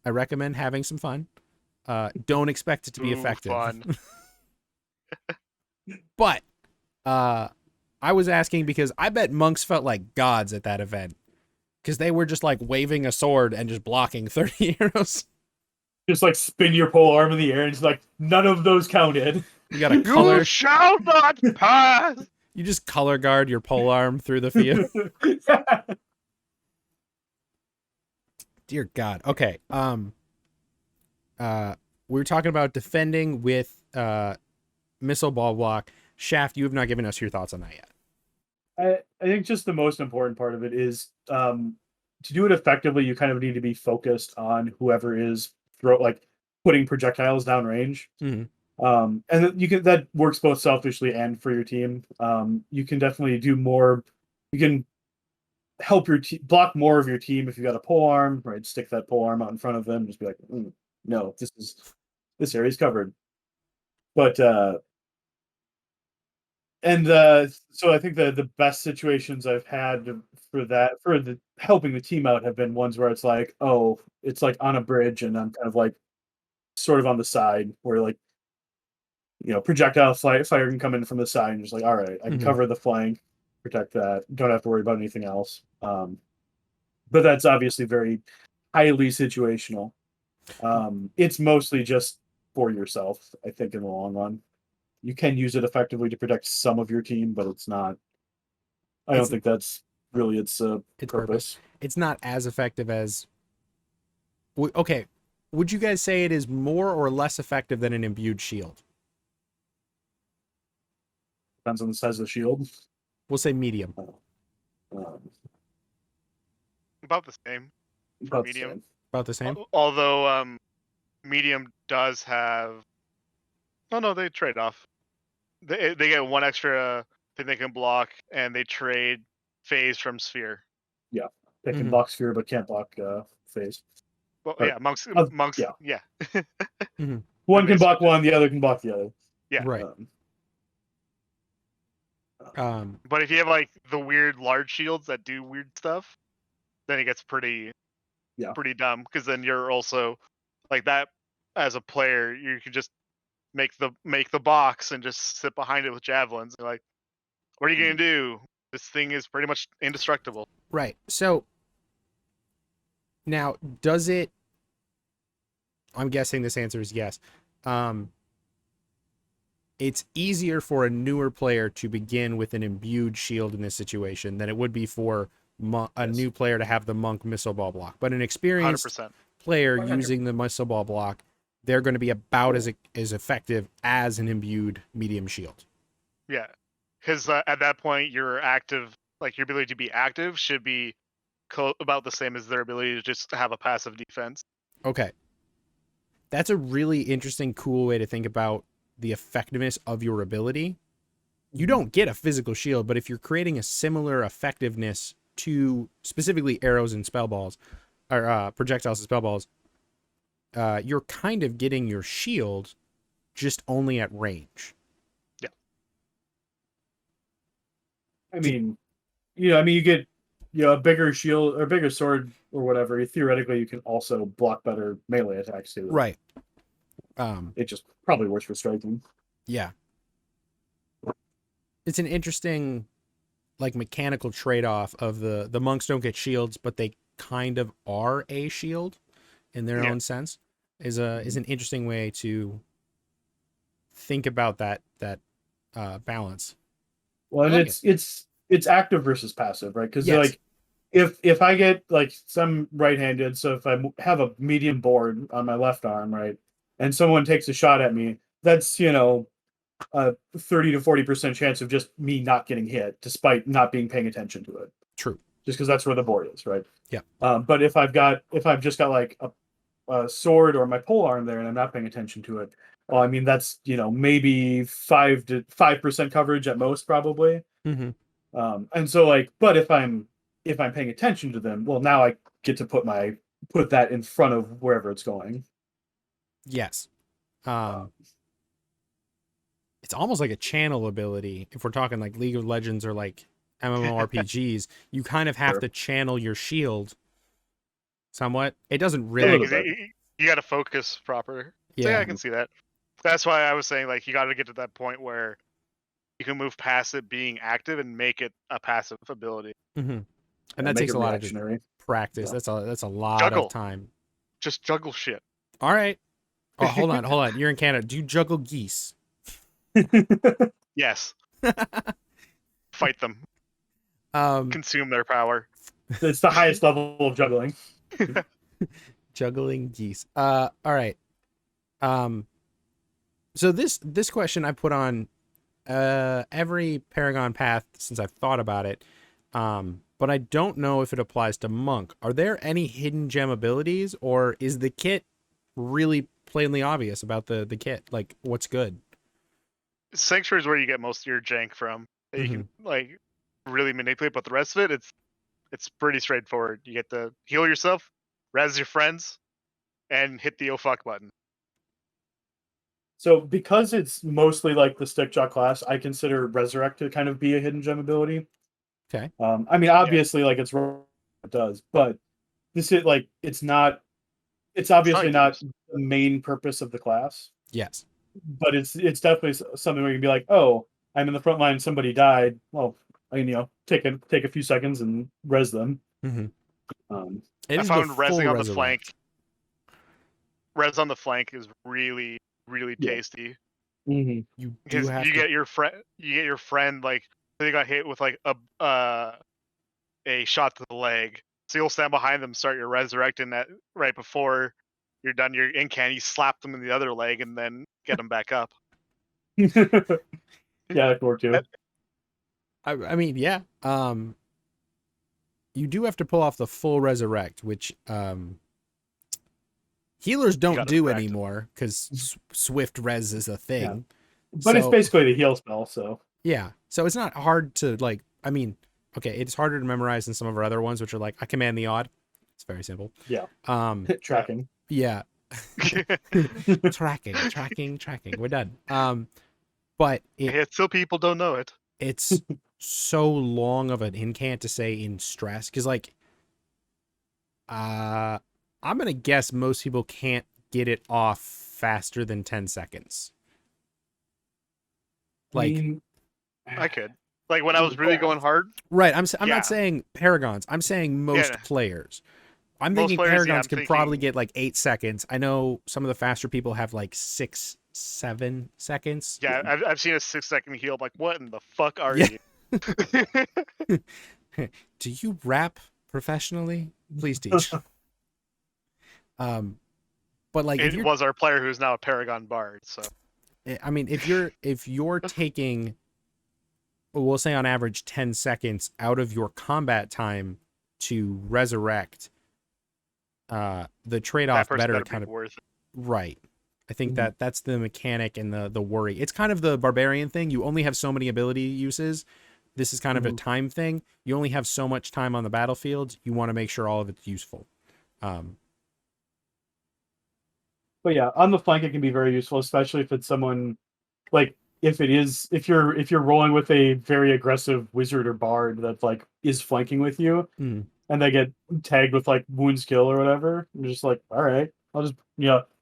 I recommend having some fun. Don't expect it to be effective. Fun. But I was asking because I bet monks felt like gods at that event, because they were just like waving a sword and just blocking 30 arrows. Just like spin your pole arm in the air and it's like none of those counted. You got a color. You shall not pass. You just color guard your pole arm through the field. Dear God. Okay. We were talking about defending with missile ball block. Shaft, you have not given us your thoughts on that yet. I think just the most important part of it is to do it effectively, you kind of need to be focused on whoever is putting projectiles downrange. Mm-hmm. And that works both selfishly and for your team. You can definitely do more. You can help your block more of your team if you got a pole arm, right? Stick that pole arm out in front of them. Just be like, no, this area is covered. But so I think the best situations I've had for helping the team out have been ones where it's like, oh, it's like on a bridge and I'm kind of like sort of on the side where like, projectile fire can come in from the side and just like, all right, I can cover the flank, protect that, don't have to worry about anything else. But that's obviously very highly situational. It's mostly just for yourself, I think, in the long run. You can use it effectively to protect some of your team, but it's not. I don't think that's really its purpose. It's not as effective as. Okay, would you guys say it is more or less effective than an imbued shield? Depends on the size of the shield. We'll say medium. About the same. For medium. About the same. Although medium does have. Oh no, they trade off. They get one extra thing they can block, and they trade phase from sphere. Yeah, they can block sphere, but can't block phase. Well, Or, yeah, monks. Yeah. One can block one, the other can block the other. Yeah. Right. But if you have like the weird large shields that do weird stuff, then it gets pretty dumb, because then you're also like that as a player. You can just make the box and just sit behind it with javelins. And like, what are you gonna do? This thing is pretty much indestructible. Right. So now, does it? I'm guessing this answer is yes. It's easier for a newer player to begin with an imbued shield in this situation than it would be for a new player to have the monk missile ball block. But an experienced 100%. player 100%. using the missile ball block, they're going to be about as effective as an imbued medium shield. Yeah, because at that point, your ability to be active should be about the same as their ability to just have a passive defense. Okay. That's a really interesting, cool way to think about the effectiveness of your ability. You don't get a physical shield, but if you're creating a similar effectiveness to specifically arrows and spell balls, or projectiles and spell balls, you're kind of getting your shield just only at range. Yeah. I mean, you get a bigger shield or bigger sword or whatever. Theoretically, you can also block better melee attacks too. Right. It just probably works for striking. Yeah. It's an interesting like mechanical trade-off of the monks don't get shields, but they kind of are a shield in their own sense. Is an interesting way to think about that balance. Well, and like it's active versus passive, right? Because Yes. like if I get like some right-handed, so if I have a medium board on my left arm, right, and someone takes a shot at me, that's a 30 to 40% chance of just me not getting hit, despite not being paying attention to it. True. Just because that's where the board is, right? Yeah. But if I've just got like a sword or my pole arm there, and I'm not paying attention to it, well, I mean that's maybe 5% coverage at most, probably. Mm-hmm. And so like, but if I'm paying attention to them, well, now I get to put that in front of wherever it's going. Yes. It's almost like a channel ability. If we're talking like League of Legends or like MMORPGs, you kind of have Sure. to channel your shield somewhat. It doesn't Yeah, really. 'cause you got to focus proper. So yeah, I can see that. That's why I was saying like you got to get to that point where you can move past it being active and make it a passive ability. Mm-hmm. And that takes a lot of just practice. Yeah. That's a lot Juggle. of time. Just juggle shit. All right. Oh, hold on. You're in Canada. Do you juggle geese? Yes. Fight them. Consume their power. It's the highest level of juggling. Juggling geese. All right. So this question I put on every Paragon Path since I've thought about it. But I don't know if it applies to Monk. Are there any hidden gem abilities, or is the kit really plainly obvious about the kit? Like, what's good? Sanctuary is where you get most of your jank from. You can like really manipulate, but the rest of it, it's pretty straightforward. You get to heal yourself, res your friends, and hit the oh fuck button. So because it's mostly like the stickjaw class, I consider Resurrect to kind of be a hidden gem ability. Okay. I mean, obviously, like it does, but this is like it's obviously not the main purpose of the class. Yes. But it's definitely something where you can be like, oh, I'm in the front line, somebody died. Well, I can take a few seconds and res them. Mm-hmm. I found resing on the flank. Res on the flank is really, really tasty. Mm-hmm. You do have get your friend like they got hit with like a shot to the leg. So you'll stand behind them, start your resurrecting that right before you're done your incan. You slap them in the other leg and then get them back up. Yeah, that can work too. I mean, yeah. You do have to pull off the full resurrect, which healers don't do anymore because Swift Res is a thing. Yeah. But it's basically the heal spell, so yeah. So it's not hard to like. I mean, okay, it's harder to memorize than some of our other ones, which are like I command the odd. It's very simple. Yeah. Tracking. Yeah. tracking. We're done. But still people don't know it. It's so long of an incant to say in stress because like I'm gonna guess most people can't get it off faster than 10 seconds. Like I could. Like when I was really going hard. Right. I'm not saying Paragons. I'm saying most players. I'm thinking Paragons can probably get like 8 seconds. I know some of the faster people have like 6, 7 seconds. Yeah, I've seen a 6-second heal. I'm like, what in the fuck are you? Do you rap professionally? Please teach. But like it was our player who's now a Paragon Bard. So I mean, if you're taking, we'll say on average 10 seconds out of your combat time to resurrect, the trade-off better kind of worth it. Right. I think that's the mechanic and the worry. It's kind of the barbarian thing. You only have so many ability uses. This is kind of a time thing. You only have so much time on the battlefield. You want to make sure all of it's useful. But yeah, on the flank it can be very useful, especially if it's someone like if you're rolling with a very aggressive wizard or bard that like is flanking with you, and they get tagged with like wounds kill or whatever. You're just like, all right, I'll just,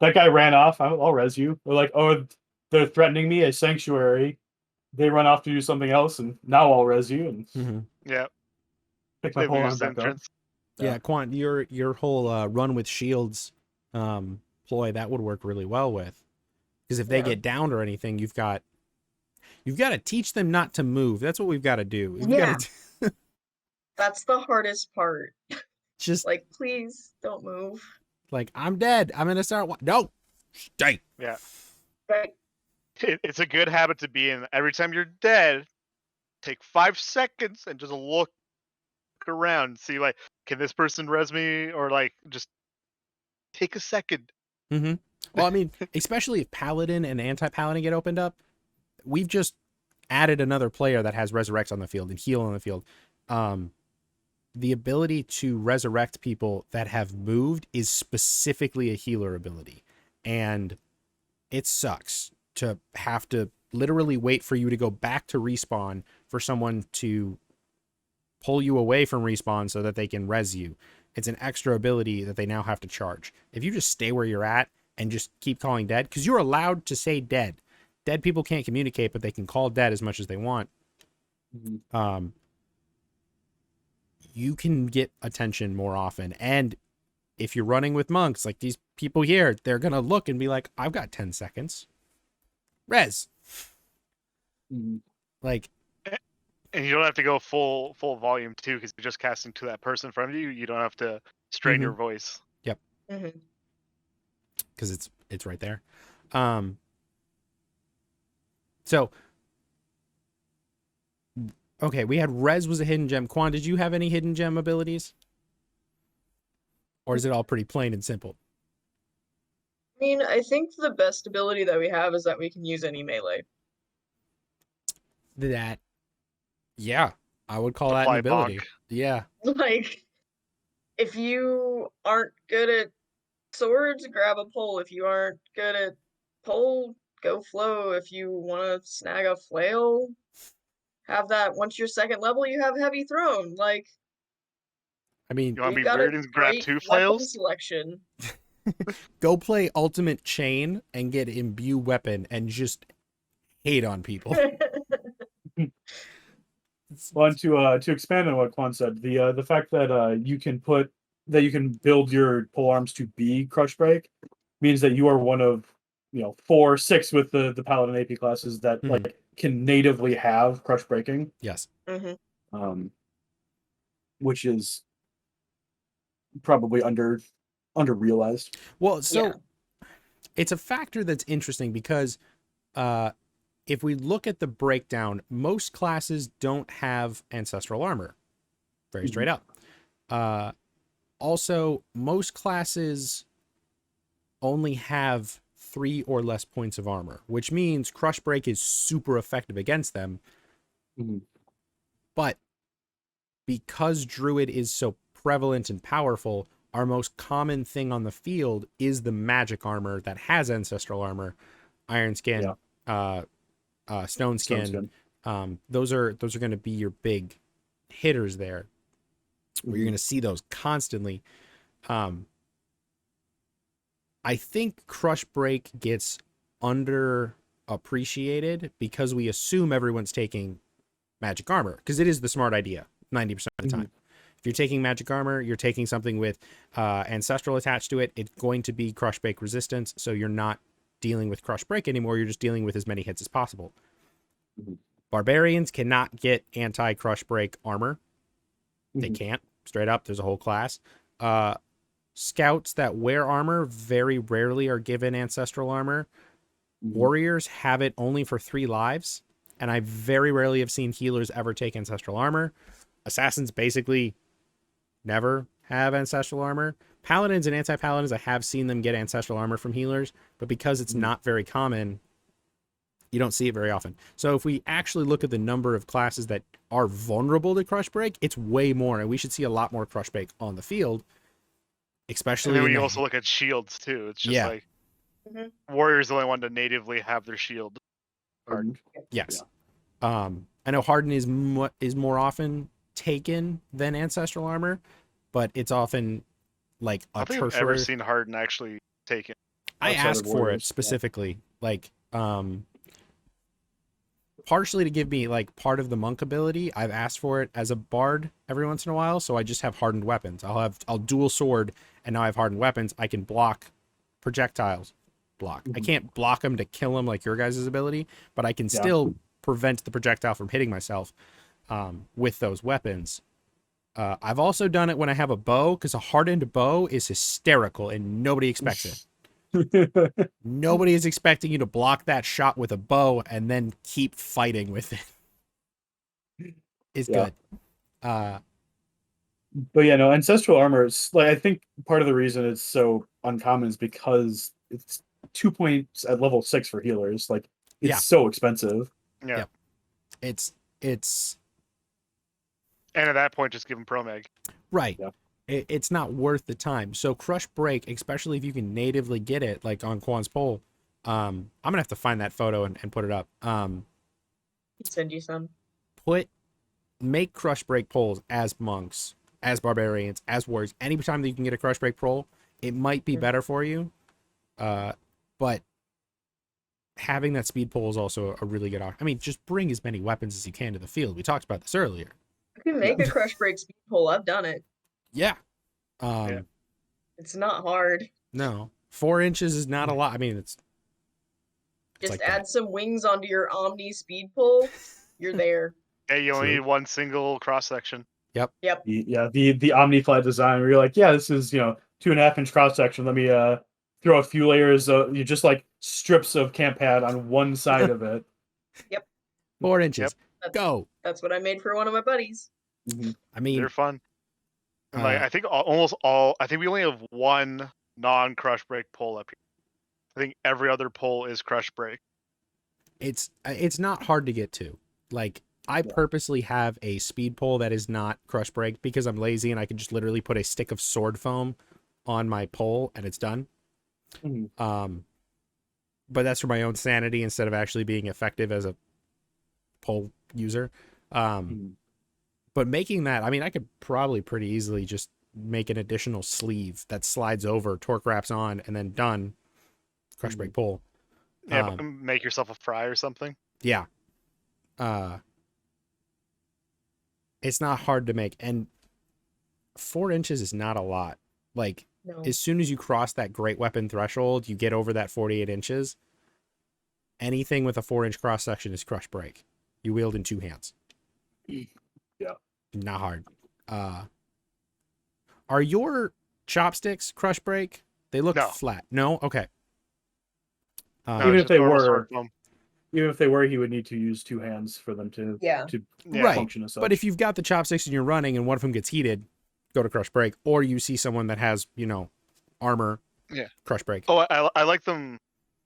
that guy ran off. I'll res you. Or like, oh, they're threatening me, a sanctuary. They run off to do something else, and now I'll res you and Yeah. pick my They pole lose arm back up. Yeah, Yeah. Quant, your whole run with shields ploy, that would work really well with, because if they get downed or anything, you've got to teach them not to move. That's what we've got to do. We've Yeah. got That's the hardest part. just Like, please don't move. like, I'm dead. I'm gonna start. No, stay. Yeah. Right. It's a good habit to be in. Every time you're dead, take 5 seconds and just look around and see, like, can this person res me? Or, like, just take a second. Mm-hmm. Well, I mean, especially if Paladin and Anti-Paladin get opened up, we've just added another player that has Resurrects on the field and Heal on the field. The ability to resurrect people that have moved is specifically a healer ability. And it sucks to have to literally wait for you to go back to respawn for someone to pull you away from respawn so that they can res you. It's an extra ability that they now have to charge. If you just stay where you're at and just keep calling dead, because you're allowed to say dead. Dead people can't communicate, but they can call dead as much as they want. You can get attention more often. And if you're running with monks, like these people here, they're going to look and be like, I've got 10 seconds. Res. Like, And you don't have to go full volume too, because you're just casting to that person in front of you. You don't have to strain your voice. Mm-hmm. because it's right there. So okay, we had res was a hidden gem. Quan, did you have any hidden gem abilities? Or is it all pretty plain and simple? I mean, I think the best ability that we have is that we can use any melee. That, yeah, I would call that an Apply ability. bonk. Yeah. Like, if you aren't good at swords, grab a pole. If you aren't good at pole, go flow. If you want to snag a flail, have that. Once you're second level, you have heavy thrown. Like, I mean, You want to we've be got weird a and grab great 2 weapon flails? selection. go play Ultimate Chain and get Imbue Weapon and just hate on people. Well, and to expand on what Quan said, the fact that you can build your pole arms to be crush break means that you are one of 4, 6 with the paladin AP classes that like can natively have crush breaking. Yes. Which is probably under realized. Well, so Yeah. it's a factor that's interesting because if we look at the breakdown, most classes don't have ancestral armor. Very straight up. Also, most classes only have 3 or less points of armor, which means Crush Break is super effective against them. But because Druid is so prevalent and powerful, our most common thing on the field is the magic armor that has ancestral armor, Iron Skin, Stone Skin. Those are going to be your big hitters there, where you're going to see those constantly. I think Crush Break gets underappreciated because we assume everyone's taking magic armor, because it is the smart idea 90% of the time. If you're taking magic armor, you're taking something with ancestral attached to it. It's going to be Crush Break resistance, so you're not dealing with Crush Break anymore. You're just dealing with as many hits as possible. Barbarians cannot get anti-Crush Break armor. They can't. Straight up, there's a whole class. Scouts that wear armor very rarely are given ancestral armor. Warriors have it only for 3 lives, and I very rarely have seen healers ever take ancestral armor. Assassins basically never have ancestral armor. Paladins and anti-paladins, I have seen them get ancestral armor from healers, but because it's not very common, you don't see it very often. So if we actually look at the number of classes that are vulnerable to Crush Break, it's way more, and we should see a lot more Crush Break on the field. Especially And then when you also look at shields too, it's just like Warrior's the only one to natively have their shield hardened. Yes. I know Harden is more often taken than ancestral armor, but it's often like I a don't think I've tertiary. ever seen Harden actually taken. I Outside of asked for it Warriors, yeah. specifically, like, partially to give me like part of the monk ability. I've asked for it as a bard every once in a while, so I just have hardened weapons. I'll dual sword, and now I have hardened weapons. I can block projectiles. I can't block them to kill them like your guys' ability, but I can still prevent the projectile from hitting myself with those weapons. I've also done it when I have a bow, because a hardened bow is hysterical and nobody expects it. Nobody is expecting you to block that shot with a bow and then keep fighting with it. It's good. But yeah, no, ancestral armor is like, I think part of the reason it's so uncommon is because it's 2 points at level 6 for healers. Like, it's so expensive. Yeah. Yep. It's And at that point, just give him promeg. right. Yeah. It's not worth the time. So Crush Break, especially if you can natively get it, like on Quan's poll. I'm gonna have to find that photo and put it up. Send you some. Make Crush Break polls as monks, as barbarians, as warriors. Anytime that you can get a Crush Break poll, it might be better for you. But having that speed poll is also a really good option. I mean, just bring as many weapons as you can to the field. We talked about this earlier. You can make a crush break speed pull. I've done it. Yeah. It's not hard. No, 4 inches is not a lot. I mean, it's Just like add that. some wings onto your Omni speed pull. You're there. Yeah, you only True. need one single cross section. Yep. The Omniflat design where you're like, yeah, this is 2.5 inch cross section. Let me throw a few layers. You just like strips of camp pad on one side of it. 4 inches. Yep. Go. That's what I made for one of my buddies. I mean, They're fun. And like I think almost all. I think we only have one non-crush break pull up here. I think every other pull is crush break. it's not hard to get to. Like, I purposely have a speed pole that is not Crush Break because I'm lazy and I can just literally put a stick of sword foam on my pole and it's done. But that's for my own sanity instead of actually being effective as a pole user. But making that, I mean, I could probably pretty easily just make an additional sleeve that slides over, torque wraps on, and then done. Crush Break pole. Yeah, but make yourself a fry or something. Yeah. It's not hard to make, and 4 inches is not a lot. Like, No. as soon as you cross that great weapon threshold, you get over that 48 inches. Anything with a 4-inch cross section is Crush Break. You wield in 2 hands. Yeah. Not hard. Are your chopsticks Crush Break? They look flat. No? Okay. No, Even it's if just they normal were, sword foam. he would need to use 2 hands for them to Right. function as such. But if you've got the chopsticks and you're running and one of them gets heated, go to Crush Break. Or you see someone that has, armor. Yeah. Crush Break. Oh, I like them,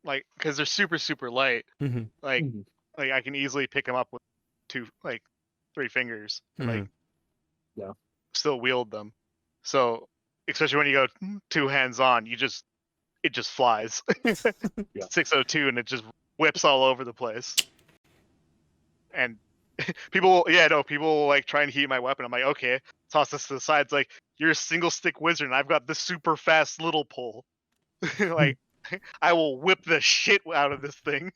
like, because they're super super light. Mm-hmm. Like I can easily pick them up with 3 fingers. And, like, still wield them. So especially when you go 2 hands on, it just flies. 602 and it just whips all over the place. And people like try and heat my weapon. I'm like, okay, toss this to the side. It's like, you're a single stick wizard and I've got this super fast little pull. Like, I will whip the shit out of this thing.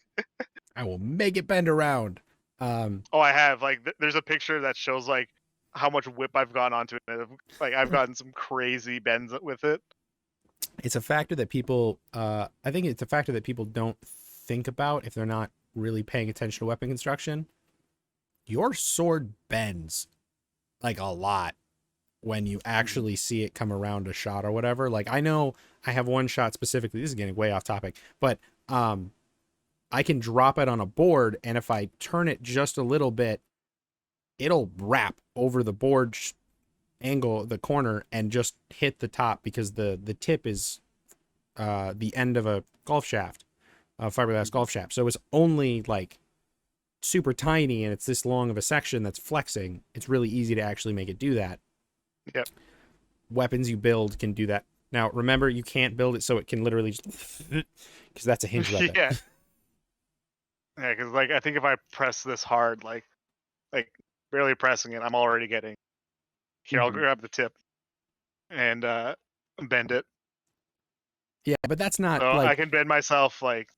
I will make it bend around. I have, like, there's a picture that shows like how much whip I've gone onto it. Like, I've gotten some crazy bends with it. It's a factor that people, I think it's a factor that people don't think about if they're not really paying attention to weapon construction. Your sword bends like a lot when you actually see it come around a shot or whatever. Like, I know I have one shot specifically. This is getting way off topic, but I can drop it on a board, and if I turn it just a little bit, it'll wrap over the board angle, the corner, and just hit the top because the tip is the end of a golf shaft, a fiberglass golf shaft. So it's only like super tiny, and it's this long of a section that's flexing. It's really easy to actually make it do that. Yep. Weapons you build can do that. Now, remember, you can't build it so it can literally just because that's a hinge weapon. Yeah, because like I think if I press this hard, like barely pressing it, I'm already getting. Here, I'll grab the tip and bend it. Yeah, but that's not So I like can bend myself like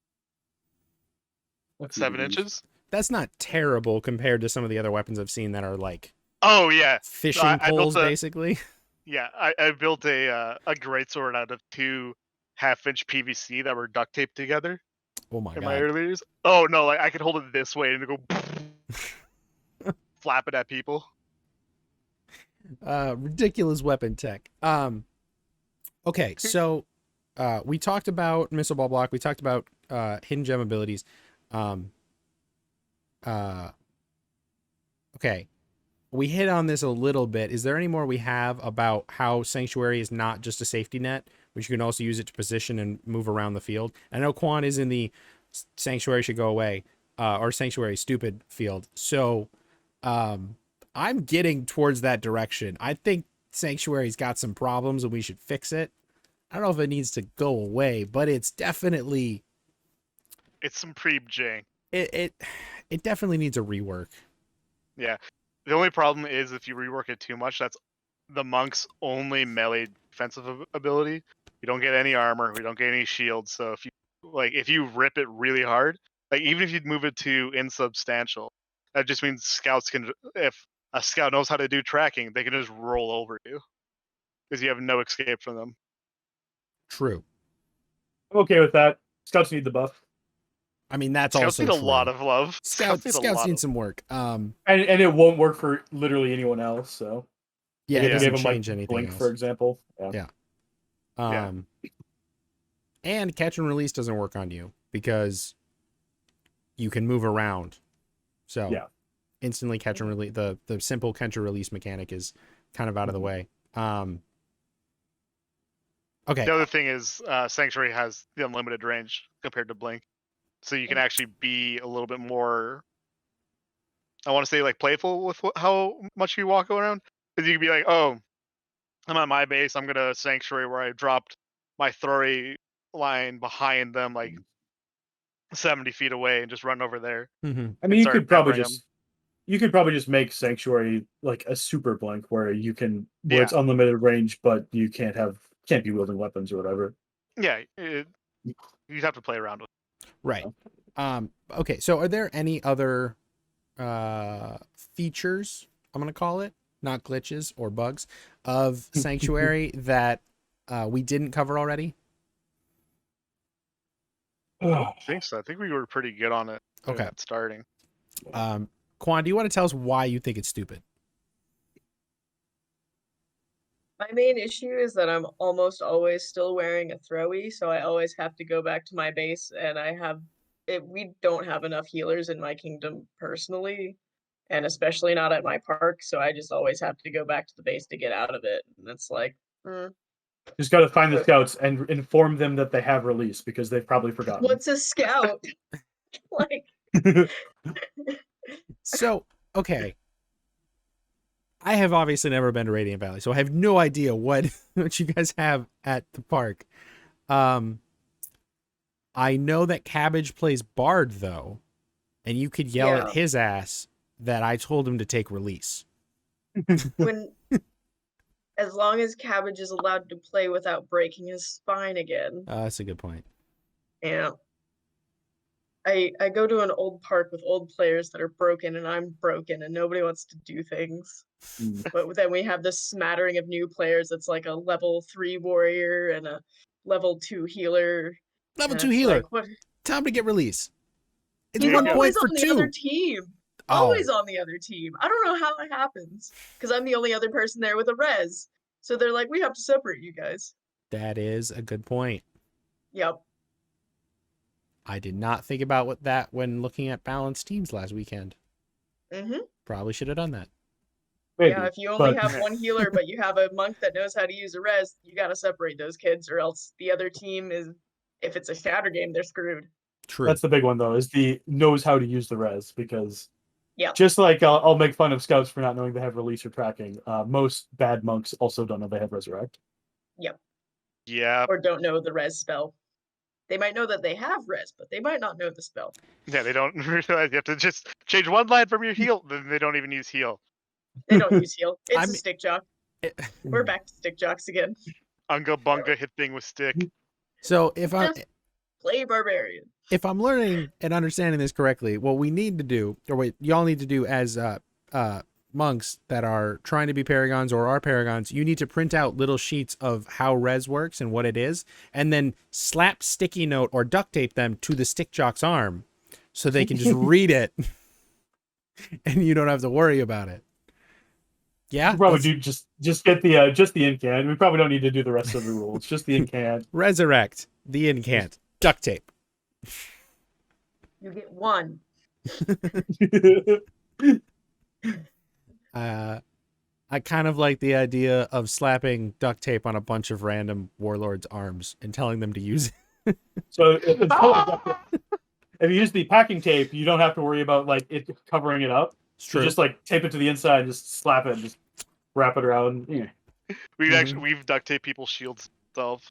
A few 7 degrees. inches. that's not terrible compared to some of the other weapons I've seen that are like Oh yeah. fishing I built poles, a basically. yeah. I built a greatsword out of 2 half-inch PVC that were duct taped together Oh my in my god. early years. Oh no, like I could hold it this way and it go flap it at people. Ridiculous weapon tech. Okay, so we talked about missile ball block. We talked about hidden gem abilities. Um, okay, we hit on this a little bit. Is there any more we have about how Sanctuary is not just a safety net, which you can also use it to position and move around the field? I know Quan is in the Sanctuary should go away, or Sanctuary stupid field. So I'm getting towards that direction. I think Sanctuary's got some problems and we should fix it. I don't know if it needs to go away, but it's definitely It's some pre-jank. it definitely needs a rework. Yeah. The only problem is if you rework it too much, that's the monk's only melee defensive ability. We don't get any armor, we don't get any shields. So if you rip it really hard, like even if you move it to insubstantial, that just means scouts can, if a scout knows how to do tracking, they can just roll over you because you have no escape from them. True. I'm okay with that. Scouts need the buff, I mean that's Scouts also need a true. lot of love. Scouts need a lot need of. some work. and it won't work for literally anyone else. So Yeah, Like, it if you doesn't gave them, change like, anything Blink, else. for example. Yeah. Yeah. And catch and release doesn't work on you because you can move around. So Yeah. instantly catch and release, the simple catch and release mechanic is kind of out of the way. Okay. The other thing is Sanctuary has the unlimited range compared to Blink. So you can actually be a little bit more, I want to say, like playful with how much you walk around. Because you can be like, oh, I'm at my base. I'm going to Sanctuary where I dropped my throwing line behind them like 70 feet away and just run over there. Mm-hmm. I mean, and start peppering 'em. you could probably just make Sanctuary like a super blink where Yeah. it's unlimited range, but you can't be wielding weapons or whatever. Yeah, you'd have to play around with it. Right. Okay. So are there any other features, I'm going to call it, not glitches or bugs, of Sanctuary that we didn't cover already? I think so. I think we were pretty good on it Okay. at starting. Quan, do you want to tell us why you think it's stupid? My main issue is that I'm almost always still wearing a throwy, so I always have to go back to my base, and we don't have enough healers in my kingdom personally, and especially not at my park, so I just always have to go back to the base to get out of it. And it's like, Just got to find the scouts and inform them that they have release because they've probably forgotten. what's a scout? Like, So, okay. I have obviously never been to Radiant Valley, so I have no idea what you guys have at the park. I know that Cabbage plays Bard though, and you could yell Yeah. at his ass that I told him to take release. as long as Cabbage is allowed to play without breaking his spine again. That's a good point. Yeah. I go to an old park with old players that are broken, and I'm broken, and nobody wants to do things. But then we have this smattering of new players. It's like a level 3 warrior and a level 2 healer. Level and 2 it's healer. Like, what? Time to get release. It's He's 1 always point for on the 2. other team. Oh. Always on the other team. I don't know how it happens because I'm the only other person there with a res. So they're like, we have to separate you guys. That is a good point. Yep. I did not think about that when looking at balanced teams last weekend. Mm-hmm. Probably should have done that. Maybe, Yeah, if you only but- have one healer, but you have a monk that knows how to use a res, you gotta separate those kids, or else the other team is, if it's a shatter game, they're screwed. True. That's the big one, though, is the knows how to use the res, because Just like I'll make fun of scouts for not knowing they have release or tracking. Most bad monks also don't know they have resurrect. Yeah. Or don't know the res spell. They might know that they have res, but they might not know the spell. Yeah, they don't realize you have to just change one line from your heal. Then they don't even use heal. They don't use heal. It's I'm- a stick jock. We're back to stick jocks again. Unga bunga hit thing with stick. So if I'm Just play barbarian. if I'm learning and understanding this correctly, what we need to do, or what y'all need to do as monks that are trying to be paragons or are paragons, you need to print out little sheets of how res works and what it is, and then slap sticky note or duct tape them to the stick jock's arm so they can just read it and you don't have to worry about it. Yeah, We probably do just get the incant. We probably don't need to do the rest of the rules. Just the incant. resurrect the incant duct tape. You get one. I kind of like the idea of slapping duct tape on a bunch of random warlords' arms and telling them to use it. So if you use the packing tape, you don't have to worry about like it covering it up. It's You true. just like tape it to the inside, and just slap it, and just wrap it around. Yeah. We've duct taped people's shields themselves.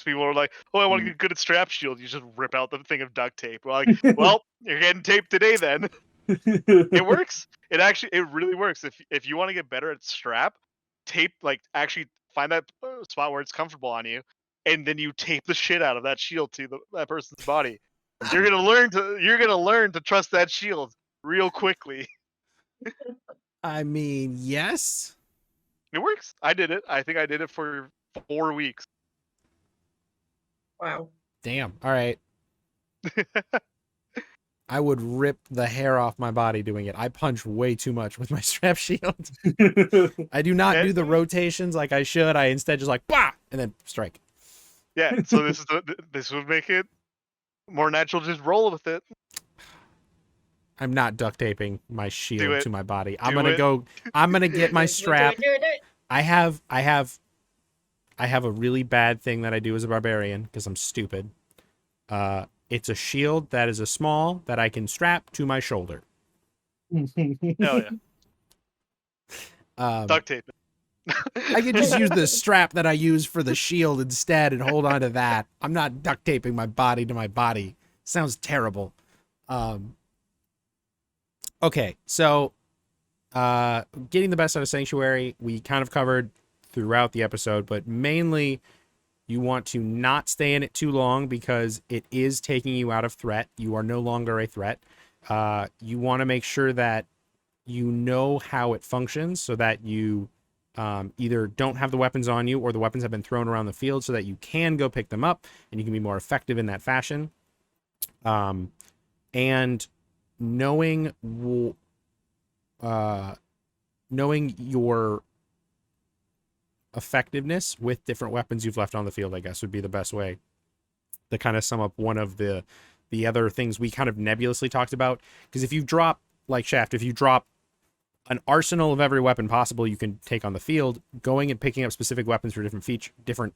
People are like, "Oh, I want to get good at strap shield." You just rip out the thing of duct tape. We're like, "Well, you're getting taped today then." It works. It really works. If you want to get better at strap, tape actually find that spot where it's comfortable on you, and then you tape the shit out of that shield to that person's body. You're gonna learn to trust that shield real quickly. I mean, yes. It works. I did it. I think I did it for 4 weeks. Wow. Damn. All right. I would rip the hair off my body doing it. I punch way too much with my strap shield. I do not do the rotations like I should. I instead just like, bah, and then strike. Yeah, so this would make it more natural. Just roll with it. I'm not duct taping my shield to my body. I'm Do gonna get my strap. Do it. I have a really bad thing that I do as a barbarian because I'm stupid. It's a shield that is a small that I can strap to my shoulder. Hell yeah. Duct tape it. I could just use the strap that I use for the shield instead and hold on to that. I'm not duct taping my body to my body. Sounds terrible. Okay, so getting the best out of Sanctuary, we kind of covered throughout the episode, but mainly you want to not stay in it too long because it is taking you out of threat. You are no longer a threat. You want to make sure that you know how it functions so that you either don't have the weapons on you or the weapons have been thrown around the field so that you can go pick them up and you can be more effective in that fashion. And knowing your effectiveness with different weapons you've left on the field, I guess, would be the best way to kind of sum up one of the other things we kind of nebulously talked about. Because if you drop, like Shaft, if you drop an arsenal of every weapon possible you can take on the field, going and picking up specific weapons for different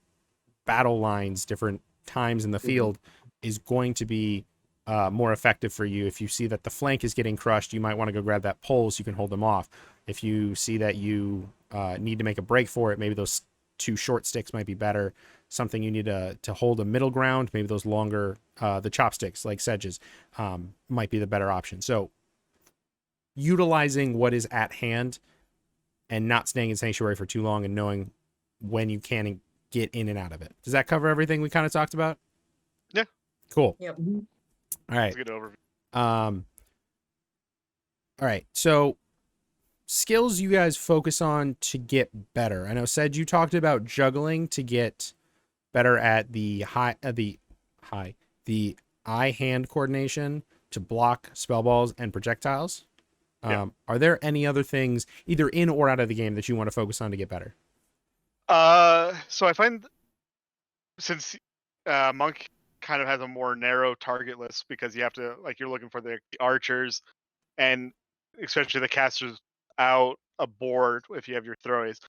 battle lines, different times in the field is going to be more effective for you. If you see that the flank is getting crushed, you might want to go grab that pole so you can hold them off. If you see that you need to make a break for it, maybe those 2 short sticks might be better. Something you need to hold a middle ground, maybe those longer, the chopsticks like Sedge's might be the better option. So utilizing what is at hand and not staying in Sanctuary for too long and knowing when you can get in and out of it. Does that cover everything we kind of talked about? Yeah. Cool. Yep. All right. That's a good overview. All right. So skills you guys focus on to get better. I know you talked about juggling to get better at the eye-hand coordination to block spell balls and projectiles. Yeah. Are there any other things either in or out of the game that you want to focus on to get better? So I find since Monk kind of has a more narrow target list because you have to you're looking for the archers and especially the casters out a board if you have your throwaways.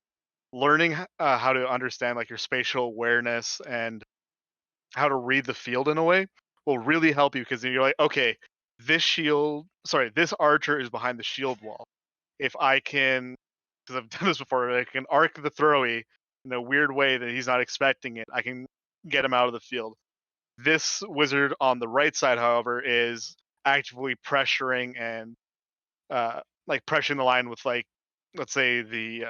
Learning how to understand your spatial awareness and how to read the field in a way will really help you because you're like, okay, this archer is behind the shield wall. If I can, because I've done this before, I can arc the throwy in a weird way that he's not expecting it. I can get him out of the field. This wizard on the right side, however, is actively pressuring and pressuring the line with let's say the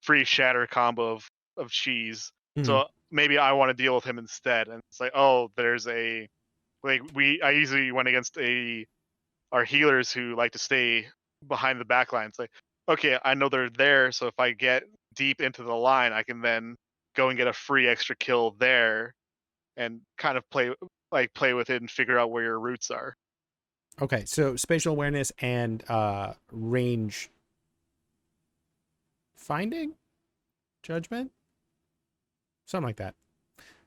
free shatter combo of cheese. Mhm. So maybe I want to deal with him instead. And it's like, oh, there's a like I usually went against our healers who like to stay behind the back line. It's like, okay, I know they're there, so if I get deep into the line, I can then go and get a free extra kill there and kind of play with it and figure out where your routes are. Okay, so spatial awareness and range finding, judgment, something like that.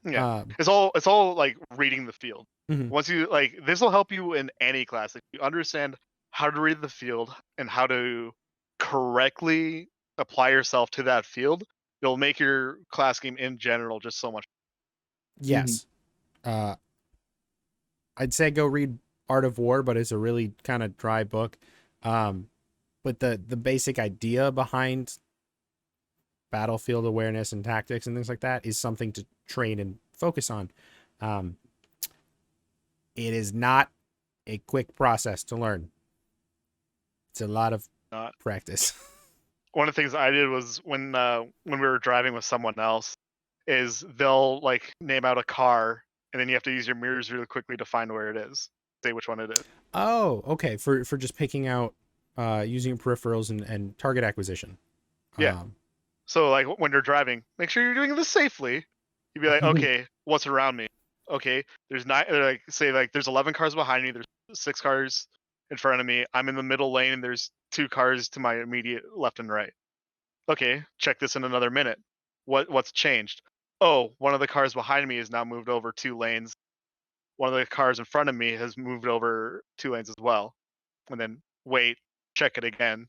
Yeah, it's all like reading the field. Mhm. Once you this will help you in any class. If you understand how to read the field and how to correctly apply yourself to that field, you'll make your class game in general just so much. Yes. I'd say go read Art of War, but it's a really kind of dry book. But the basic idea behind battlefield awareness and tactics and things like that is something to train and focus on. It is not a quick process to learn. It's a lot of practice. One of the things I did was when we were driving with someone else, is they'll like name out a car, and then you have to use your mirrors really quickly to find where it is, say which one it is. Oh, okay. For just picking out, using peripherals and target acquisition. Yeah. So like when you're driving, make sure you're doing this safely. You'd be like, okay, what's around me? Okay, there's there's 11 cars behind me. There's 6 cars in front of me. I'm in the middle lane, and there's 2 cars to my immediate left and right. Okay, check this in another minute. What's changed? Oh, one of the cars behind me has now moved over 2 lanes. One of the cars in front of me has moved over 2 lanes as well. And then wait, check it again.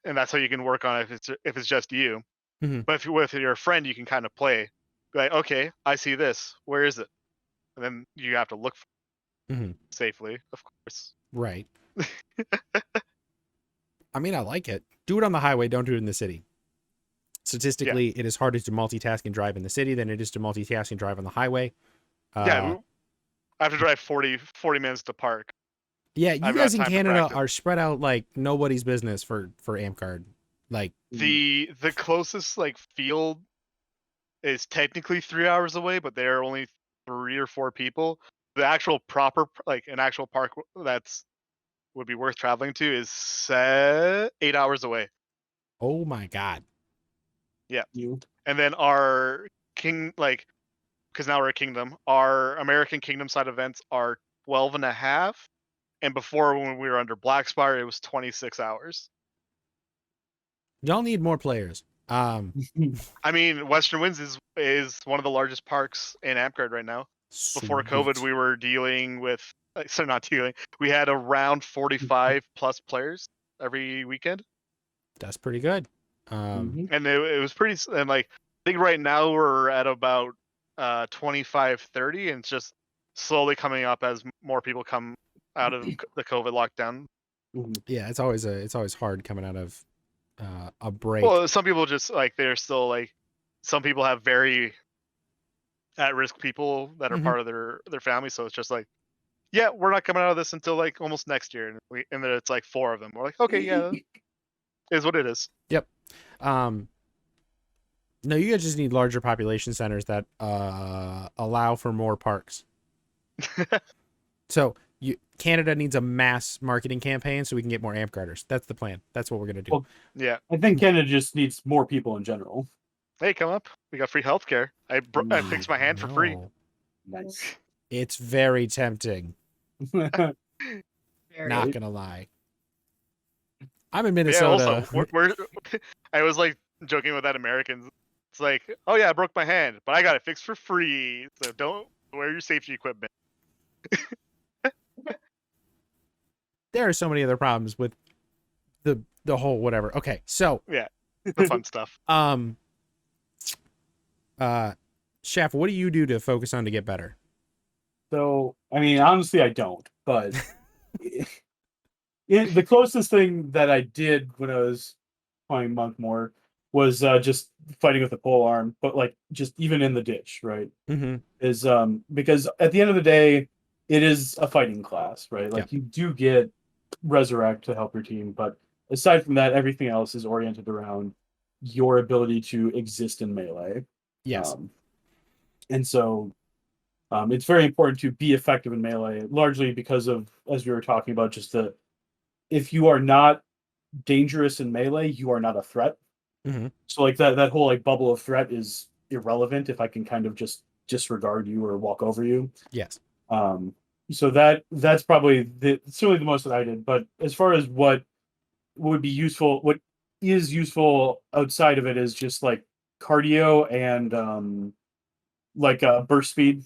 And that's how you can work on it if it's just you. Mm-hmm. But if you're with your friend, you can kind of play. Be like, okay, I see this. Where is it? And then you have to look for it safely, of course. Right. I mean, I like it. Do it on the highway. Don't do it in the city. Statistically, it is harder to multitask and drive in the city than it is to multitask and drive on the highway. I have to drive 40 minutes to park. Yeah, you guys in Canada are spread out like nobody's business for AmCard. Like the closest like field is technically 3 hours away, but there are only 3 or 4 people. The actual proper an actual park that's would be worth traveling to is 8 hours away. Oh my god. Yeah. And then our because now we're a kingdom, our American Kingdom side events are 12 and a half. And before, when we were under Blackspire, it was 26 hours. Y'all need more players. I mean, Western Winds is one of the largest parks in AmCard right now. Before COVID, we were dealing with, we had around 45 plus players every weekend. That's pretty good. And it was pretty, and I think right now we're at about 25, 30, and it's just slowly coming up as more people come out of the COVID lockdown. Yeah, it's always hard coming out of a break. Well, some people just they're still some people have very at-risk people that are part of their family, so it's just yeah, we're not coming out of this until almost next year, and then it's 4 of them. We're like, okay, yeah, is what it is. Yep. No, you guys just need larger population centers that allow for more parks. So Canada needs a mass marketing campaign so we can get more AmCarders. That's the plan. That's what we're gonna do. Well, yeah, I think Canada just needs more people in general. Hey, come up. We got free healthcare. I fixed my hand for free. Nice. It's very tempting. Very. Not gonna lie. I'm in Minnesota. Yeah, also, I was joking with that Americans. It's oh yeah, I broke my hand, but I got it fixed for free. So don't wear your safety equipment. There are so many other problems with the whole whatever. Okay, so yeah, the fun stuff. Chef, what do you do to focus on to get better? So, I mean, honestly, I don't. But the closest thing that I did when I was playing Monk more was just fighting with a pole arm, but just even in the ditch, right? Is because at the end of the day, it is a fighting class, right? You do get Resurrect to help your team, but aside from that, everything else is oriented around your ability to exist in melee. Yes. And so it's very important to be effective in melee, largely because of, as we were talking about, just if you are not dangerous in melee, you are not a threat. Mhm. So like that whole like bubble of threat is irrelevant if I can kind of just disregard you or walk over you. Yes. So that's probably certainly the most that I did. But as far as what would be useful, what is useful outside of it is just like cardio and like burst speed,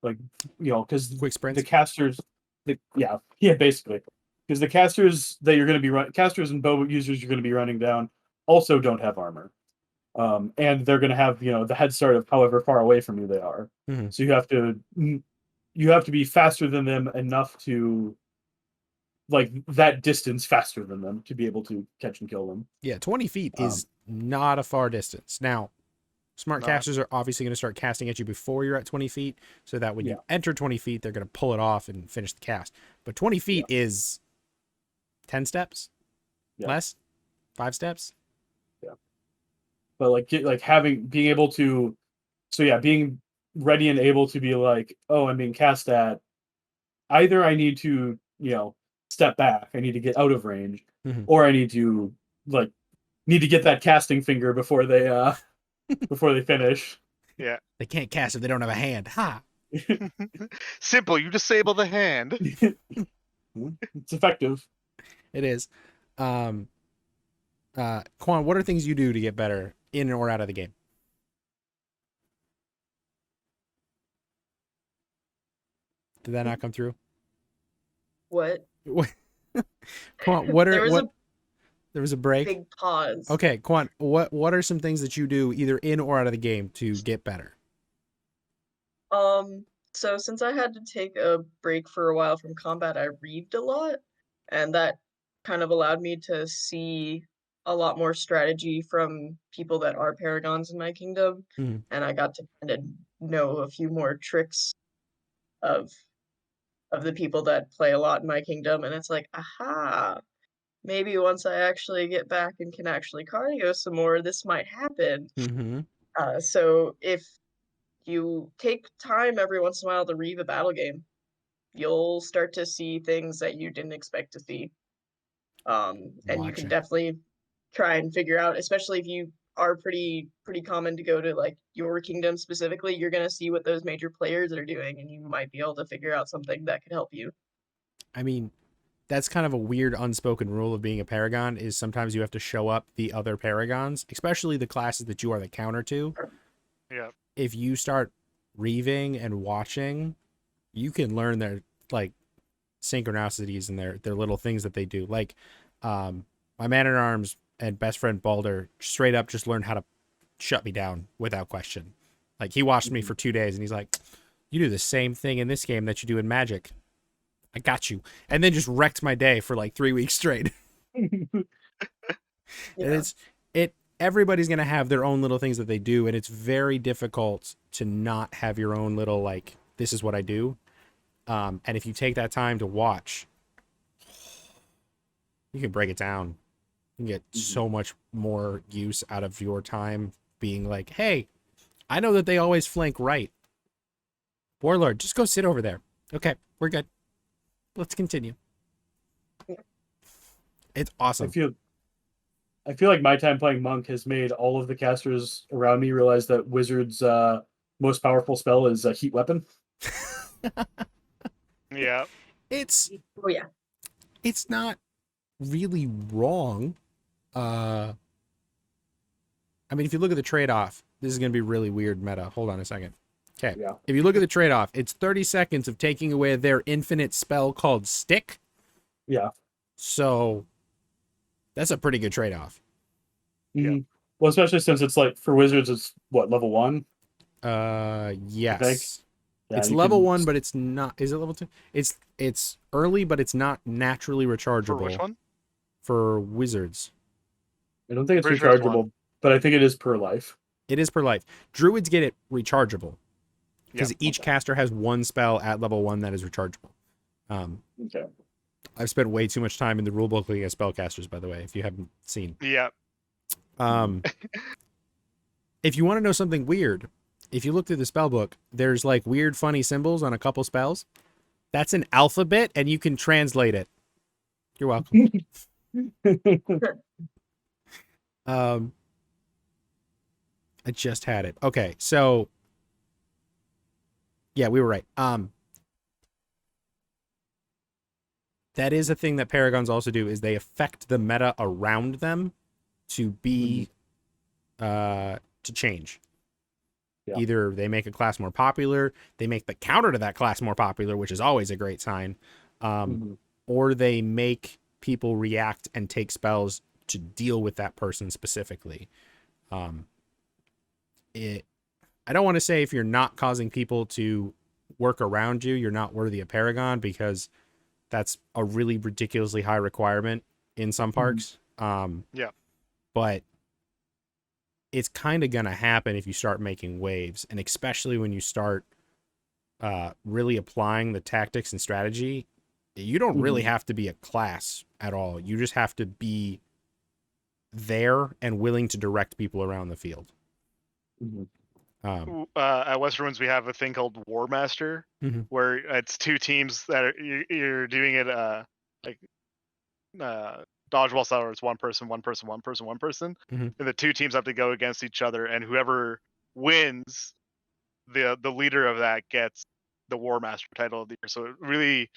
like because Quick the sprints. casters, yeah, basically, because the casters that you're going to be casters and bow users you're going to be running down also don't have armor, and they're going to have the head start of however far away from you they are. Mhm. So you have to be faster than them enough to like that distance faster than them to be able to catch and kill them. Yeah, 20 feet Um, is not a far distance. Now, smart Not. casters are obviously going to start casting at you before you're at 20 feet, so that when you enter 20 feet, they're going to pull it off and finish the cast. But 20 feet is 10 steps? Yeah. Less? 5 steps? But like being able to, so yeah, being ready and able to be like, oh, I'm being cast at. Either I need to step back, I need to get out of range, Mhm. or I like need to get that casting finger before they finish. Yeah. They can't cast if they don't have a hand. Ha! Simple. You disable the hand. It's effective. It is. Quan, what are things you do to get better in or out of the game? Did that not come through? What? Quan, what There are was what? a There was a break. big pause. Okay, Quan, what are some things that you do either in or out of the game to get better? So since I had to take a break for a while from combat, I reaved a lot, and that kind of allowed me to see a lot more strategy from people that are paragons in my kingdom, Mhm. and I got to kind of know a few more tricks of the people that play a lot in my kingdom, and it's like, aha, maybe once I actually get back and can actually cardio some more, this might happen. Mm-hmm. So if you take time every once in a while to reave a battle game, you'll start to see things that you didn't expect to see. And you can Watching. definitely try and figure out, especially if you are pretty common to go to like your kingdom specifically, you're gonna see what those major players are doing, and you might be able to figure out something that could help you. I mean, that's kind of a weird unspoken rule of being a paragon is sometimes you have to show up the other paragons, especially the classes that you are the counter to. Yeah. If you start reaving and watching, you can learn their like synchronicities and their little things that they do. Like my man at arms and best friend Balder straight up just learned how to shut me down without question. Like he watched me for 2 days and he's like, you do the same thing in this game that you do in Magic. I got you. And then just wrecked my day for like 3 weeks straight. And Yeah. everybody's going to have their own little things that they do, and it's very difficult to not have your own little like this is what I do. And if you take that time to watch, you can break it down. You can get so much more use out of your time being like, hey, I know that they always flank right. Warlord, just go sit over there. Okay, we're good. Let's continue. It's awesome. I feel like my time playing Monk has made all of the casters around me realize that Wizard's most powerful spell is a heat weapon. Yeah. It's Oh yeah. it's not really wrong. I mean, if you look at the trade-off, this is going to be really weird meta. Hold on a second. Okay. Yeah. If you look at the trade-off, it's 30 seconds of taking away their infinite spell called Stick. Yeah. So that's a pretty good trade-off. Mm-hmm. Well, especially since it's like for Wizards, it's what, level 1? Yes. Yeah, It's you level can- 1, but it's not. Is it level 2? It's early, but it's not naturally For rechargeable which one? for Wizards. I don't think it's Pretty sure it's rechargeable, but I think it is per life. It is per life. Druids get it rechargeable because Yeah. each caster has one spell at level 1 that is rechargeable. Okay. I've spent way too much time in the rulebook looking at spellcasters, by the way, if you haven't seen. Yeah. If you want to know something weird, if you look through the spell book, there's like weird, funny symbols on a couple spells. That's an alphabet, and you can translate it. You're welcome. I just had it. Okay, so yeah, we were right. That is a thing that Paragons also do, is they affect the meta around them to be to change. Yeah. Either they make a class more popular, they make the counter to that class more popular, which is always a great sign, or they make people react and take spells to deal with that person specifically. I don't want to say if you're not causing people to work around you, you're not worthy of Paragon, because that's a really ridiculously high requirement in some parks. Yeah. But it's kind of going to happen if you start making waves, and especially when you start really applying the tactics and strategy. You don't really have to be a class at all. You just have to be there and willing to direct people around the field. At Western Winds, we have a thing called War Master, where it's two teams that are, you're doing it like dodgeball style, where it's one person, one person, one person, one person, and the two teams have to go against each other, and whoever wins, the leader of that gets the War Master title of the year. So it really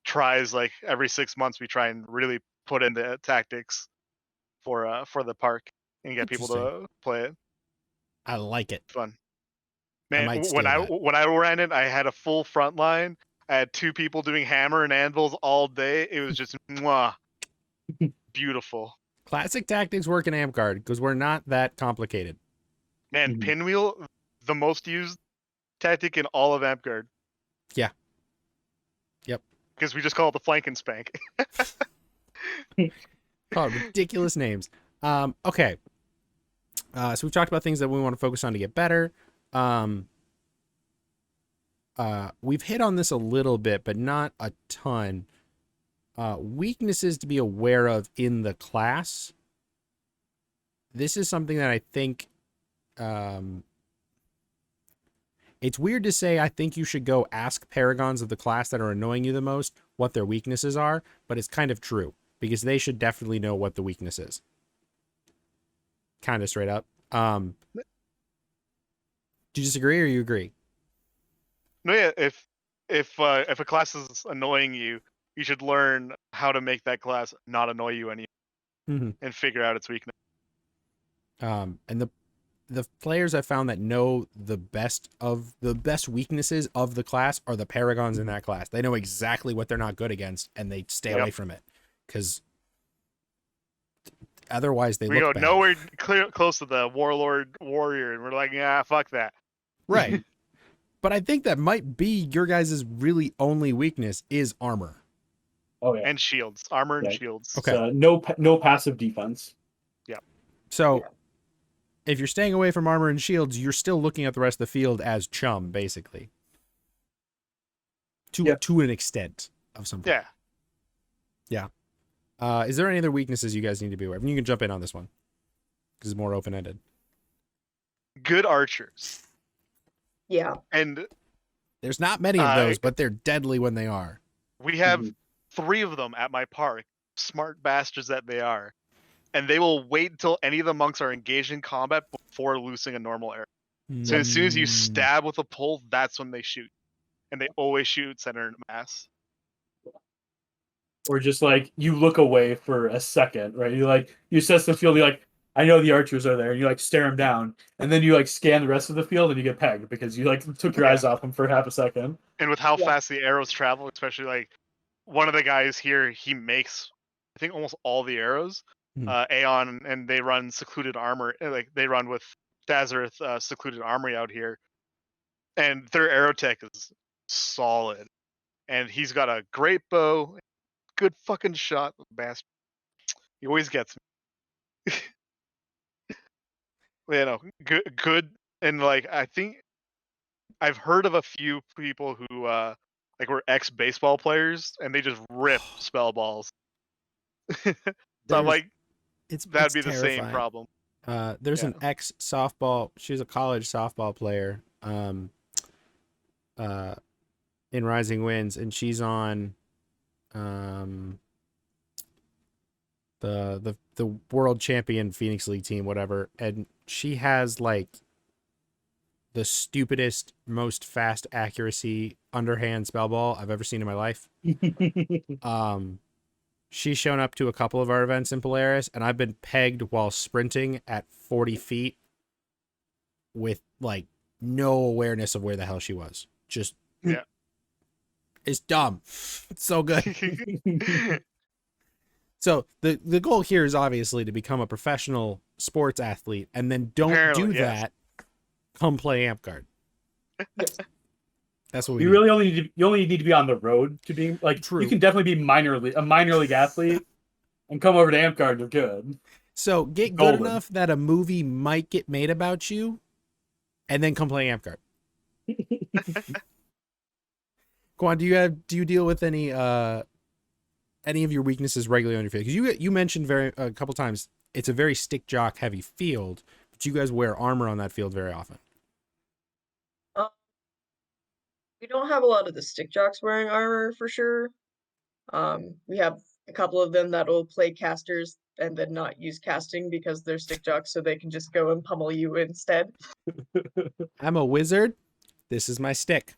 tries, like every 6 months, we try and really put in the tactics for the park and get people to play it. I like it. Fun. I Man, might when steal that. when I ran it, I had a full front line. I had two people doing hammer and anvils all day. It was just mwah, beautiful. Classic tactics work in Amcard because we're not that complicated. Man, pinwheel, the most used tactic in all of Amcard. Yeah. Yep. Because we just call it the flank and spank. Oh, ridiculous names. Okay. So we've talked about things that we want to focus on to get better. We've hit on this a little bit, but not a ton. Weaknesses to be aware of in the class. This is something that I think it's weird to say I think you should go ask Paragons of the class that are annoying you the most what their weaknesses are, but it's kind of true, because they should definitely know what the weakness is. Kind of straight up. Do you disagree or you agree? No, yeah. If a class is annoying you, you should learn how to make that class not annoy you anymore, and figure out its weakness. And the players I found that know the best weaknesses of the class are the Paragons in that class. They know exactly what they're not good against, and they stay away from it, because otherwise they We look go bad. nowhere close to the warlord warrior, and we're like, yeah, fuck that. Right. But I think that might be your guys' really only weakness is armor. Oh yeah, And shields, armor and shields. Okay. So no passive defense. Yeah. So if you're staying away from armor and shields, you're still looking at the rest of the field as chum, basically. To an extent of something. Yeah. Yeah. Is there any other weaknesses you guys need to be aware of? And you can jump in on this one, because it's more open-ended. Good archers. Yeah. And There's not many of those, but they're deadly when they are. we have 3 of them at my park, smart bastards that they are. And they will wait until any of the monks are engaged in combat before loosing a normal arrow. So as soon as you stab with a pull, that's when they shoot. And they always shoot center in mass. Or just like you look away for a second, right? You assess the field. You're like, I know the archers are there. And you like stare them down, and then you like scan the rest of the field, and you get pegged because you like took your eyes off them for half a second. And with how fast the arrows travel, especially like one of the guys here, he makes I think almost all the arrows. Aeon, and they run secluded armor. Like they run with Dazareth secluded armory out here, and their arrow tech is solid. And he's got a great bow, good fucking shot, bastard. He always gets me. You know, good, and like I think I've heard of a few people who like were ex-baseball players, and they just rip spell balls. So I'm like, that'd be the same problem. There's an ex-softball. She was a college softball player. in Rising Winds, and she's on the world champion Phoenix League team, whatever, and she has like the stupidest, most fast accuracy underhand spell ball I've ever seen in my life. She's shown up to a couple of our events in Polaris, and I've been pegged while sprinting at 40 feet with like no awareness of where the hell she was. Just Yeah. It's dumb. It's so good. So the goal here is obviously to become a professional sports athlete, and then don't Apparently, do yes. that. Come play Amp Guard. That's what we You need. really only need to be on the road to being like. True. You can definitely be a minor league athlete, and come over to Amp Guard. You're good. So get good enough that a movie might get made about you, and then come play Amp Guard. Quan, do you deal with any of your weaknesses regularly on your field? Because you mentioned a couple times it's a very stick jock heavy field, but you guys wear armor on that field very often. We don't have a lot of the stick jocks wearing armor for sure. We have a couple of them that will play casters and then not use casting because they're stick jocks, so they can just go and pummel you instead. I'm a wizard. This is my stick.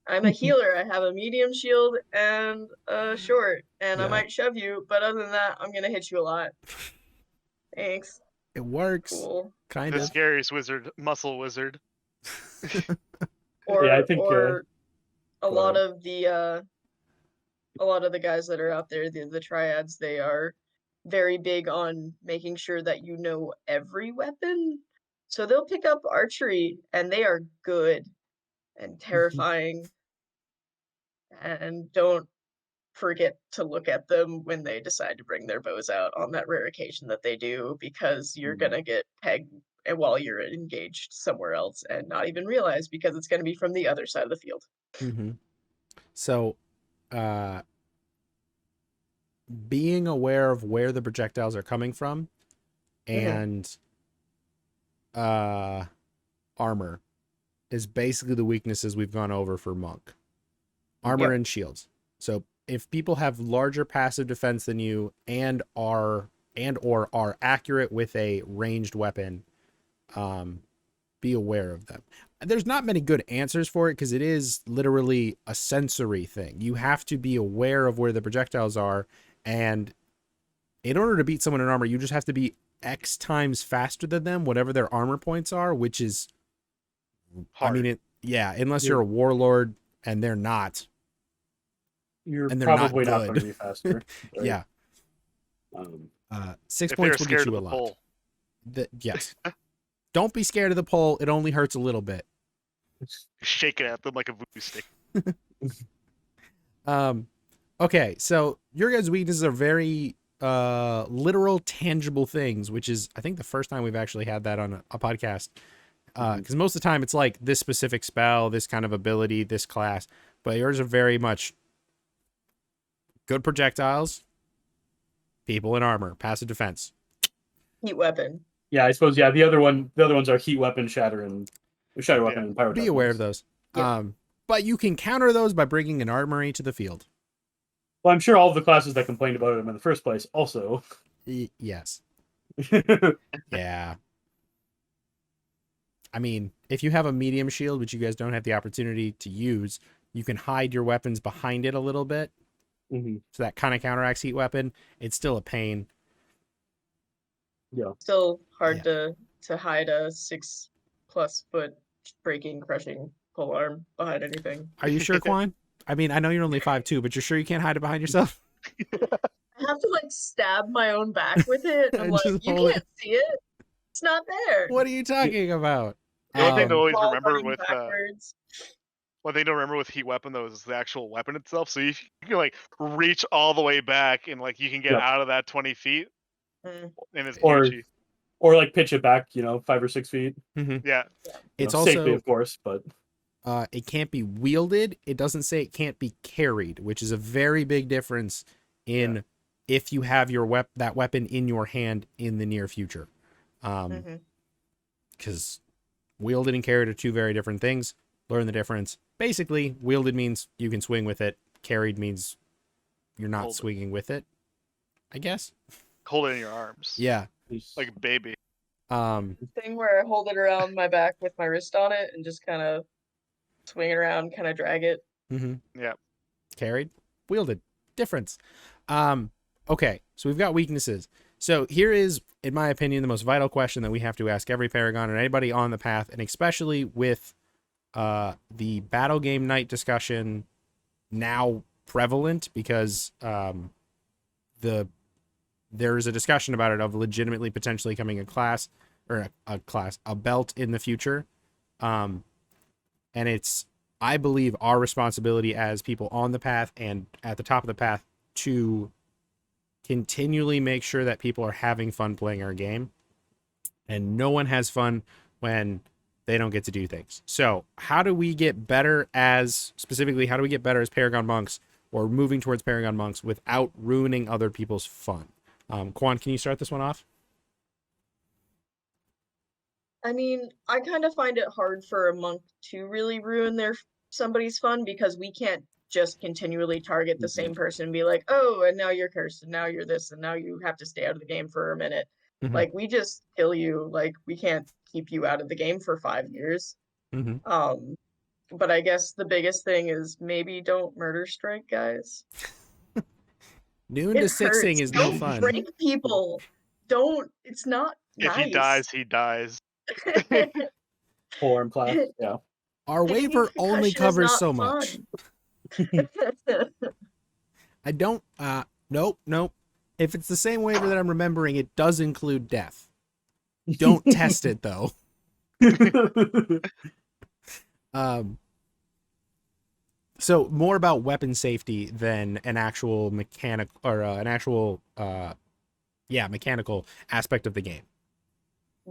I'm a healer. I have a medium shield and a short, and I Yeah. might shove you, but other than that, I'm gonna hit you a lot. Thanks. It works. Cool. Kind The of. scariest wizard, muscle wizard. Or Yeah, I think, or a go lot ahead. of the guys that are out there, the triads, they are very big on making sure that you know every weapon. So they'll pick up archery and they are good and terrifying. And don't forget to look at them when they decide to bring their bows out on that rare occasion that they do, because you're gonna get pegged while you're engaged somewhere else and not even realize, because it's gonna be from the other side of the field. Mm-hmm. So, being aware of where the projectiles are coming from and armor is basically the weaknesses we've gone over for Monk. Armor and shields. So if people have larger passive defense than you and or are accurate with a ranged weapon, be aware of them. There's not many good answers for it because it is literally a sensory thing. You have to be aware of where the projectiles are, and in order to beat someone in armor, you just have to be X times faster than them, whatever their armor points are, which is Hard. I mean, unless you're a warlord and they're not. You're And they're not probably not good. going to be faster. Right? Yeah. Um, 6 If they were points will scared get of you a the lot. pole. Yes. Don't be scared of the pole. It only hurts a little bit. Shake it at them like a voodoo stick. Okay, so your guys' weaknesses are very literal, tangible things, which is, I think, the first time we've actually had that on a podcast. Because most of the time it's like this specific spell, this kind of ability, this class, but yours are very much good projectiles, people in armor, passive defense. Heat weapon. yeah, I suppose. Yeah, the other ones are heat weapon, shatter weapon, and pyrotechnics. Be aware of those. Yeah. But you can counter those by bringing an armory to the field. Well, I'm sure all of the classes that complained about them in the first place also. Yes. Yeah. I mean, if you have a medium shield, which you guys don't have the opportunity to use, you can hide your weapons behind it a little bit. Mm-hmm. So that kind of counteracts heat weapon. It's still a pain. Yeah. Still hard to hide a 6+ foot breaking, crushing pole arm behind anything. Are you sure, Quan? I mean, I know you're only 5'2", but you're sure you can't hide it behind yourself? I have to like stab my own back with it. I'm And like, just you hold it. can't see it. It's not there. What are you talking about? The only thing to always Ball remember running with backwards. one thing to remember with heat weapon though is the actual weapon itself. So you can like reach all the way back and like you can get Yep. out of that 20 feet, Mm. and it's Or- Gucci. Or like pitch it back, 5 or 6 feet. Yeah, It's safely, also of course, but it can't be wielded. It doesn't say it can't be carried, which is a very big difference in if you have your that weapon in your hand in the near future. Because Wielded and carried are two very different things. Learn the difference. Basically, wielded means you can swing with it. Carried means you're not Hold it. swinging with it, I guess. Hold it in your arms. Yeah. Like a baby. Thing where I hold it around my back with my wrist on it and just kind of swing it around, kind of drag it. Yeah. Carried, wielded, difference. Okay, so we've got weaknesses. So here is, in my opinion, the most vital question that we have to ask every Paragon and anybody on the path, and especially with the battle game night discussion now prevalent, because there's a discussion about it of legitimately potentially coming a class or a belt in the future. And it's, I believe, our responsibility as people on the path and at the top of the path to continually make sure that people are having fun playing our game. And no one has fun when they don't get to do things. So how do we get better as Paragon monks, or moving towards Paragon monks, without ruining other people's fun? Quan, can you start this one off? I mean, I kind of find it hard for a monk to really ruin somebody's fun, because we can't just continually target the same person and be like, oh, and now you're cursed, and now you're this, and now you have to stay out of the game for a minute. Like, we just kill you. Like, we can't keep you out of the game for 5 years. But I guess the biggest thing is maybe don't murder strike guys. Noon to 6ing is no fun. Don't break people. Don't. It's not If nice. he dies, he dies. Form class, yeah. Our waiver only covers so much. I don't, nope. If it's the same waiver that I'm remembering, it does include death. Don't test it, though. So more about weapon safety than an actual mechanical aspect of the game.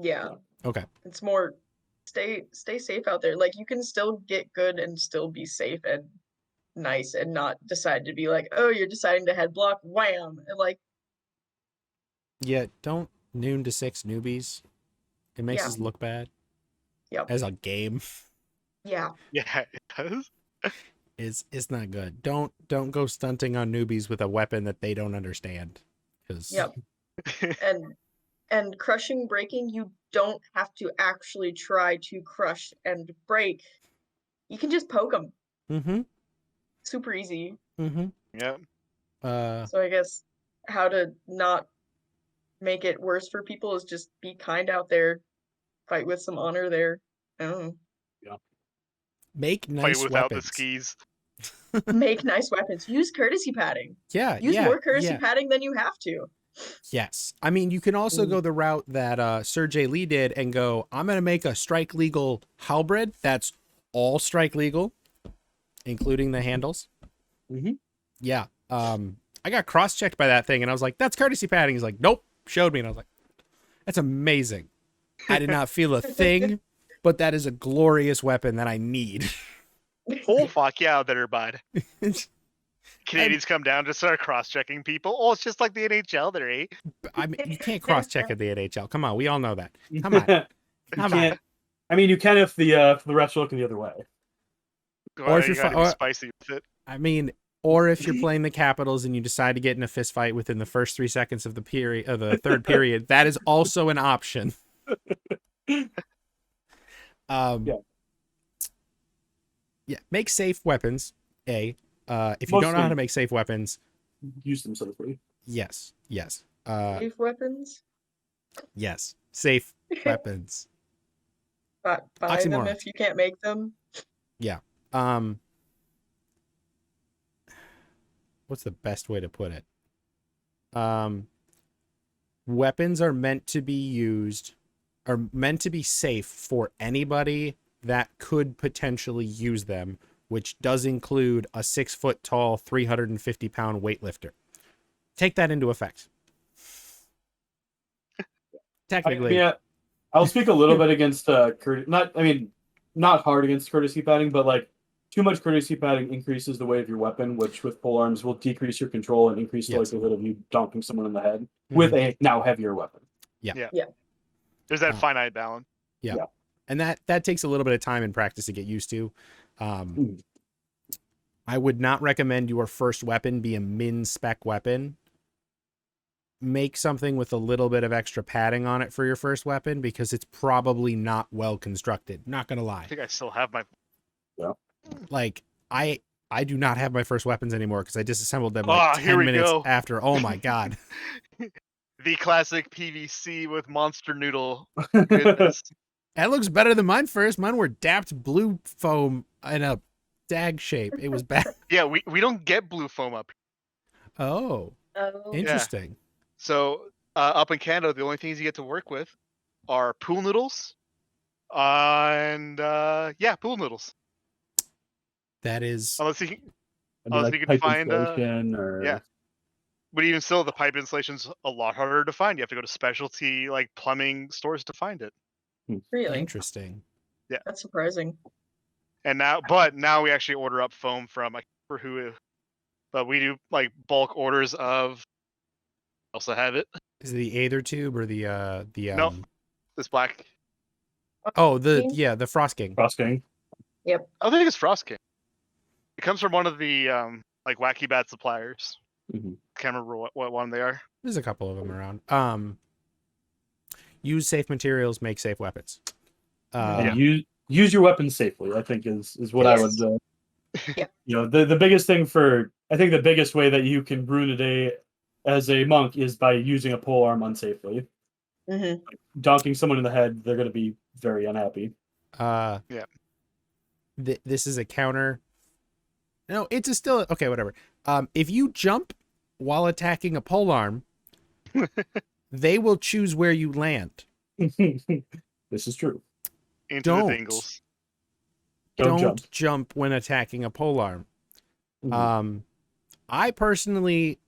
Yeah. Okay. It's more stay safe out there. Like, you can still get good and still be safe and nice, and not decide to be like, oh, you're deciding to head block, wham, and like. Yeah, don't noon to 6 newbies. It makes us look bad. Yep. As a game. Yeah. Yeah, it does. It's not good. Don't go stunting on newbies with a weapon that they don't understand. Yep. And crushing, breaking, you don't have to actually try to crush and break. You can just poke them. Super easy. Yeah. So I guess how to not make it worse for people is just be kind out there, fight with some honor there. I don't know. Yeah. Make nice Fight without weapons. the skis. Make nice weapons. Use courtesy padding. Yeah. Use more courtesy padding than you have to. Yes. I mean, you can also go the route that Sir J. Lee did and go, I'm going to make a strike legal halberd that's all strike legal, including the handles. Yeah. I got cross-checked by that thing, and I was like, that's courtesy padding. He's like, nope. Showed me, and I was like, that's amazing. I did not feel a thing, but that is a glorious weapon that I need. Oh, fuck yeah, there, bud. Canadians come down to start cross-checking people. Oh, it's just like the NHL there, eh? I mean, you can't cross-check at the NHL. Come on, we all know that. Come on. I mean, you can if the refs are looking the other way. Or if you're spicy with it. I mean, or if you're playing the Capitals and you decide to get in a fist fight within the first 3 seconds of the period, of the third period, that is also an option. Yeah, make safe weapons. If you don't know how to make safe weapons, use them safely. Yes. Safe weapons? Yes, safe weapons. Buy them if you can't make them. Yeah. What's the best way to put it? Weapons are meant to be safe for anybody that could potentially use them, which does include a 6 foot tall, 350-pound weightlifter. Take that into effect. Technically. I'll speak a little bit against not hard against courtesy padding, but like too much courtesy padding increases the weight of your weapon, which with polearms will decrease your control and increase the likelihood of you donking someone in the head with a now heavier weapon. Yeah. There's that finite balance. Yeah. And that takes a little bit of time and practice to get used to. I would not recommend your first weapon be a min spec weapon. Make something with a little bit of extra padding on it for your first weapon because it's probably not well constructed. Not gonna lie. I think I still have my. Like I do not have my first weapons anymore because I disassembled them Oh, like here 10 we minutes go. after. Oh my god. The classic PVC with monster noodle. Goodness. That looks better than mine first. Mine were dapped blue foam in a dag shape. It was bad. Yeah, we don't get blue foam up. Oh, Oh, interesting. So up in Canada, the only things you get to work with are pool noodles, and pool noodles. That is Unless you can, I mean, unless like you can pipe find insulation or yeah. But even still, the pipe installation's a lot harder to find. You have to go to specialty like plumbing stores to find it. really? interesting. That's surprising. And now we actually order up foam from I can't remember who, but we do like bulk orders of. Also have it. Is it the Aether tube or the No. This black. Oh, King? the Frost King. frosting. I don't think it's Frost King. It comes from one of the like wacky bad suppliers. Mhm. Can't remember what one they are. There's a couple of them around. Use safe materials, make safe weapons. And use your weapons safely, I think is what I would Yeah. you know, the biggest thing I think the biggest way that you can ruin a day as a monk is by using a pole arm unsafely. Donking someone in the head, they're going to be very unhappy. This is a counter. No, it's a still okay. Whatever. If you jump while attacking a pole arm, they will choose where you land. This is true. Into Don't. the dingles. Don't jump when attacking a pole arm. Mhm. I personally,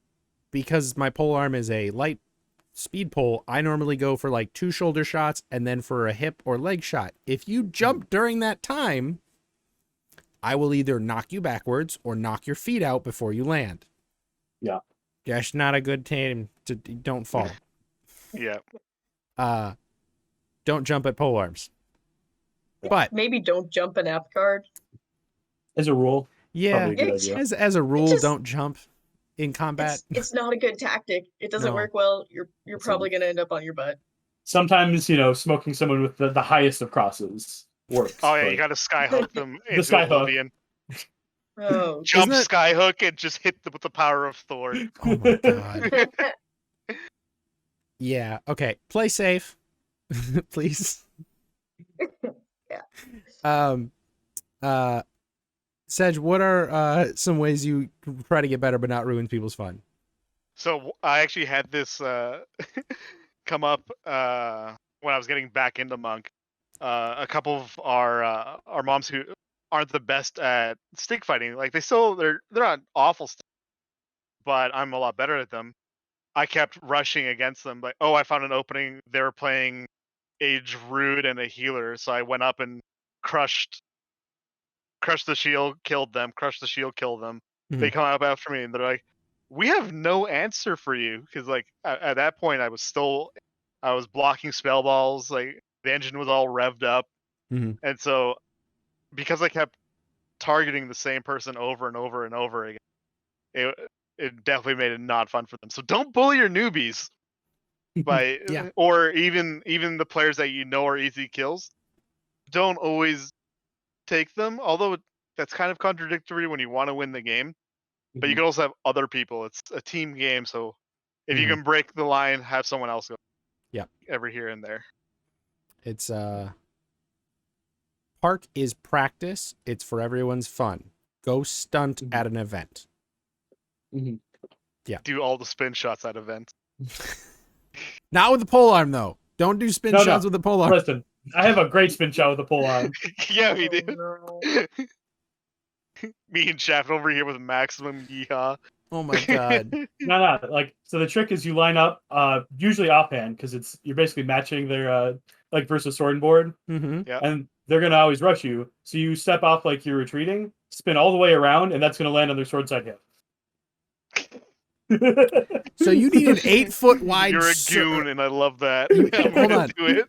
because my pole arm is a light speed pole, I normally go for like 2 shoulder shots and then for a hip or leg shot. If you jump during that time, I will either knock you backwards or knock your feet out before you land. Yeah. That's not a good time to don't fall. Yeah. Don't jump at pole arms. But Maybe don't jump an app card. As a rule, yeah, probably a good idea. as a rule, just- don't jump in combat. It's not a good tactic. It doesn't No. work well. You're It's probably gonna end up on your butt. Sometimes, smoking someone with the highest of crosses works. Oh yeah, but you got to skyhook them into skyhook. oblivion. Oh. Jump Isn't it- skyhook and just hit them with the power of Thor. Oh my god. Yeah. Okay. Play safe, please. Yeah. Sedge, what are some ways you try to get better but not ruin people's fun? So I actually had this come up when I was getting back into Monk. A couple of our moms who aren't the best at stick fighting, like they're not awful, but I'm a lot better at them. I kept rushing against them, like, oh, I found an opening. They were playing a druid and a healer, so I went up and crushed the shield, killed them. Crushed the shield, killed them. They come up after me and they're like, "We have no answer for you," because like at that point I was blocking spell balls. Like the engine was all revved up, Mhm. and so because I kept targeting the same person over and over and over again, it definitely made it not fun for them. So don't bully your newbies by Yeah. or even the players that you know are easy kills. Don't always take them, although that's kind of contradictory when you want to win the game. But you can also have other people. It's a team game, so if you Mhm. can break the line, have someone else go. Yeah. Every here and there. It's park is practice. It's for everyone's fun. Go stunt at an event. Do all the spin shots at events. Not with the pole arm though. Don't do spin No. shots with the pole arm. Listen, I have a great spin shot with the pole arm. Yeah, we do. No. Me and Shaft over here with maximum yeehaw. Oh my god. No. Like, so the trick is you line up, usually offhand, because you're basically matching their like versus sword and board, Mm-hmm. and they're gonna always rush you. So you step off like you're retreating, spin all the way around, and that's gonna land on their sword side hip. So you need an 8-foot wide. You're a goon, and I love that. You- I'm hold gonna on. do it.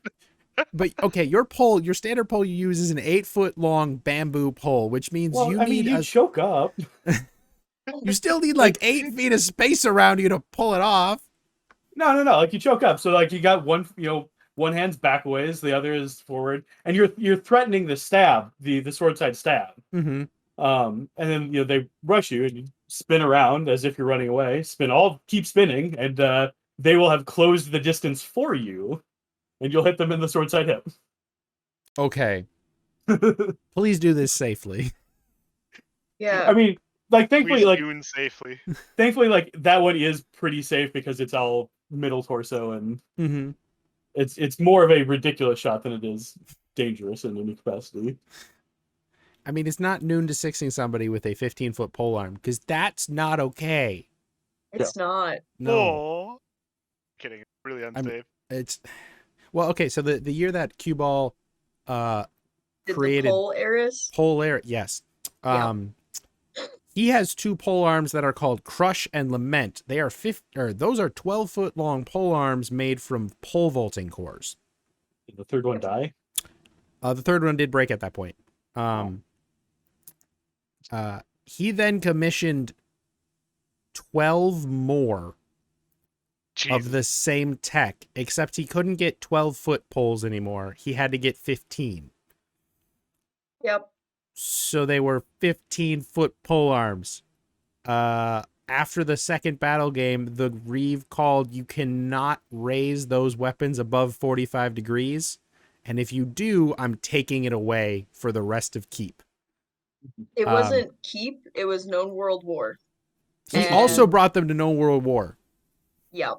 But okay, your standard pole you use is an 8-foot long bamboo pole, which means Well, you I mean, need you choke up. you still need like 8 feet of space around you to pull it off. No. Like you choke up. So like you got one, one hand's back ways, the other is forward, and you're threatening the stab, the sword side stab. Mm-hmm. And then they rush you and you spin around as if you're running away. Keep spinning, and they will have closed the distance for you, and you'll hit them in the sword side hip. Okay. Please do this safely. Yeah. I mean, like Please tune safely. thankfully, like that one is pretty safe because it's all middle torso, and Mm-hmm. it's more of a ridiculous shot than it is dangerous in any capacity. I mean, it's not noon to sixing somebody with a 15-foot pole arm because that's not okay. It's not. No, Oh. Kidding. It's really unsafe. it's well, okay. So the year that Cue Ball Did created the pole Eris? pole air, yes. Yeah. He has 2 pole arms that are called Crush and Lament. They are those are 12-foot long pole arms made from pole vaulting cores. Did the third one die? The third one did break at that point. He then commissioned 12 more Jesus. of the same tech, except he couldn't get 12-foot poles anymore. He had to get 15. Yep. So they were 15-foot pole arms. After the second battle game, the Reeve called, you cannot raise those weapons above 45 degrees. And if you do, I'm taking it away for the rest of Keep. It wasn't Keep, it was Known World War. He And- also brought them to Known World War. Yep.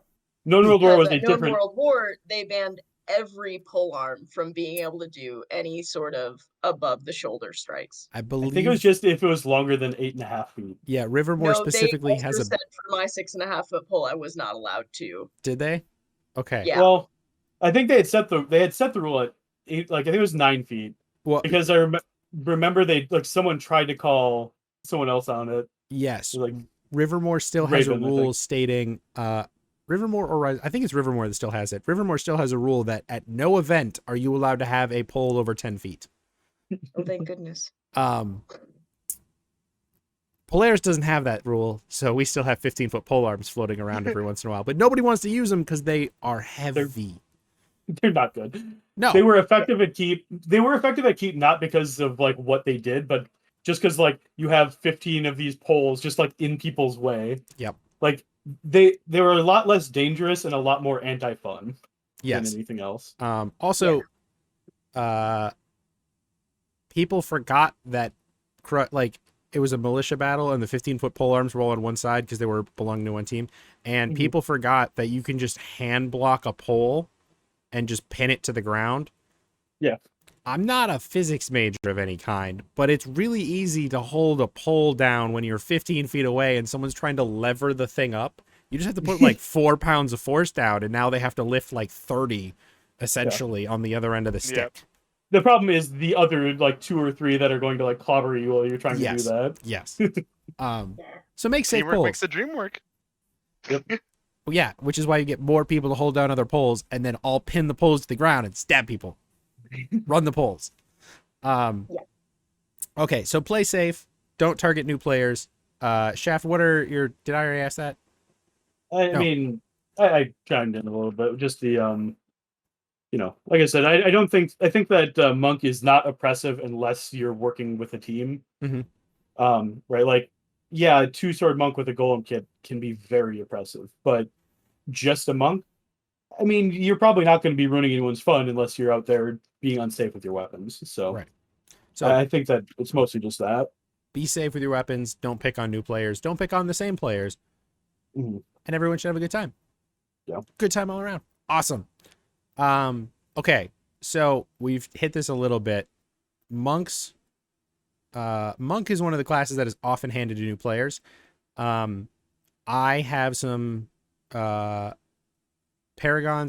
Known World War was a Because at Known different. World War, they banned every pole arm from being able to do any sort of above the shoulder strikes. I I believe. think it was just if it was longer than 8.5 feet. Yeah, Rivermore specifically they has also a. said for my 6.5-foot pole, I was not allowed to. Did they? Okay. Yeah. Well, I think they had set the rule at 8. Like I think it was 9 feet Well, because I remember they someone tried to call someone else on it. yes. Like Rivermore still has Raven, a I rule think. stating Rivermore, or I think it's Rivermore that still has it. Rivermore still has a rule that at no event are you allowed to have a pole over 10 feet. Oh, thank goodness. Polaris doesn't have that rule, so we still have 15-foot pole arms floating around every once in a while. But nobody wants to use them because they are heavy. They're not good. No. They were effective at Keep. They were effective at Keep not because of like what they did, but just because like you have 15 of these poles just like in people's way. Yep. Like they were a lot less dangerous and a lot more anti-fun Yes. than anything else. Also, people forgot that it was a militia battle and the 15-foot pole arms were all on one side because they were belonging to one team. And Mhm. people forgot that you can just hand block a pole and just pin it to the ground. Yeah. I'm not a physics major of any kind, but it's really easy to hold a pole down when you're 15 feet away and someone's trying to lever the thing up. You just have to put like 4 pounds of force down, and now they have to lift like 30 essentially on the other end of the stick. Yep. The problem is the other like 2 or 3 that are going to like clobber you while you're trying Yes. to do that. Yes. So make safe Teamwork poles. makes the dream work. Well, yeah, which is why you get more people to hold down other poles and then all pin the poles to the ground and stab people. Run the poles. Okay, so play safe. Don't target new players. Shaft, what are your... Did I already ask that? I No. mean, I chimed in a little bit. Just the like I said, I don't think I think that Monk is not oppressive unless you're working with a team. Mhm. Right? Like, yeah, a 2-sword monk with a golem kit can be very oppressive, but just a monk. I mean, you're probably not going to be ruining anyone's fun unless you're out there being unsafe with your weapons. So, Right. So I think that it's mostly just that. be safe with your weapons. Don't pick on new players. Don't pick on the same players. Mhm. And everyone should have a good time. Yeah. Good time all around. Awesome. Okay, so we've hit this a little bit. Monk is one of the classes that is often handed to new players. I have some paragons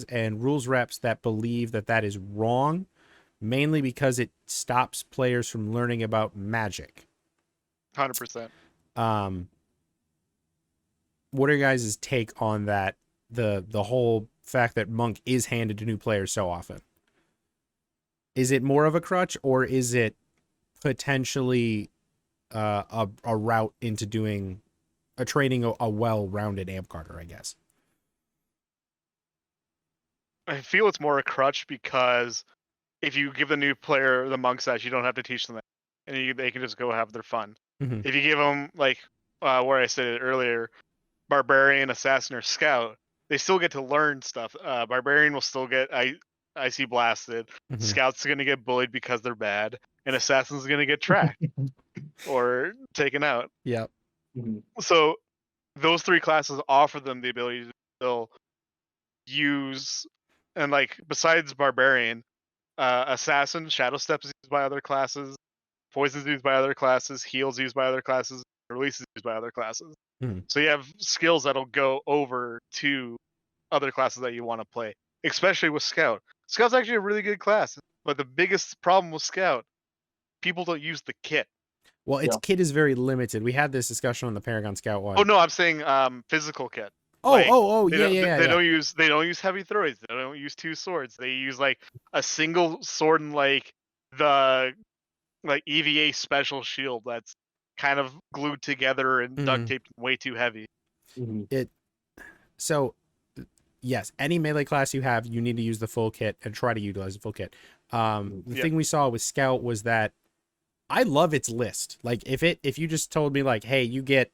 and rules reps that believe that is wrong, mainly because it stops players from learning about magic. 100%. What are your guys' take on that? The whole fact that Monk is handed to new players so often. Is it more of a crutch, or is it potentially a route into doing training a well-rounded amp carder, I guess? I feel it's more a crutch because if you give the new player the monk sash, you don't have to teach them that, and they can just go have their fun. Mhm. If you give them like where I said it earlier, barbarian, assassin, or scout, they still get to learn stuff. Barbarian will still get IC blasted. Mhm. Scout's gonna get bullied because they're bad, and assassin's gonna get tracked or taken out. Yep. Mhm. So those three classes offer them the ability to still use, and like besides barbarian, assassin, shadow step is used by other classes, poison is used by other classes, heals used by other classes, release is used by other classes. Mhm. So you have skills that'll go over to other classes that you want to play, especially with scout. Scout's actually a really good class, but the biggest problem with scout, people don't use the kit. Well, its Yeah. kit is very limited. We had this discussion on the Paragon Scout one. Oh no, I'm saying physical kit. Oh, Like, yeah, yeah. They don't use heavy throws. They don't use two swords. They use like a single sword and like the EVA special shield that's kind of glued together and duct Mhm. taped way too heavy. Mhm. So, yes, any melee class you have, you need to use the full kit and try to utilize the full kit. The Yeah. thing we saw with Scout was that I love its list. Like if you just told me like, hey, you get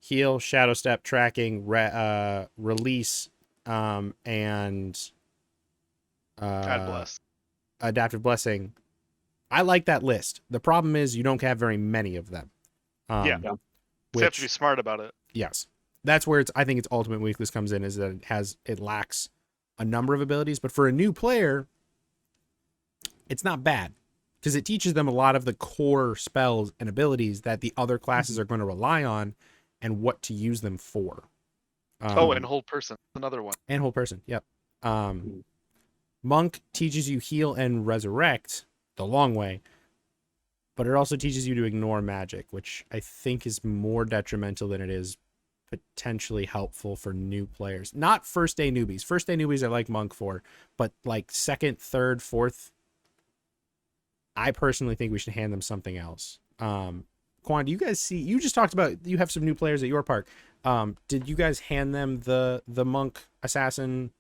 heal, shadow step, tracking, release, and God bless. adaptive blessing. I like that list. The problem is you don't have very many of them. Yeah. Yeah. You have to be smart about it. Yes, that's where I think its ultimate weakness comes in, is that it lacks a number of abilities. But for a new player, it's not bad because it teaches them a lot of the core spells and abilities that the other classes are going to rely on, and what to use them for. And hold person, another one. And whole person. Yep. Monk teaches you heal and resurrect the long way, but it also teaches you to ignore magic, which I think is more detrimental than it is potentially helpful for new players. Not first day newbies. First day newbies I like Monk for, but like second, third, fourth, I personally think we should hand them something else. Quan, do you guys see, you just talked about you have some new players at your park. Did you guys hand them the monk, assassin,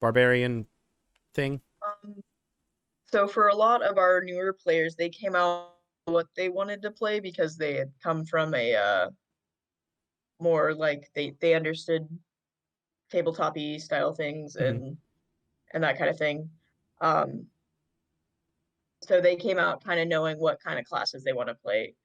barbarian thing? So for a lot of our newer players, they came out what they wanted to play because they had come from a more like they understood tabletop-y style things and that kind of thing. So they came out kind of knowing what kind of classes they want to play.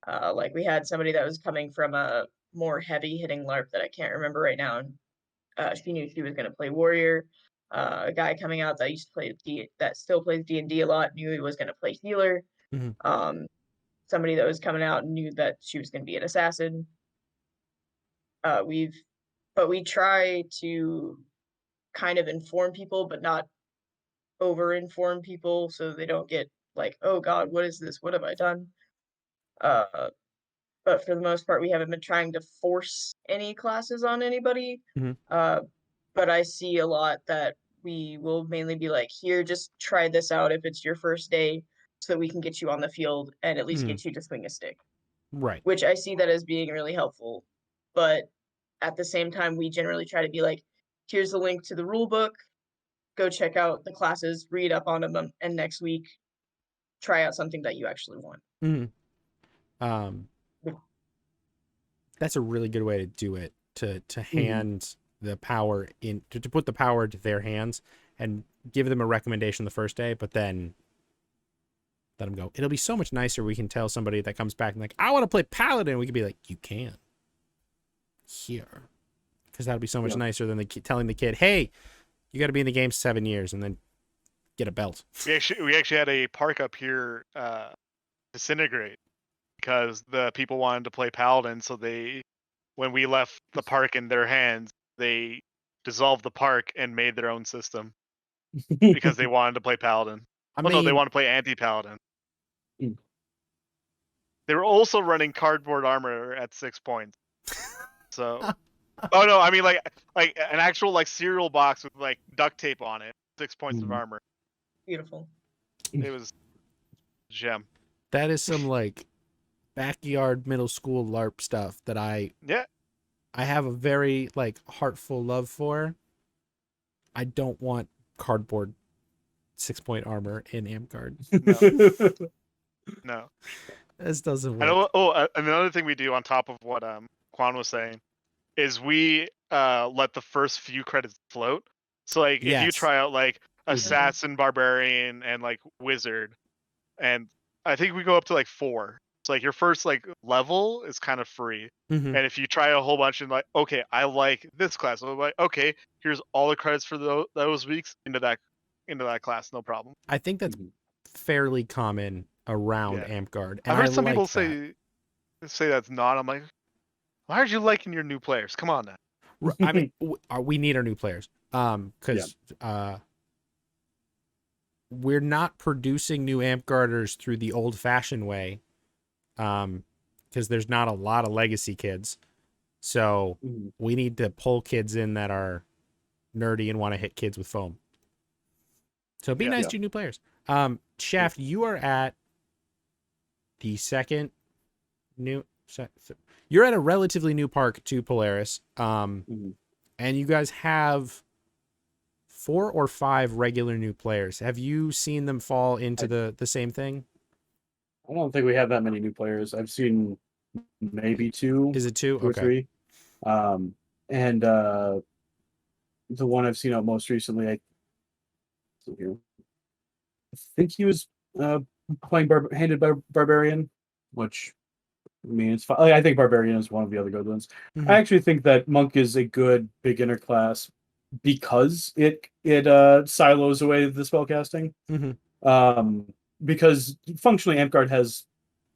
Like we had somebody that was coming from a more heavy hitting LARP that I can't remember right now, and she knew she was going to play warrior. A guy coming out that used to play that still plays D&D a lot, knew he was going to play healer. Mhm. Somebody that was coming out and knew that she was going to be an assassin. We try to kind of inform people, but not over inform people so they don't get like, oh God, what is this? What have I done? But for the most part, we haven't been trying to force any classes on anybody. Mhm. But I see a lot that we will mainly be like, here, just try this out if it's your first day, so that we can get you on the field and at least get you to swing a stick. Right. Which I see that as being really helpful. But at the same time, we generally try to be like, here's the link to the rule book. Go check out the classes, read up on them, and next week try out something that you actually want. That's a really good way to do it, to hand the power in, to put the power into their hands and give them a recommendation the first day, but then let them go. It'll be so much nicer. We can tell somebody that comes back and like, I want to play paladin. We can be like, you can here, because that'll be so much nicer than telling the kid, hey, you got to be in the game 7 years and then get a belt. We actually had a park up here disintegrate because the people wanted to play paladin, so when we left the park in their hands, they dissolved the park and made their own system because they wanted to play paladin. No, they wanted to play anti-paladin. They were also running cardboard armor at 6 points. So, oh no, I mean like an actual like cereal box with like duct tape on it, 6 points of armor. Beautiful. It was gem. That is some like backyard middle school LARP stuff that I Yeah. have a very like heartful love for. I don't want cardboard 6-point armor in Amgard. No. This doesn't I work. know. Another thing we do on top of what Quan was saying is we let the first few credits float. So like if you Yes. try out like Mhm. assassin, barbarian, and like wizard, and I think we go up to like 4. So like your first like level is kind of free. Mhm. And if you try a whole bunch and like, okay, I like this class, I'm like, okay, here's all the credits for those weeks into that class, no problem. I think that's Mhm. fairly common around Yeah. Amgard, and I've heard I some like people that. say that's not. I'm like, why are you liking your new players? Come on now. I mean, we need our new players, because we're not producing new Amgarders through the old-fashioned way, because there's not a lot of legacy kids, so Mhm. we need to pull kids in that are nerdy and want to hit kids with foam. So be Yeah. nice Yeah. to new players. Shaft, you are at the second new. You're at a relatively new park to Polaris, Mhm. and you guys have 4 or 5 regular new players. Have you seen them fall into the same thing? I don't think we have that many new players. I've seen maybe two, Is it 2? two or Okay. three. And the one I've seen out most recently, I think he was playing handed by Barbarian, which I mean it's fine. I think Barbarian is one of the other good ones. Mhm. I actually think that Monk is a good beginner class because it silos away the spellcasting. Mhm. Because functionally Amtgard has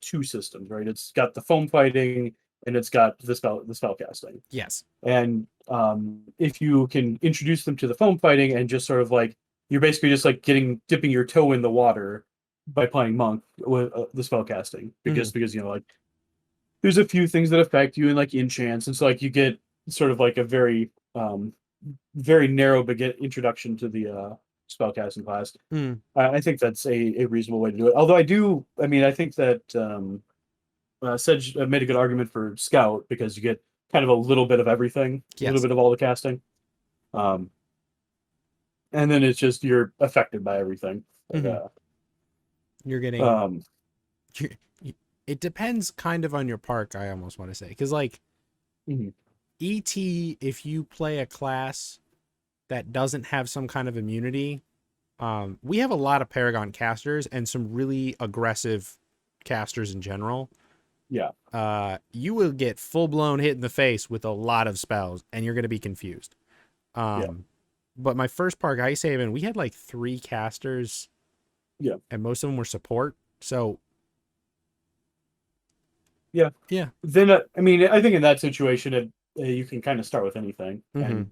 two systems, right? It's got the foam fighting and it's got the spell casting. Yes. And if you can introduce them to the foam fighting and just sort of like you're basically just like dipping your toe in the water by playing monk with the spell casting because you know like there's a few things that affect you in like enchants and so like you get sort of like a very narrow introduction to the spellcasting class. Mm. I think that's a reasonable way to do it. Although I think that Sedge made a good argument for Scout because you get kind of a little bit of everything, a little Yes. bit of all the casting. And then it's just you're affected by everything. Mhm. You're getting. Um, It depends kind of on your park. I almost want to say because like Mhm. ET, if you play a class that doesn't have some kind of immunity, we have a lot of Paragon casters and some really aggressive casters in general. Yeah. You will get full blown hit in the face with a lot of spells, and you're going to be confused. But my first park, Ice Haven, we had like 3 casters. Yeah. And most of them were support. So. Yeah. Yeah. Then I mean, I think in that situation, you can kind of start with anything, Mhm.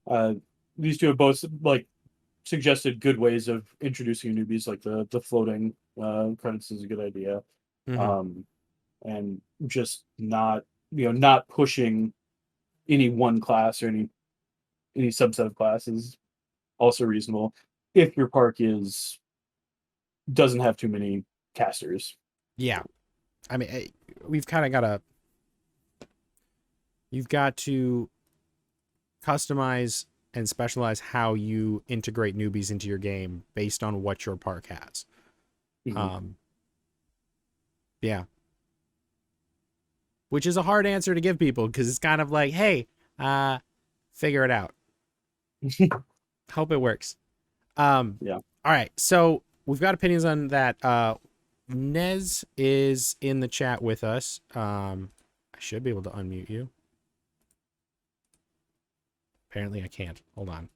and these two have both like suggested good ways of introducing newbies, like the floating credits is a good idea. Mhm. And just not pushing any one class or any subset of classes also reasonable if your park doesn't have too many casters. Yeah. I mean, we've kind of got you've got to customize and specialize how you integrate newbies into your game based on what your park has. Mhm. Yeah. Which is a hard answer to give people because it's kind of like, hey, figure it out. Hope it works. Yeah. All right. So we've got opinions on that. Nez is in the chat with us. I should be able to unmute you. Apparently I can't. Hold on.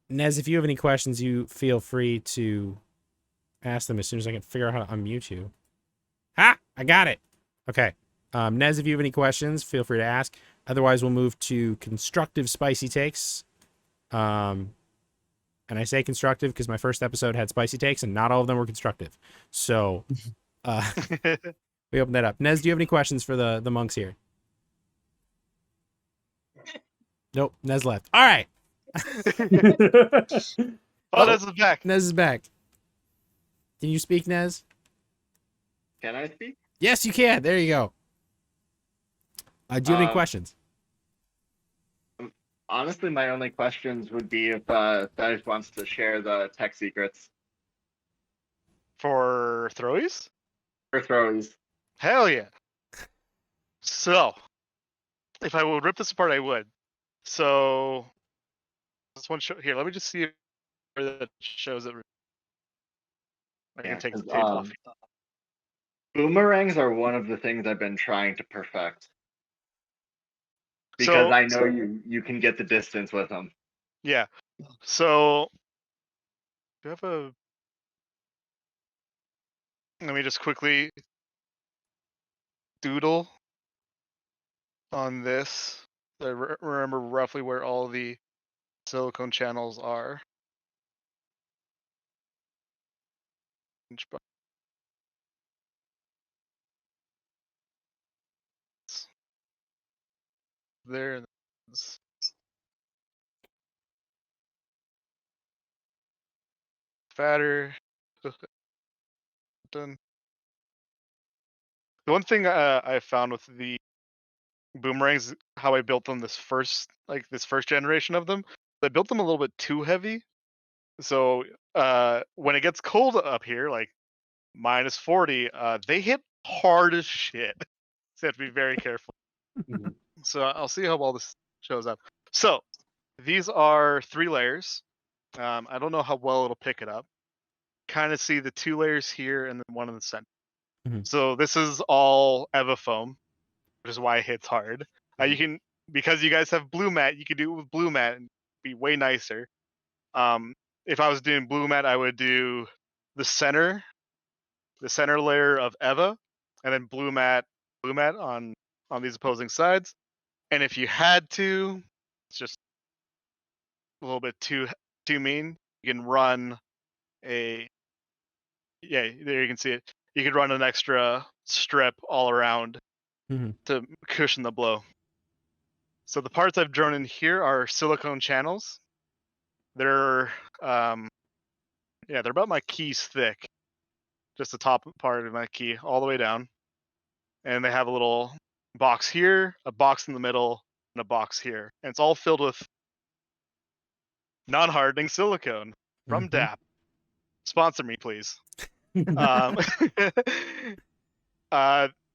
Nez, if you have any questions, you feel free to ask them as soon as I can figure out how to unmute you. Ha! I got it. Okay. Nez, if you have any questions, feel free to ask. Otherwise, we'll move to constructive spicy takes. And I say constructive because my first episode had spicy takes and not all of them were constructive. So we open that up. Nez, do you have any questions for the monks here? Nope. Nez left. All right. Oh, Nez is back. Nez is back. Can you speak, Nez? Can I speak? Yes, you can. There you go. Do you have any questions? Honestly, my only questions would be if Thej wants to share the tech secrets For throwies? for throws. Hell yeah. So, if I would rip this apart, I would. So, this one show here. Let me just see if that shows it. I can take the tape off. Boomerangs are one of the things I've been trying to perfect because So, I know you can get the distance with them. yeah. So, do you have a? Let me just quickly doodle on this. So I remember roughly where all the silicone channels are. There. Fatter. Done. The one thing I found with the boomerangs, how I built them this first generation of them, I built them a little bit too heavy. So when it gets cold up here, like -40, they hit hard as shit. So you have to be very careful. So I'll see how well this shows up. So these are 3 layers. I don't know how well it'll pick it up. Kind of see the 2 layers here and then one in the center. Mhm. So this is all Eva foam, which is why it hits hard. You can, because you guys have blue mat, you could do it with blue mat and be way nicer. If I was doing blue mat, I would do the center layer of Eva, and then blue mat on these opposing sides. And if you had to, it's just a little bit too mean. You can run there you can see it. You could run an extra strip all around Mhm. to cushion the blow. So the parts I've drawn in here are silicone channels. They're they're about my keys thick, just the top part of my key all the way down. And they have a little box here, a box in the middle, and a box here. And it's all filled with non-hardening silicone from Mhm. DAP. Sponsor me, please. um,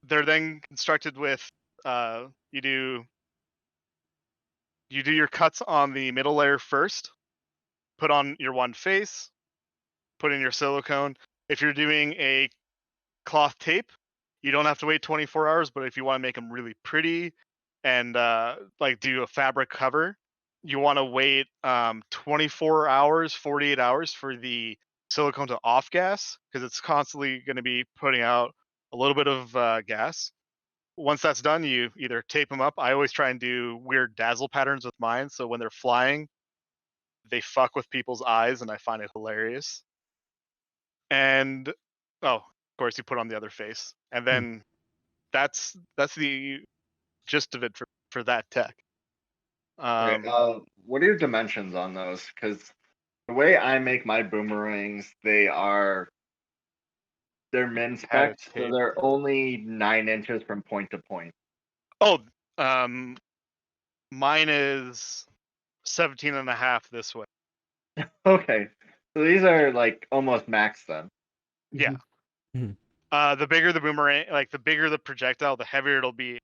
they're then constructed with you do your cuts on the middle layer first, put on your one face, put in your silicone. If you're doing a cloth tape, you don't have to wait 24 hours, but if you want to make them really pretty and like do a fabric cover, you want to wait 24 hours, 48 hours for the silicone to off gas, because it's constantly going to be putting out a little bit of gas. Once that's done, you either tape them up. I always try and do weird dazzle patterns with mine, so when they're flying, they fuck with people's eyes, and I find it hilarious. And of course, you put on the other face, and then that's the gist of it for that tech. Okay, what are your dimensions on those? Because the way I make my boomerangs, they're min Had it spec, so taped. they're only 9 inches from point to point. Oh, mine is 17 and a half this way. Okay, so these are like almost max then. Yeah. Mhm. The bigger the boomerang, like the bigger the projectile, the heavier it'll be.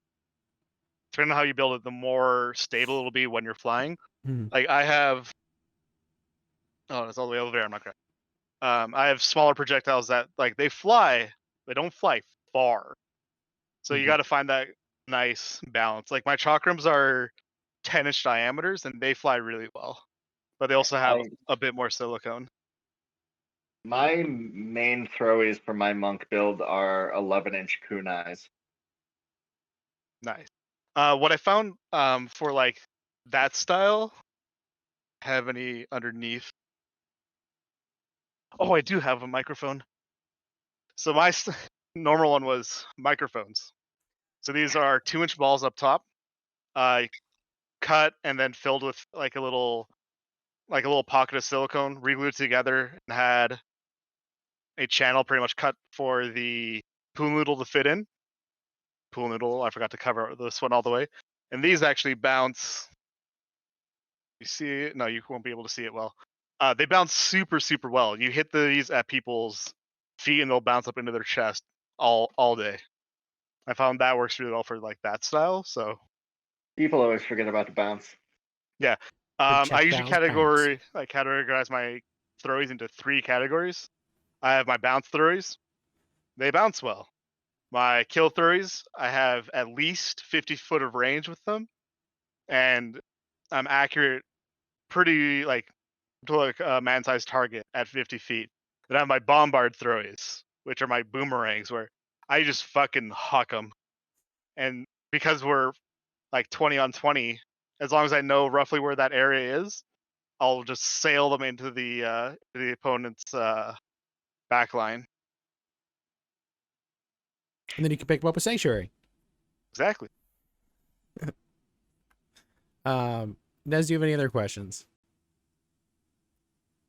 Depending on how you build it, the more stable it'll be when you're flying. Mhm. Like I have, it's all the way over there. I'm not gonna. I have smaller projectiles that like they fly, they don't fly far. So you Mhm. got to find that nice balance. Like my chakrams are 10-inch diameters and they fly really well, but they also have a bit more silicone. My main throwies for my monk build are 11-inch kunais. Nice. What I found for like that style, have any underneath? Oh, I do have a microphone. So my normal one was microphones. So these are 2-inch balls up top, cut and then filled with like a little like a little pocket of silicone, re-glued together, and had a channel pretty much cut for the pool noodle to fit in. Pool noodle, I forgot to cover this one all the way. And these actually bounce. You see it? No, you won't be able to see it well. They bounce super, super well. You hit these at people's feet and they'll bounce up into their chest all day. I found that works really well for like that style. So People always forget about the bounce. yeah. The I check usually bounce bounce. categorize my throwies into 3 categories. I have my bounce throwies. They bounce well. My kill throwies, I have at least 50 foot of range with them. And I'm accurate pretty like to like a man-sized target at 50 feet. Then I have my bombard throwies, which are my boomerangs, where I just fucking huck them. And because we're like 20 on 20, as long as I know roughly where that area is, I'll just sail them into the opponent's back line. And then you can pick them up with Sanctuary. Exactly. Nez, do you have any other questions?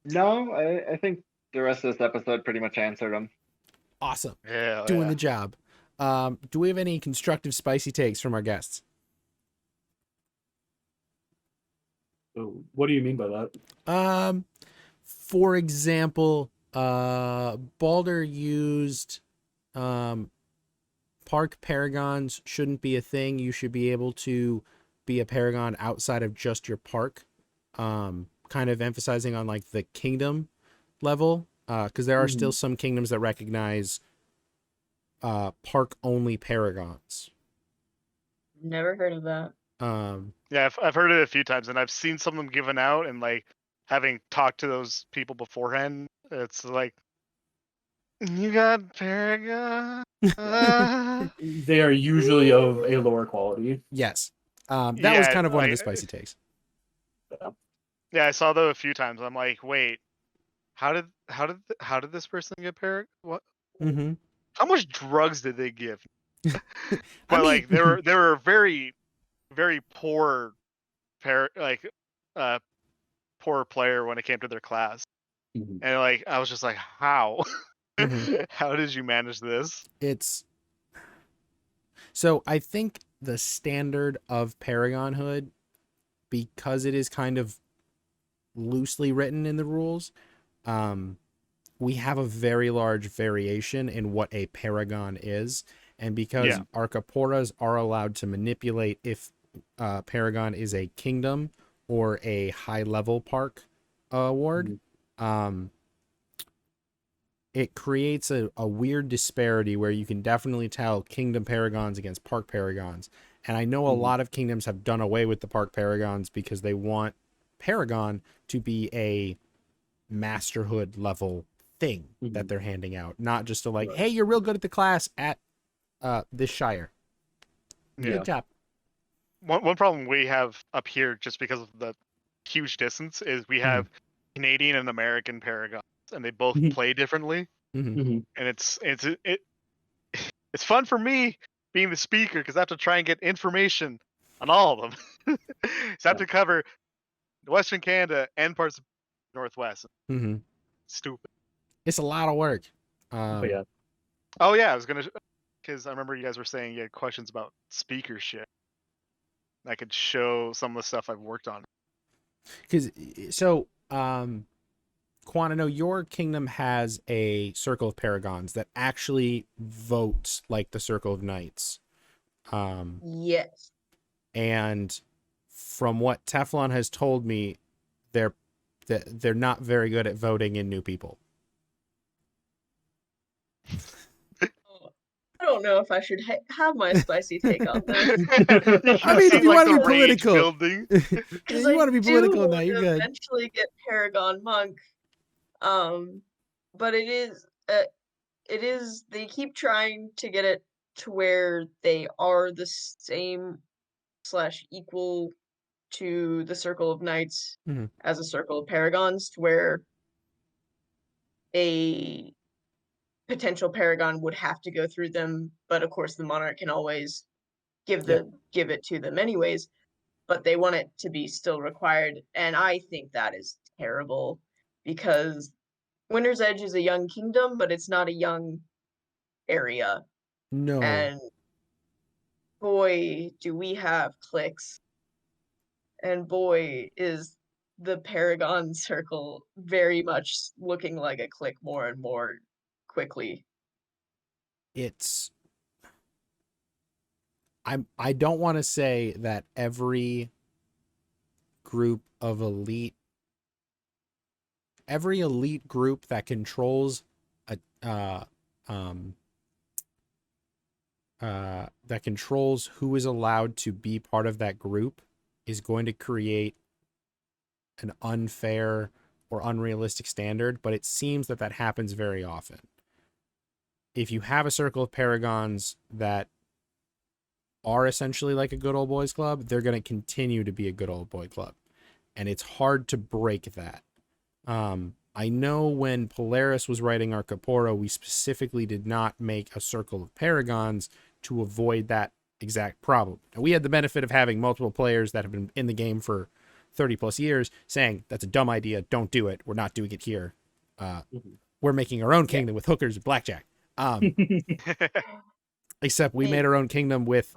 No, I think the rest of this episode pretty much answered them. Awesome. Yeah. Doing the job. Do we have any constructive spicy takes from our guests? What do you mean by that? For example, Balder used park paragons shouldn't be a thing. You should be able to be a paragon outside of just your park. Kind of emphasizing on like the kingdom level, because there are still some kingdoms that recognize park only paragons. Never heard of that. Yeah, I've heard it a few times, and I've seen some of them given out, and like having talked to those people beforehand, it's like, you got Paragon. They are usually of a lower quality. Yes. That was kind of one of the like, spicy takes. Yeah, I saw those a few times. I'm like, wait, how did this person get Paragon? What? Mm-hmm. How much drugs did they give? I But mean, like, they were very, very poor poor player when it came to their class. Mhm. And like, I was just like, how? Mhm. How did you manage this? it's so I think the standard of Paragonhood, because it is kind of loosely written in the rules, we have a very large variation in what a paragon is, and because Archaporas are allowed to manipulate if paragon is a kingdom or a high level park award, it creates a weird disparity where you can definitely tell kingdom paragons against park paragons. And I know a lot of kingdoms have done away with the park paragons because they want paragon to be a masterhood level thing that they're handing out, not just to like, hey, you're real good at the class at this shire. Good job. One problem we have up here, just because of the huge distance, is we have Canadian and American paragons, and they both play differently. And it's fun for me being the speaker because I have to try and get information on all of them. So I have to cover Western Canada and parts of Northwest. Stupid. It's a lot of work. Oh yeah, I was gonna, because I remember you guys were saying you had questions about speakership. I could show some of the stuff I've worked on. Because so, Quan, I know your kingdom has a circle of paragons that actually votes like the circle of knights. Yes. And from what Teflon has told me, they're not very good at voting in new people. I don't know if I should have my spicy take on this. I mean, if you want to be political, you want to be political now, you're good. Eventually get Paragon Monk, but it is they keep trying to get it to where they are the same / equal to the Circle of Knights as a Circle of Paragons, to where a potential paragon would have to go through them, but of course the monarch can always give it to them anyways, but they want it to be still required, and I think that is terrible because Winter's Edge is a young kingdom, but it's not a young area. No. And boy, do we have cliques. And boy, is the Paragon circle very much looking like a clique more and more quickly. It's I don't want to say that every group of elite group that controls a that controls who is allowed to be part of that group is going to create an unfair or unrealistic standard, but it seems that happens very often. If you have a circle of paragons that are essentially like a good old boys club, they're going to continue to be a good old boy club. And it's hard to break that. I know when Polaris was writing our Capora, we specifically did not make a circle of paragons to avoid that exact problem. And we had the benefit of having multiple players that have been in the game for 30 plus years saying, that's a dumb idea, don't do it, we're not doing it here. We're making our own kingdom with hookers and blackjack. Except we made our own kingdom with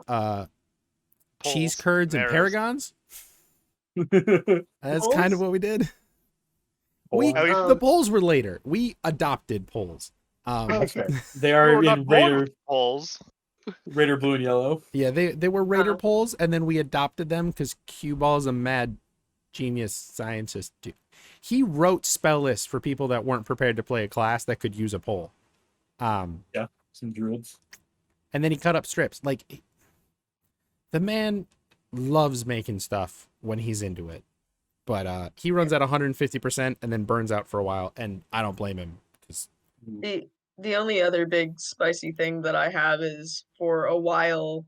cheese curds and paragons. That's kind of what we did. The polls were later. We adopted polls. That's fair. They are in Raider polls. Raider blue and yellow. Yeah, they were Raider polls, and then we adopted them because Cue Ball's a mad genius scientist. Dude. He wrote spell lists for people that weren't prepared to play a class that could use a poll. Yeah, some druids. And then he cut up strips. Like, the man loves making stuff when he's into it. But he runs at 150% and then burns out for a while, and I don't blame him. The only other big spicy thing that I have is for a while,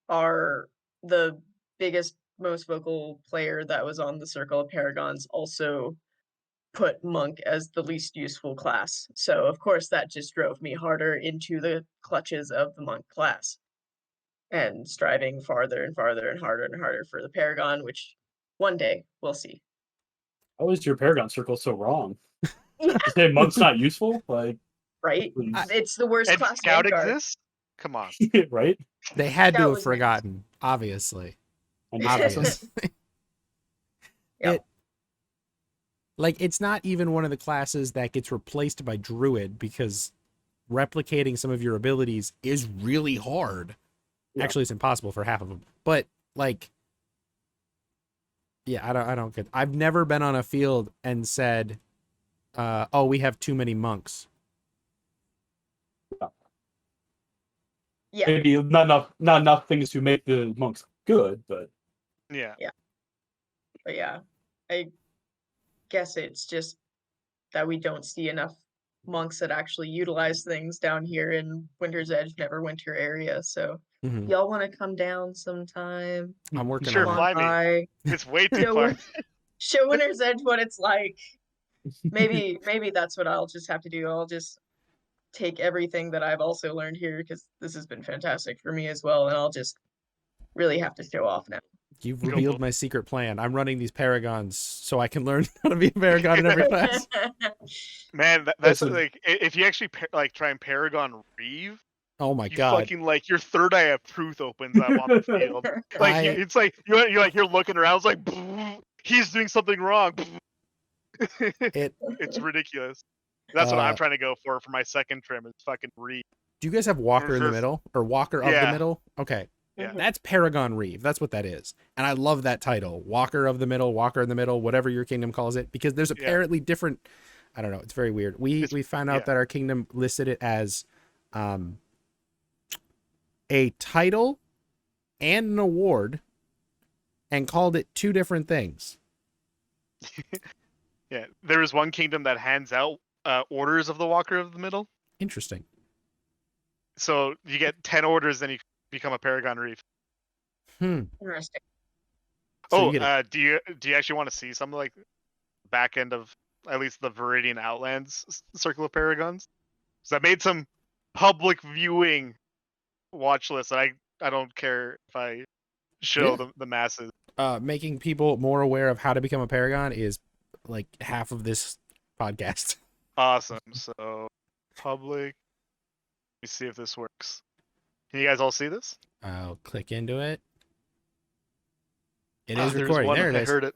the biggest, most vocal player that was on the Circle of Paragons also put Monk as the least useful class. So, of course, that just drove me harder into the clutches of the Monk class and striving farther and farther and harder for the Paragon, which one day we'll see. How is your Paragon circle so wrong? You say Monk's not useful? Like, right? It's the worst and class. Scout Vanguard. exists? Come on. Right? They had Scout to was have forgotten, obviously. Yep. It's not even one of the classes that gets replaced by Druid because replicating some of your abilities is really hard. Yeah. Actually, it's impossible for half of them. But I don't get. I've never been on a field and said, "Oh, we have too many monks." Yeah. Maybe not enough things to make the monks good, but yeah. But yeah, I guess it's just that we don't see enough monks that actually utilize things down here in Winter's Edge, Neverwinter area. So y'all want to come down sometime? I'm working sure, on fly me. It's way too far. Show Winter's Edge what it's like. Maybe that's what I'll just have to do. I'll just take everything that I've also learned here because this has been fantastic for me as well, and I'll just really have to show off now. You've revealed my secret plan. I'm running these paragons so I can learn how to be a paragon in every class. Man, that's like if you actually try and paragon Reeve. Oh my god! Fucking your third eye of truth opens up on the field. It's like you're looking around. It's like he's doing something wrong. It's ridiculous. That's what I'm trying to go for my second trim is fucking Reeve. Do you guys have Walker in the middle or Walker of the middle? Okay. Yeah. That's Paragon Reeve. That's what that is. And I love that title. Walker of the middle, Walker in the middle, whatever your kingdom calls it, because there's apparently different. I don't know. It's very weird. We found out that our kingdom listed it as a title and an award and called it two different things. Yeah. There is one kingdom that hands out orders of the Walker of the middle. Interesting. So you get 10 orders, then you become a Paragon Reeve. Interesting. So do you actually want to see some like back end of at least the Viridian Outlands Circle of Paragons? So I made some public viewing watch lists. I don't care if I show the masses. Making people more aware of how to become a Paragon is like half of this podcast. Awesome. So public. Let me see if this works. Can you guys all see this? I'll click into it. It Oh, is there's recording. one. There it I is. heard it.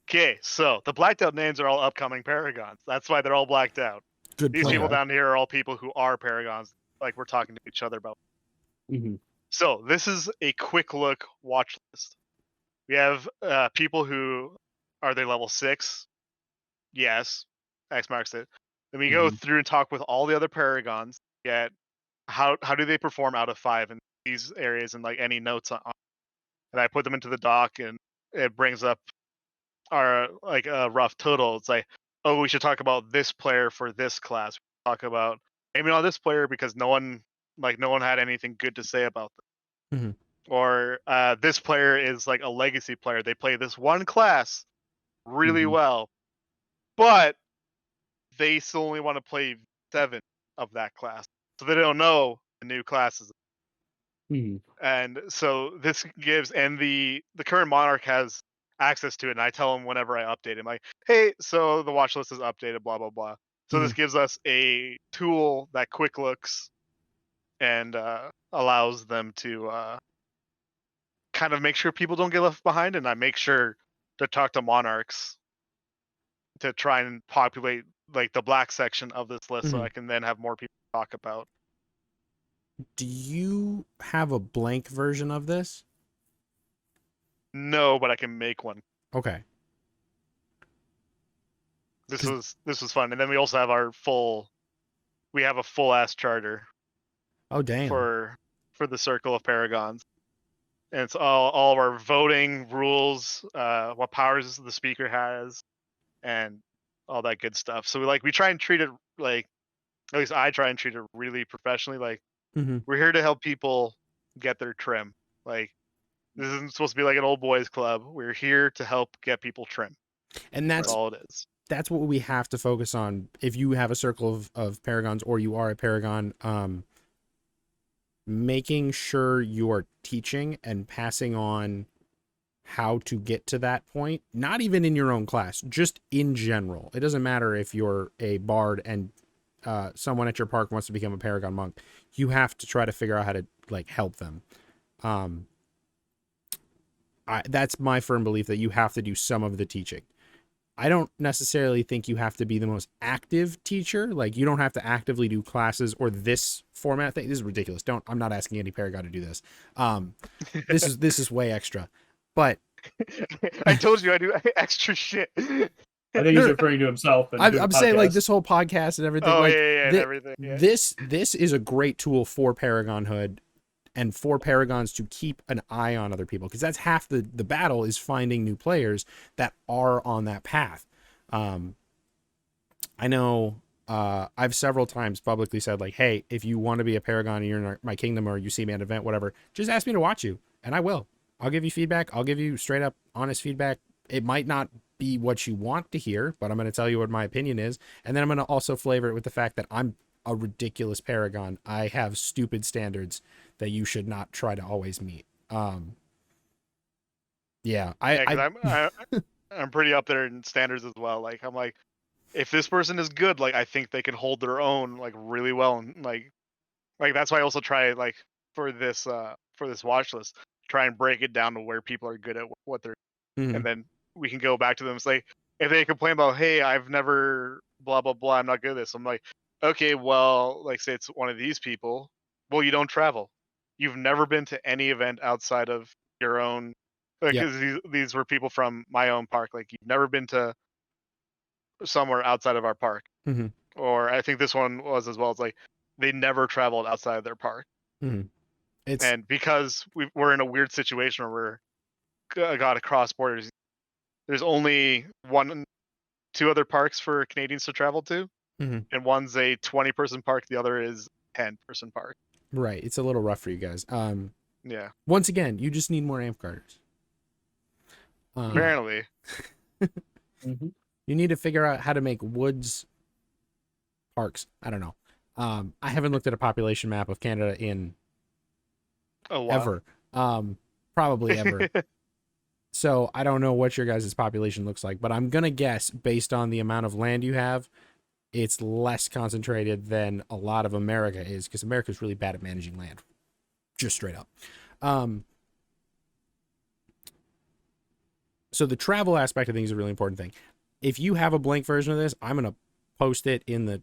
Okay, so the blacked out names are all upcoming Paragons. That's why they're all blacked out. Good These plan. people down here are all people who are Paragons, like we're talking to each other about. Mm-hmm. So this is a quick look watch list. We have people who are they level 6? Yes, X marks it. Then we go Mhm. through and talk with all the other Paragons. Get how do they perform out of 5 in these areas, and like any notes on. And I put them into the doc, and it brings up our like a rough total. It's like, oh, we should talk about this player for this class. Talk about maybe not this player because no one had anything good to say about them. Mhm. Or this player is like a legacy player. They play this one class really Mhm. well, but they still only want to play 7 of that class, so they don't know the new classes. Mhm. And so this gives, and the current monarch has access to it, and I tell him whenever I update him, like, hey, so the watch list is updated, blah blah blah. So this gives us a tool that quick looks and allows them to kind of make sure people don't get left behind, and I make sure to talk to monarchs to try and populate like the black section of this list, so I can then have more people talk about. Do you have a blank version of this? No, but I can make one. Okay. This 'Cause- was fun, and then we also have our full. We have a full ass charter Oh damn. for the Circle of Paragons, and it's all of our voting rules, what powers the speaker has, and all that good stuff. So we try and treat it like, at least I try and treat it really professionally. Like, Mhm. we're here to help people get their trim. Like, this isn't supposed to be like an old boys club. We're here to help get people trim. And That's that's all it is. that's what we have to focus on. If you have a circle of paragons or you are a paragon, making sure you're teaching and passing on how to get to that point, not even in your own class, just in general. It doesn't matter if you're a bard and someone at your park wants to become a paragon monk. You have to try to figure out how to like help them. That's my firm belief, that you have to do some of the teaching. I don't necessarily think you have to be the most active teacher. Like, you don't have to actively do classes or this format thing. This is ridiculous. I'm not asking any paragon to do this. This is way extra. But I told you I do extra shit. I think he's referring to himself. And doing I'm the saying, like, podcast. this whole podcast and everything. Oh, like, yeah, and everything. Yeah. This is a great tool for Paragonhood and for Paragons to keep an eye on other people, because that's half the battle, is finding new players that are on that path. I know I've several times publicly said, like, hey, if you want to be a Paragon and you're in my kingdom or you see me at an event, whatever, just ask me to watch you and I will. I'll give you feedback. I'll give you straight up honest feedback. It might not be what you want to hear, but I'm going to tell you what my opinion is. And then I'm going to also flavor it with the fact that I'm a ridiculous Paragon. I have stupid standards that you should not try to always meet. Yeah, I'm pretty up there in standards as well. Like, I'm like, if this person is good, like, I think they can hold their own like really well, and like that's why I also try, like, for this watch list, try and break it down to where people are good at what they're, and then we can go back to them and say, if they complain about, hey, I've never blah blah blah, I'm not good at this. I'm like, okay, well, like, say it's one of these people. Well, you don't travel. You've never been to any event outside of your own. Because these were people from my own park. Like, you've never been to somewhere outside of our park. Mhm. Or I think this one was as well. It's like, they never traveled outside of their park. It's And because we're in a weird situation where we're got to cross borders, there's only 2 other parks for Canadians to travel to, and one's a 20-person park, the other is 10-person park. right. It's a little rough for you guys. Yeah, Once again, you just need more amp guarders. apparently. Mhm. You need to figure out how to make woods parks. I don't know. I haven't looked at a population map of Canada in Oh, wow. ever. Probably ever. So I don't know what your guys' population looks like, but I'm gonna guess based on the amount of land you have, it's less concentrated than a lot of America is, because America's really bad at managing land. Just straight up. So the travel aspect of things is a really important thing. If you have a blank version of this, I'm gonna post it in the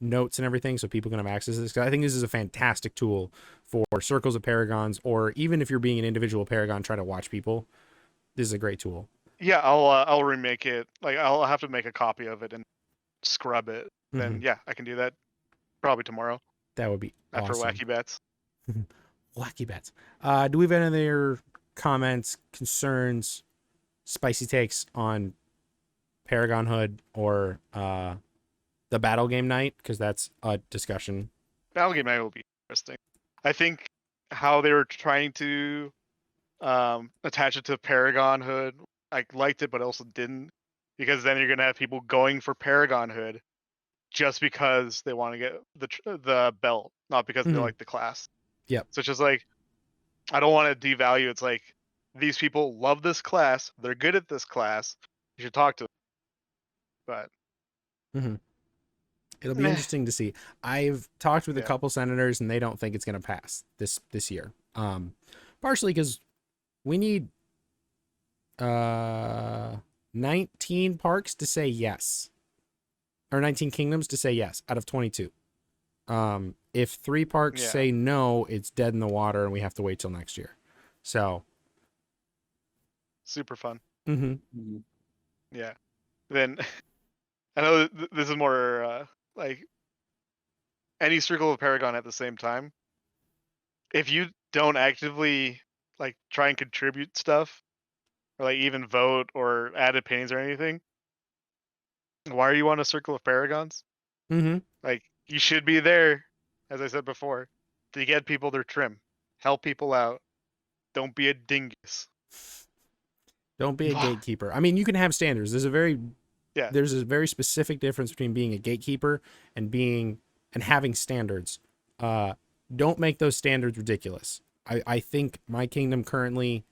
notes and everything so people can have access to this. 'Cause I think this is a fantastic tool for circles of paragons, or even if you're being an individual paragon trying to watch people. This is a great tool. Yeah, I'll remake it. Like I'll have to make a copy of it and scrub it. Then yeah, I can do that probably tomorrow That would be after awesome. Wacky Bets. Wacky bets. Do we have any other comments, concerns, spicy takes on Paragon Hood or the battle game night? Because that's a discussion. Battle Game Night will be interesting. I think how they were trying to attach it to Paragon Hood, I liked it, but also didn't, because then you're gonna have people going for Paragon Hood just because they want to get the belt, not because they like the class. Yep. So it's just like, I don't want to devalue. It's like, these people love this class, they're good at this class, you should talk to them. But it'll be interesting to see. I've talked with a couple senators and they don't think it's going to pass this year. Partially because we need 19 parks to say yes, or 19 kingdoms to say yes out of 22. If 3 parks say no, it's dead in the water and we have to wait till next year. So super fun. Yeah. Then I know this is more like any circle of Paragon at the same time. If you don't actively like try and contribute stuff, or like even vote or add opinions or anything, why are you on a circle of Paragons? Like, you should be there, as I said before, to get people their trim, help people out. Don't be a dingus. Don't be a gatekeeper. I mean, you can have standards. There's a very specific difference between being a gatekeeper and having standards. Don't make those standards ridiculous. I think my kingdom currently,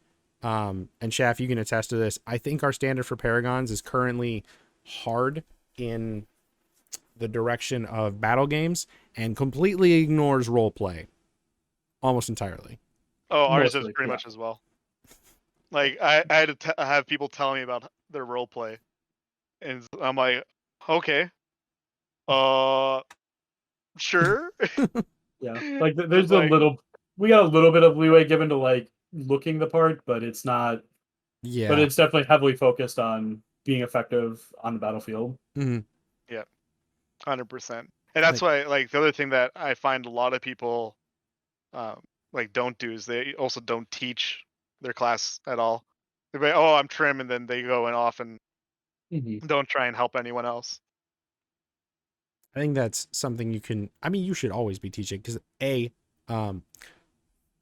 and Shaft, you can attest to this, I think our standard for Paragons is currently hard in the direction of battle games and completely ignores role play almost entirely. Oh, ours is pretty much as well. Like, I had to have people tell me about their role play, and I'm like, okay, sure. Like there's we got a little bit of leeway given to like looking the part, but it's not. Yeah. But it's definitely heavily focused on being effective on the battlefield. Yeah, 100%. And that's why, like, the other thing that I find a lot of people like don't do is they also don't teach their class at all. They're like, oh, I'm trim, and then they go and off and don't try and help anyone else. I think that's something you should always be teaching, because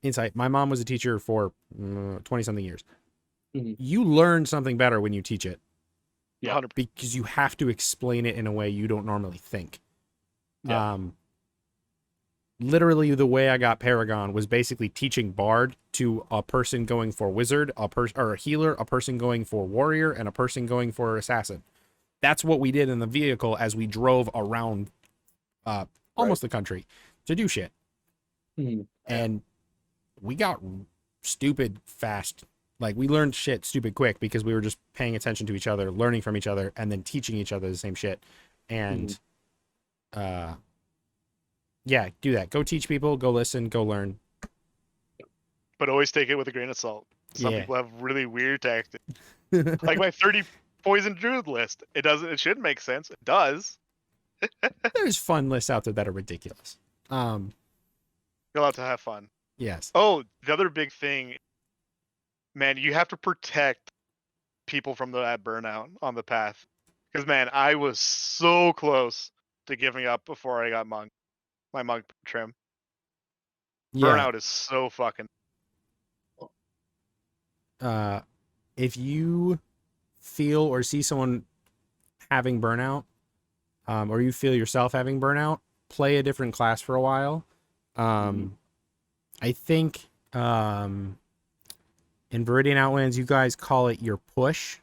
insight, my mom was a teacher for 20 something years. You learn something better when you teach it. Yeah. Because you have to explain it in a way you don't normally think. Literally the way I got Paragon was basically teaching Bard to a person going for Wizard, or a healer, a person going for Warrior, and a person going for Assassin. That's what we did in the vehicle as we drove around almost the country to do shit. And we got stupid fast. Like, we learned shit stupid quick because we were just paying attention to each other, learning from each other, and then teaching each other the same shit. And yeah, do that. Go teach people, go listen, go learn. But always take it with a grain of salt. Some people have really weird tactics. Like my 30 poison druid list. It should make sense. It does. There's fun lists out there that are ridiculous. You're allowed to have fun. Yes. Oh, the other big thing, man, you have to protect people from that burnout on the path. Because, man, I was so close to giving up before I got my monk trim. Burnout is so fucking. If you feel or see someone having burnout, or you feel yourself having burnout, play a different class for a while. I think In Viridian Outlands, you guys call it your push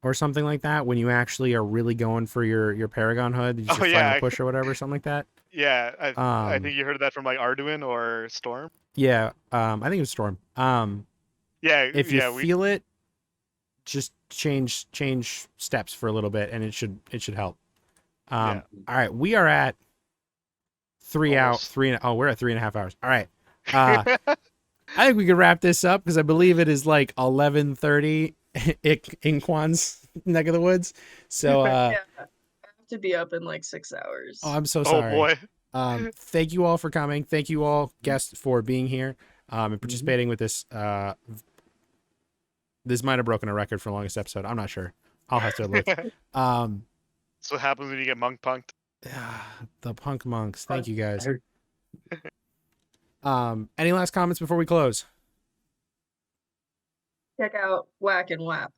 or something like that when you actually are really going for your Paragon hood. It's your final push or whatever, something like that. Yeah, I think you heard that from like Arduin or Storm. Yeah, I think it was Storm. If you feel it, just change steps for a little bit, and it should help. All right, we are at 3 hours. We're at 3.5 hours. All right. I think we could wrap this up because I believe it is like 11:30 in Quan's neck of the woods. So yeah, I have to be up in like 6 hours. Oh, I'm so sorry. Oh boy. Thank you all for coming. Thank you all guests for being here and participating with this. This might have broken a record for the longest episode. I'm not sure. I'll have to look. That's what happens when you get monk punked. The punk monks. Thank you guys. Any last comments before we close? Check out Whack and Wap.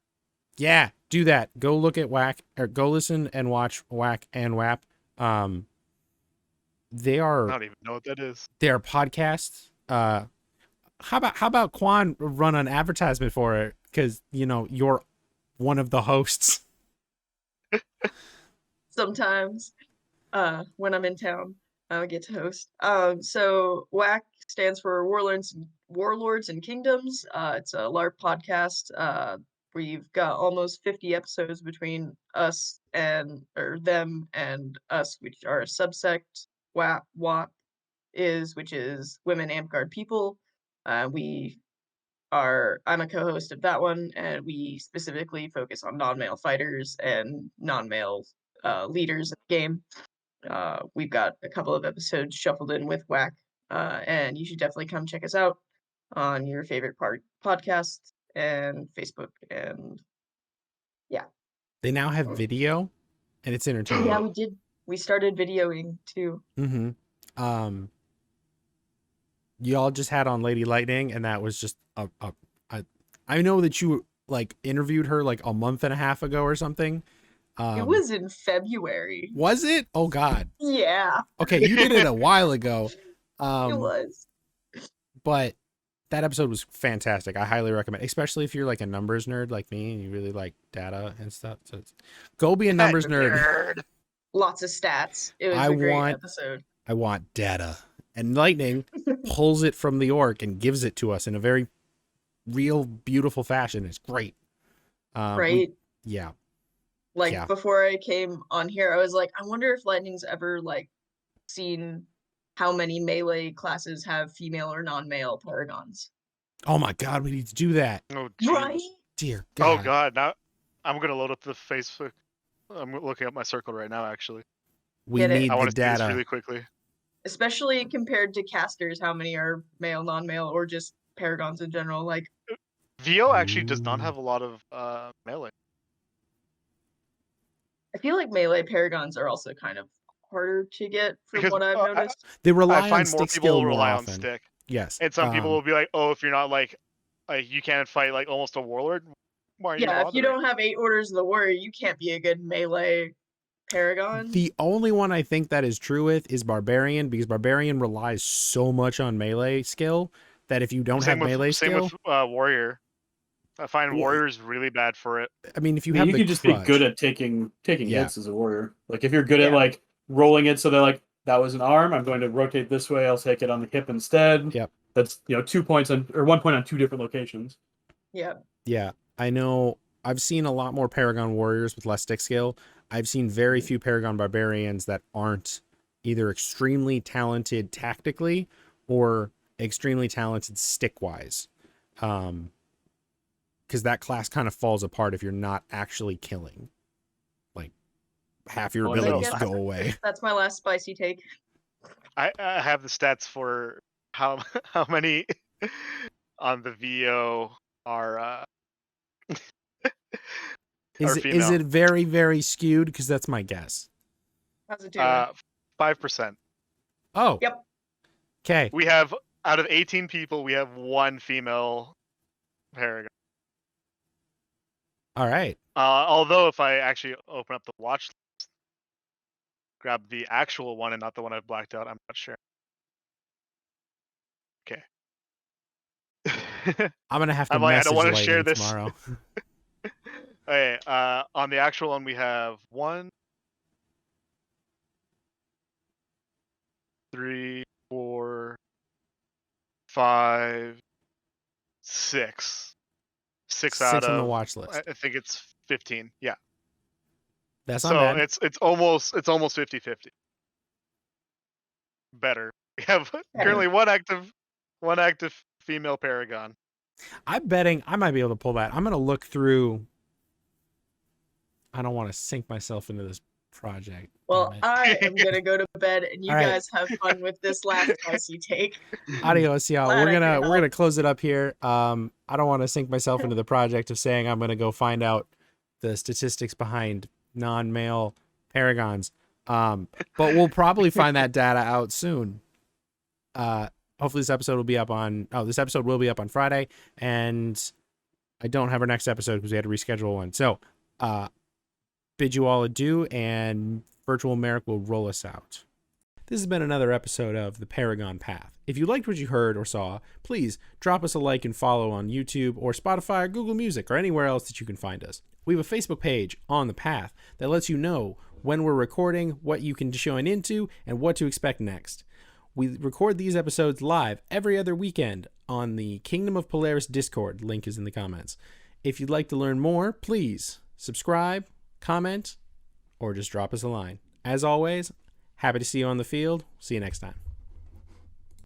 Yeah, do that. Go look at Whack, or go listen and watch Whack and Wap. They are. I don't even know what that is. They are podcasts. How about Quan run an advertisement for it? Because you're one of the hosts. Sometimes, when I'm in town, I get to host. So WAC stands for Warlords and Kingdoms. It's a LARP podcast. We've got almost 50 episodes between us or them and us, which are a subsect. WAP which is Women Amtgard People. I'm a co-host of that one, and we specifically focus on non-male fighters and non-male leaders in the game. We've got a couple of episodes shuffled in with WAC, and you should definitely come check us out on your favorite podcast and Facebook, and yeah. They now have video, and it's entertaining. Yeah, we did. We started videoing too. Y'all just had on Lady Lightning, and that was just I know that you like interviewed her like a month and a half ago or something. It was in February. Was it? Oh God. Yeah. Okay, you did it a while ago. It was. But that episode was fantastic. I highly recommend, especially if you're like a numbers nerd like me and you really like data and stuff. So go be a numbers nerd. Lots of stats. It was a great episode. I want data. And Lightning pulls it from the orc and gives it to us in a very real, beautiful fashion. It's great. Right? Yeah. Before I came on here, I was like, I wonder if Lightning's ever like seen how many melee classes have female or non-male paragons. Oh my God, we need to do that. Oh, right? Dear God. Oh God, now I'm gonna load up the Facebook. I'm looking up my circle right now, actually. We need the data. See this really quickly. Especially compared to casters, how many are male, non-male, or just paragons in general? Like VO actually does not have a lot of melee. I feel like melee paragons are also kind of harder to get from what I've noticed. They rely I find on more stick people skill rely more on often. stick. Yes. And some people will be like, oh, if you're not like you can't fight like almost a warlord, why are you bothering? If you don't have 8 orders of the warrior, you can't be a good melee paragon. The only one I think that is true with is Barbarian, because Barbarian relies so much on melee skill that if you don't have melee skill... Same with Warrior. I find Warrior's really bad for it. I mean, if you have you the can just crutch, be good at taking hits as a warrior. Like if you're good at like rolling it, so they're like, that was an arm, I'm going to rotate this way, I'll take it on the hip instead. Yep. That's 2 points on, or 1 point on 2 different locations. Yeah. Yeah. I know I've seen a lot more Paragon Warriors with less stick skill. I've seen very few Paragon Barbarians that aren't either extremely talented tactically or extremely talented stick-wise. Because that class kind of falls apart if you're not actually killing. Like, half your abilities go away. That's my last spicy take. I have the stats for how many on the VO are Is it very, very skewed? Because that's my guess. How's it doing? 5%. Oh. Yep. Okay. We have, out of 18 people, we have 1 female Paragon. All right. Although if I actually open up the watch list, grab the actual one and not the one I've blacked out, I'm not sure. Okay. I'm gonna have to I'm like, I message don't want to Lightning share this. tomorrow. Okay, on the actual one, we have 1, 3, 4, 5, 6. 6 out Six on the of watch list. I think it's 15. Yeah. That's not So bad. it's almost 50-50. Better. We have currently one active female Paragon. I'm betting I might be able to pull that. I'm gonna look through. I don't want to sink myself into this project. Well, damn it. I am gonna go to bed, and you All right. guys have fun with this last spicy take. Adios, y'all. Glad We're I could gonna help. close it up here. I don't want to sink myself into the project of saying I'm gonna go find out the statistics behind non-male paragons. But we'll probably find that data out soon. Hopefully this episode will be up on. Oh, this episode will be up on Friday, and I don't have our next episode because we had to reschedule one. So, bid you all adieu, and Virtual Merrick will roll us out. This has been another episode of The Paragon Path. If you liked what you heard or saw, please drop us a like and follow on YouTube or Spotify or Google Music or anywhere else that you can find us. We have a Facebook page on The Path that lets you know when we're recording, what you can join into, and what to expect next. We record these episodes live every other weekend on the Kingdom of Polaris Discord. Link is in the comments. If you'd like to learn more, please subscribe, comment, or just drop us a line. As always, happy to see you on the field. See you next time.